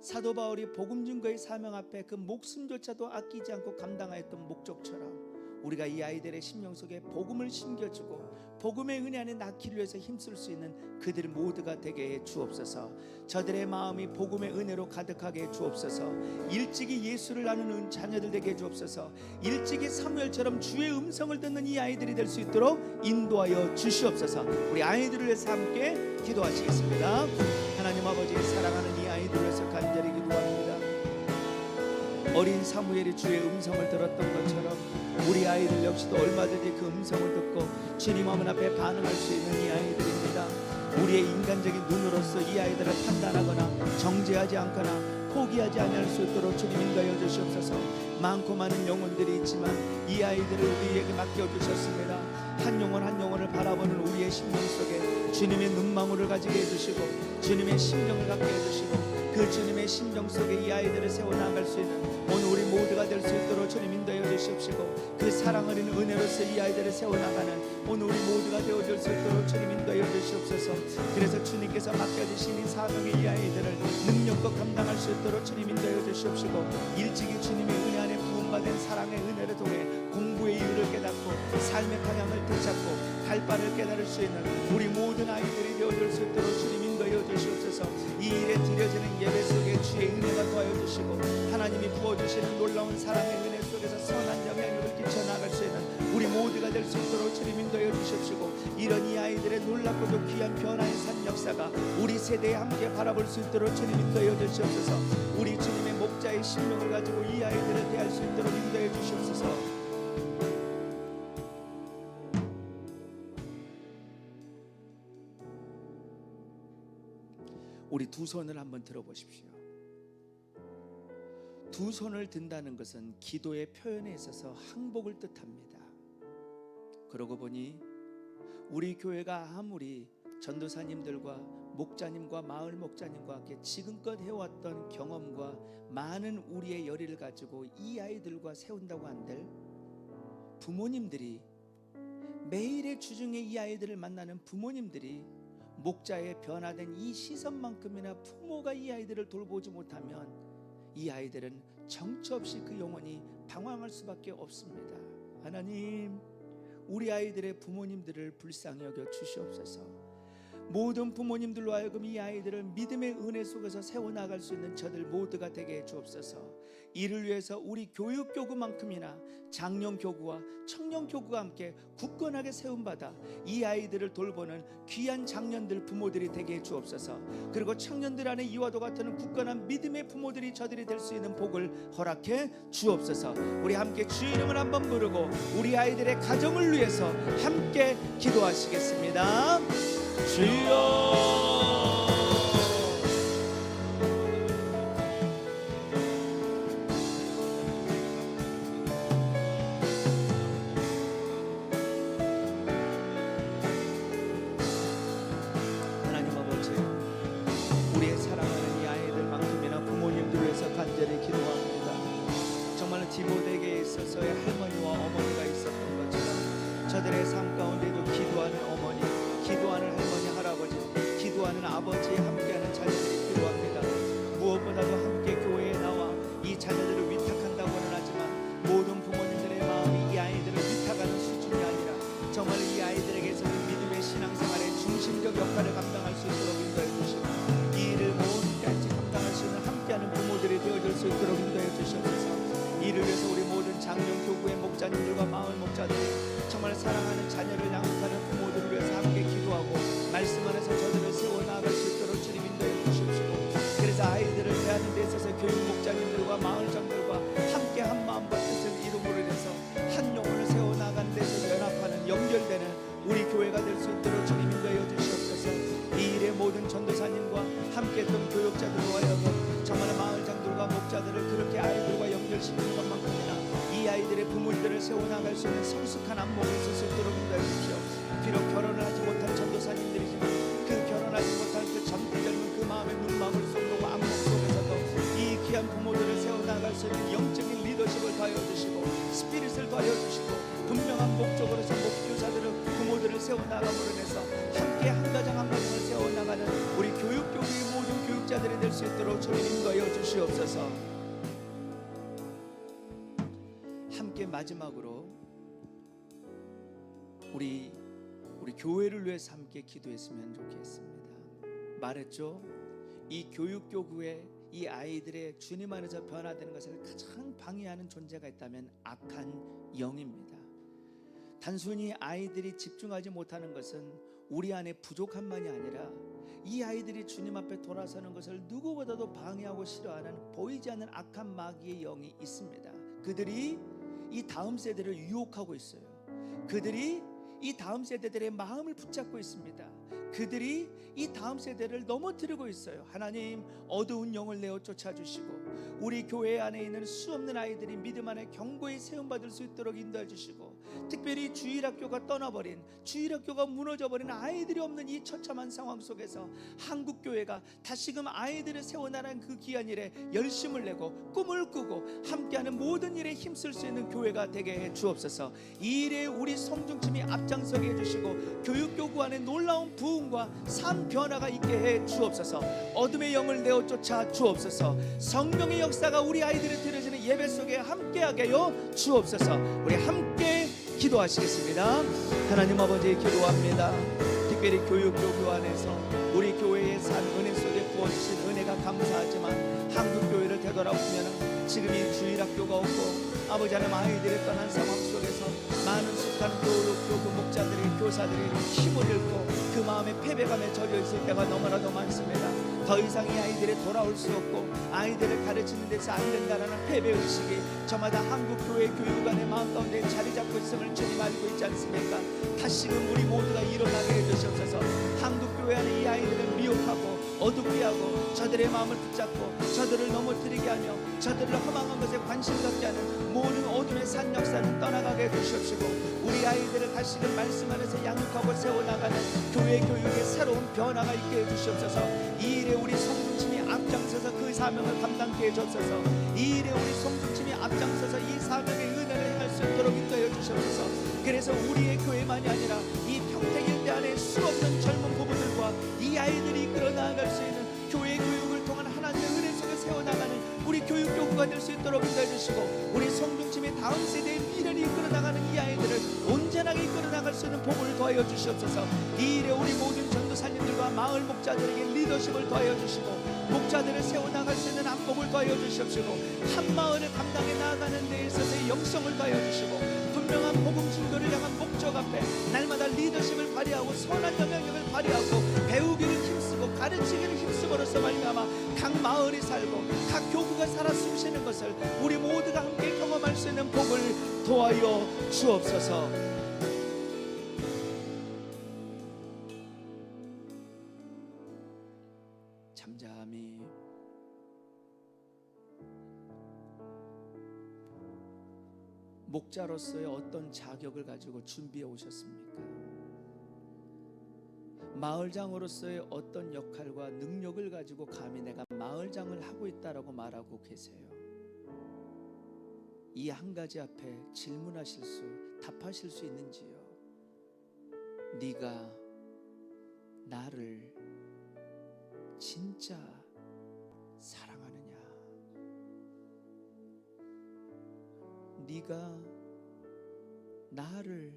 사도 바울이 복음 증거의 사명 앞에 그 목숨조차도 아끼지 않고 감당하였던 목적처럼 우리가 이 아이들의 심령 속에 복음을 심겨주고 복음의 은혜 안에 낳기를 위해서 힘쓸 수 있는 그들 모두가 되게 해 주옵소서. 저들의 마음이 복음의 은혜로 가득하게 해 주옵소서. 일찍이 예수를 나누는 자녀들 되게 해 주옵소서. 일찍이 사무엘처럼 주의 음성을 듣는 이 아이들이 될 수 있도록 인도하여 주시옵소서. 우리 아이들을 위해서 함께 기도하시겠습니다. 하나님 아버지, 사랑하는 이 아이들을 위해서 간절히 기도합니다. 어린 사무엘이 주의 음성을 들었던 것처럼 우리 아이들 역시도 얼마든지 그 음성을 듣고 주님 어머니 앞에 반응할 수 있는 이 아이들입니다. 우리의 인간적인 눈으로서 이 아이들을 판단하거나 정죄하지 않거나 포기하지 않을 수 있도록 주님 인도하여 주시옵소서. 많고 많은 영혼들이 있지만 이 아이들을 우리에게 맡겨주셨습니다. 한 영혼 한 영혼을 바라보는 우리의 심령 속에 주님의 눈망울을 가지게 해주시고 주님의 심령을 갖게 해주시고 그 주님의 심령 속에 이 아이들을 세워나갈 수 있는 오늘 우리 모두가 될 수 있도록 주님 인도하여 주시옵소서. 주시옵시고 그 사랑 어린 은혜로서 이 아이들을 세워나가는 오늘 우리 모두가 되어줄 수 있도록 주님 인도하여 주시옵소서. 그래서 주님께서 맡겨주신 이 사명의 이 아이들을 능력껏 감당할 수 있도록 주님 인도하여 주시옵시고 일찍이 주님의 은혜 안에 부흥받은 사랑의 은혜를 통해 공부의 이유를 깨닫고 삶의 방향을 되찾고 갈 바를 깨달을 수 있는 우리 모든 아이들이 되어줄 수 있도록 주님 인도하여 주시옵소서. 이 일에 드려지는 예배 속에 주의 은혜가 도와여 주시고 하나님이 부어주시는 놀라운 사랑의 은혜 속에서 선한 영향력을 끼쳐나갈 수 있는 우리 모두가 될 수 있도록 주님 인도하여 주시옵시고 이런 이 아이들의 놀랍고도 귀한 변화의 산 역사가 우리 세대에 함께 바라볼 수 있도록 주님 인도하여 주시옵소서. 우리 주님의 목자의 신명을 가지고 이 아이들을 대할 수 있도록 인도하여 주시옵소서. 우리 두 손을 한번 들어보십시오. 두 손을 든다는 것은 기도의 표현에 있어서 항복을 뜻합니다. 그러고 보니 우리 교회가 아무리 전도사님들과 목자님과 마을 목자님과 함께 지금껏 해왔던 경험과 많은 우리의 열의를 가지고 이 아이들과 세운다고 한들 부모님들이 매일의 주중에 이 아이들을 만나는 부모님들이 목자의 변화된 이 시선만큼이나 부모가 이 아이들을 돌보지 못하면 이 아이들은 정처 없이 그 영혼이 방황할 수밖에 없습니다. 하나님, 우리 아이들의 부모님들을 불쌍히 여겨 주시옵소서. 모든 부모님들로 하여금 이 아이들을 믿음의 은혜 속에서 세워나갈 수 있는 저들 모두가 되게 해 주옵소서. 이를 위해서 우리 교육교구만큼이나 장년교구와 청년교구가 함께 굳건하게 세움받아 이 아이들을 돌보는 귀한 장년들 부모들이 되게 해 주옵소서. 그리고 청년들 안에 이와 같은 굳건한 믿음의 부모들이 저들이 될 수 있는 복을 허락해 주옵소서. 우리 함께 주의 이름을 한번 부르고 우리 아이들의 가정을 위해서 함께 기도하시겠습니다. 주여, 하나님 아버지, 우리의 사랑하는 이 아이들만큼이나 부모님들 위해서 간절히 기도합니다. 정말 디모데에게 있어서의 할머니와 어머니가 있었던 것처럼 저들의 삶 가운데도 기도하는 어머니, 기도하는 할머니, 할아버지, 기도하는 아버지에 함께하는 자녀들이 필요합니다. 무엇보다도 함께 교회에 나와 이 자녀들을 위탁한다고는 하지만 모든 부모님들의 마음이 이 아이들을 위탁하는 수준이 아니라 정말 이 아이들에게서는 믿음의 신앙생활의 중심적 역할을 감당할 수 있도록 인도해 주시고 이 일을 온전히 감당할 수 있는 함께하는 부모들이 되어줄 수 있도록 인도해 주시옵소서. 이를 위해서 우리 모든 장년 교구의 목자님들과 마을 목자들이 정말 사랑하는 자녀를 양육하는 부모들을 위해서 함께 기도하고 말씀 안에서 저들을 세워나갈 수 있도록 주님 인도해 주시옵시고 그래서 아이들을 대하는 데 있어서 교육 목자님들과 마을장들과 함께 한 마음과 뜻을 이루므로 인해서 한 영혼을 세워나가는 데서 연합하는 연결되는 우리 교회가 될 수 있도록 주님 인도해 주시옵소서. 이 일의 모든 전도사님과 함께했던 교육자들로 하여금 정말 마을장들과 목자들을 그렇게 아이들과 연결시키는 것만큼이나 이 아이들의 부모들을 세워나갈 수 있는 성숙한 안목이 있을 수 있도록 인도해 주십시오. 비록 결혼을 하지 못한 전도사님들이지만 그 결혼하지 못한 그 젊은 그 마음의 눈망울 속으로 안목 속에서도 이 귀한 부모들을 세워나갈 수 있는 영적인 리더십을 더하여 주시고 스피릿을 더하여 주시고 분명한 목적으로서 목교사들은 부모들을 세워나감으로 인해서 함께 한 가정 한 가정을 세워나가는 우리 교육교구의 모든 교육자들이 될 수 있도록 주님 인도하여 주시옵소서. 함께 마지막으로 우리 교회를 위해서 함께 기도했으면 좋겠습니다. 말했죠. 이 교육교구의 이 아이들의 주님 안에서 변화되는 것을 가장 방해하는 존재가 있다면 악한 영입니다. 단순히 아이들이 집중하지 못하는 것은 우리 안에 부족함만이 아니라 이 아이들이 주님 앞에 돌아서는 것을 누구보다도 방해하고 싫어하는 보이지 않는 악한 마귀의 영이 있습니다. 그들이 이 다음 세대를 유혹하고 있어요. 그들이 이 다음 세대들의 마음을 붙잡고 있습니다. 그들이 이 다음 세대를 넘어뜨리고 있어요. 하나님, 어두운 영을 내어 쫓아주시고 우리 교회 안에 있는 수없는 아이들이 믿음 안에 견고히 세움받을 수 있도록 인도해 주시고, 특별히 주일학교가 떠나버린, 주일학교가 무너져버린 아이들이 없는 이 처참한 상황 속에서 한국교회가 다시금 아이들을 세워나가는 그 귀한 일에 열심을 내고 꿈을 꾸고 함께하는 모든 일에 힘쓸 수 있는 교회가 되게 해 주옵소서. 이 일에 우리 성중팀이 앞장서게 해주시고 교육교구 안에 놀라운 부흥과 삶 변화가 있게 해 주옵소서. 어둠의 영을 내어 쫓아 주옵소서. 성령의 역사가 우리 아이들이 드려지는 예배 속에 함께하게 하여 주옵소서. 우리 함께 기도하시겠습니다. 하나님 아버지, 기도합니다. 특별히 교육교구 안에서 우리 교회의 산 은혜 속에 부어주신 은혜가 감사하지만 한국교회를 되돌아보면 지금 이 주일학교가 없고 아버지 하나님 아이들이 떠난 상황 속에서 많은 숱한 교육 목자들이, 교사들이 힘을 잃고 그 마음에 패배감에 젖어 있을 때가 너무나도 많습니다. 더 이상 이 아이들이 돌아올 수 없고 아이들을 가르치는 데서 안 된다는 패배의식이 저마다 한국교회 교육안의 마음 가운데 자리 잡고 있음을 주님 알고 있지 않습니까? 다시금 우리 모두가 일어나게 해주시옵소서. 한국교회 안에 이 아이들을 미혹하고 어둡게 하고 저들의 마음을 붙잡고 저들을 넘어뜨리게 하며 저들을 허망한 것에 관심 갖게 하는 모든 어둠의 산 역사는 떠나가게 해주시옵시고, 우리 아이들을 다시금 말씀 안에서 양육하고 세워나가는 교회 교육의 새로운 변화가 있게 해주시옵소서. 이 일에 우리 성중팀이 앞장서서 그 사명을 감당케 해주옵소서. 이 일에 우리 성중팀이 앞장서서 이 사명의 은혜를 행할 수 있도록 인도해 주시옵소서. 그래서 우리의 교회만이 아니라 이 평택 일대 안에 수없는 젊은 부부들과 이 아이들이 이끌어 나아갈 수 있는 교회 교육을 통한 하나님의 은혜 속에 세워나가는 우리 교육교구가 될 수 있도록 인도해 주시고, 우리 성중팀의 다음 세대의 미래를 이끌어 나가는 이 아이들을 온전하게 이끌어 나갈 수 있는 복을 더하여 주시옵소서. 이 일에 우리 모든 전도사님들과 마을 목자들에게 리더십을 더하여 주시고 목자들을 세워나갈 수 있는 안목을 더하여 주시옵시고, 한 마을을 감당해 나아가는 데 있어서의 영성을 더하여 주시고 분명한 복음 증거를 향한 목적 앞에 날마다 리더십을 발휘하고 선한 영향력을 발휘하고 배우기를 힘쓰고 가르치기를 힘쓰므로써 말미암아 각 마을이 살고 각 교구가 살아 숨쉬는 것을 우리 모두가 함께 경험할 수 있는 복을 도하여 주옵소서. 잠잠히 목자로서의 어떤 자격을 가지고 준비해 오셨습니까? 마을장으로서의 어떤 역할과 능력을 가지고 감히 내가 마을장을 하고 있다라고 말하고 계세요? 이 한 가지 앞에 질문하실 수, 답하실 수 있는지요? 네가 나를 진짜 사랑하느냐? 네가 나를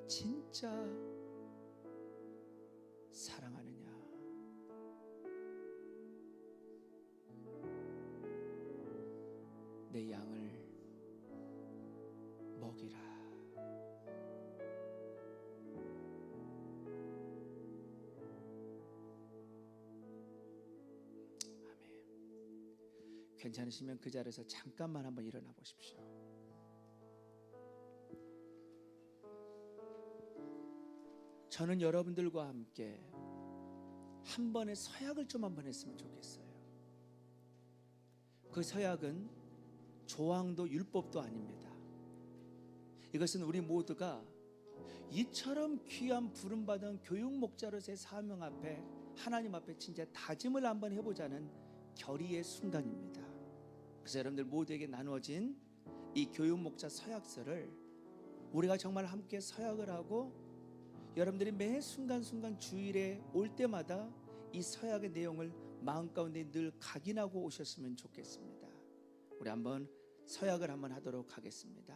진짜 사랑하느냐? 내 양을 먹이라. 아멘. 괜찮으시면 그 자리에서 잠깐만 한번 일어나 보십시오. 저는 여러분들과 함께 한 번의 서약을 좀 한번 했으면 좋겠어요. 그 서약은 조항도 율법도 아닙니다. 이것은 우리 모두가 이처럼 귀한 부름받은 교육 목자로서의 사명 앞에 하나님 앞에 진짜 다짐을 한번 해보자는 결의의 순간입니다. 그래서 여러분들 모두에게 나누어진 이 교육 목자 서약서를 우리가 정말 함께 서약을 하고 여러분들이 매 순간순간 주일에 올 때마다 이 서약의 내용을 마음 가운데 늘 각인하고 오셨으면 좋겠습니다. 우리 한번 서약을 한번 하도록 하겠습니다.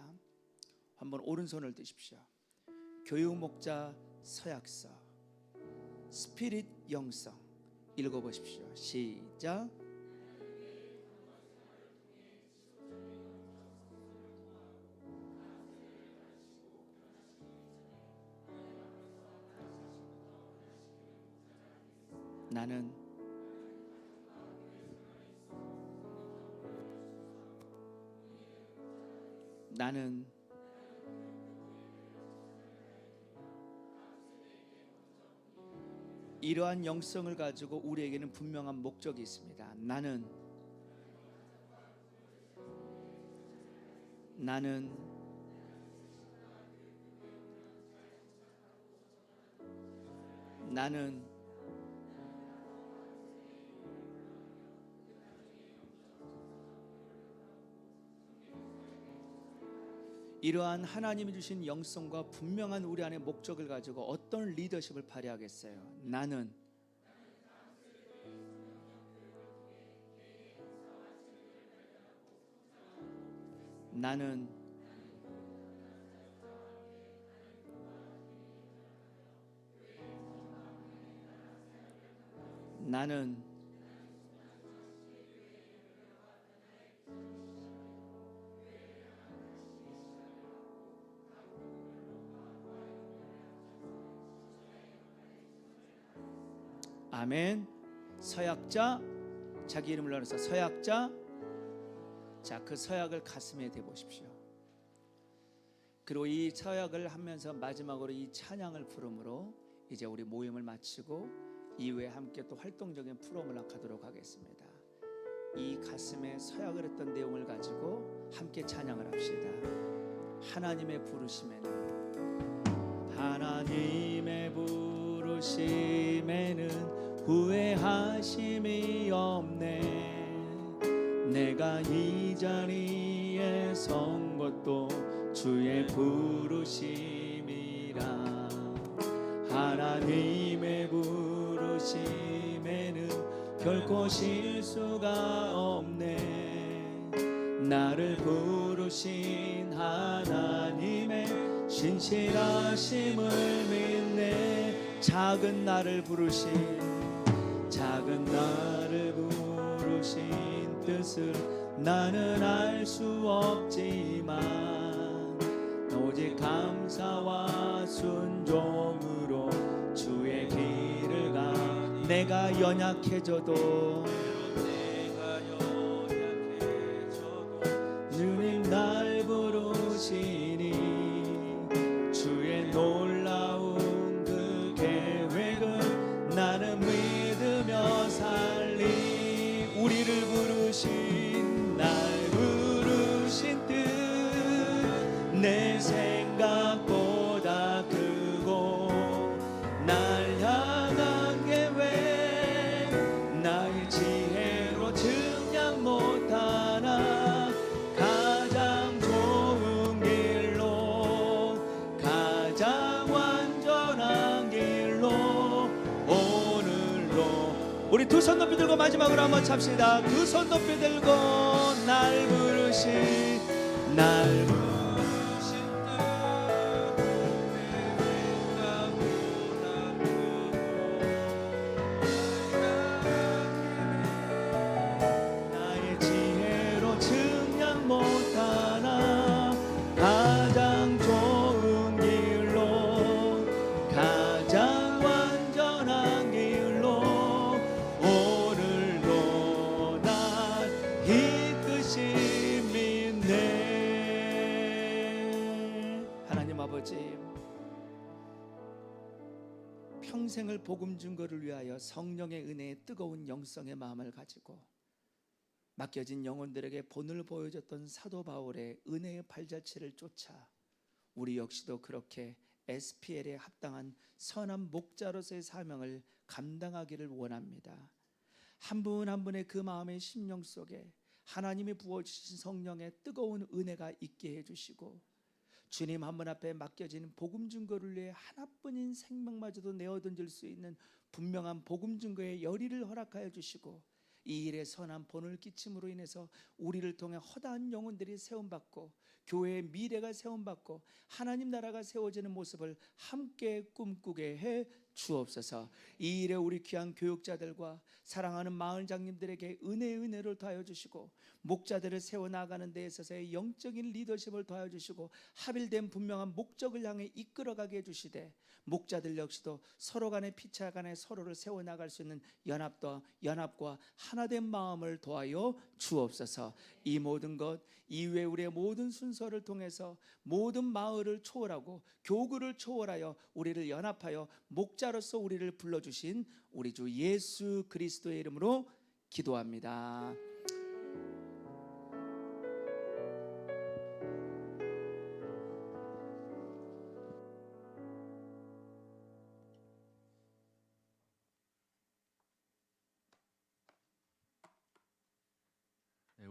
한번 오른손을 드십시오. 교육목자 서약서 스피릿 영성 읽어보십시오. 시작. 나는 이러한 영성을 가지고 우리에게는 분명한 목적이 있습니다. 나는 나는 이러한 하나님이 주신 영성과 분명한 우리 안의 목적을 가지고 어떤 리더십을 발휘하겠어요? 나는 아멘. 서약자, 자기 이름을 나눠서 서약자. 자, 그 서약을 가슴에 대보십시오. 그리고 이 서약을 하면서 마지막으로 이 찬양을 부름으로 이제 우리 모임을 마치고 이후에 함께 또 활동적인 프로그램을 하도록 하겠습니다. 이 가슴에 서약을 했던 내용을 가지고 함께 찬양을 합시다. 하나님의 부르심에는 후회하심이 없네. 내가 이 자리에 선 것도 주의 부르심이라. 하나님의 부르심에는 결코 실수가 없네. 나를 부르신 하나님의 신실하심을 믿네. 작은 나를 부르신 뜻을 나는 알 수 없지만 오직 감사와 순종으로 주의 길을 가. 내가 연약해져도 주님 날 부르시니 주의 놀라운 그 계획을 나는 믿으며 살리. 우리를 부르신 날 부르신 뜻 내 생각보다 크고 날 향한 계획 나의 지혜로 증량 못하나. 가장 좋은 길로 가장 완전한 길로 오늘로. 우리 두 손 높이 들고 마지막으로 한번 찹시다. 두 손 높이 들고 날 부르신 나의 지혜로 증량 못하나. 가장 좋은 길로 가장 완전한 길로 오늘도 날 이끄시 믿네. 하나님 아버지, 평생을 복음 증거를 위하여 성령의 은혜에 뜨거운 영성의 마음을 가지고 맡겨진 영혼들에게 본을 보여줬던 사도 바울의 은혜의 발자취를 쫓아 우리 역시도 그렇게 SPL에 합당한 선한 목자로서의 사명을 감당하기를 원합니다. 한 분 한 분의 그 마음의 심령 속에 하나님이 부어주신 성령의 뜨거운 은혜가 있게 해주시고 주님 한 분 앞에 맡겨진 복음 증거를 위해 하나뿐인 생명마저도 내어던질 수 있는 분명한 복음 증거의 열의를 허락하여 주시고 이 일에 선한 본을 끼침으로 인해서 우리를 통해 허다한 영혼들이 세움받고 교회의 미래가 세움받고 하나님 나라가 세워지는 모습을 함께 꿈꾸게 해 주옵소서. 이 일에 우리 귀한 교육자들과 사랑하는 마을장님들에게 은혜를 더하여 주시고 목자들을 세워나가는 데 있어서의 영적인 리더십을 더하여 주시고 합일된 분명한 목적을 향해 이끌어가게 해주시되 목자들 역시도 서로 간의 피차 간에 서로를 세워나갈 수 있는 연합과 하나된 마음을 더하여 주옵소서. 이 모든 것 이후에 우리의 모든 순서를 통해서 모든 마을을 초월하고 교구를 초월하여 우리를 연합하여 목자로서 우리를 불러주신 우리 주 예수 그리스도의 이름으로 기도합니다.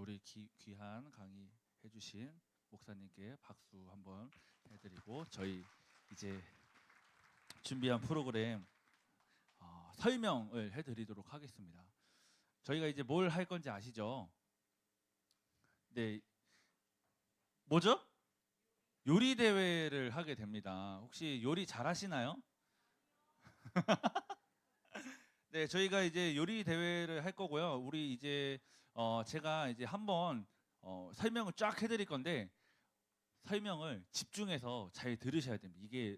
우리 귀한 강의 해주신 목사님께 박수 한번 해드리고 저희 이제 준비한 프로그램 설명을 해드리도록 하겠습니다. 저희가 이제 뭘 할 건지 아시죠? 네, 뭐죠? 요리 대회를 하게 됩니다. 혹시 요리 잘하시나요? 네, 저희가 이제 요리 대회를 할 거고요. 우리 이제 제가 이제 한번 설명을 쫙 해드릴 건데 설명을 집중해서 잘 들으셔야 됩니다. 이게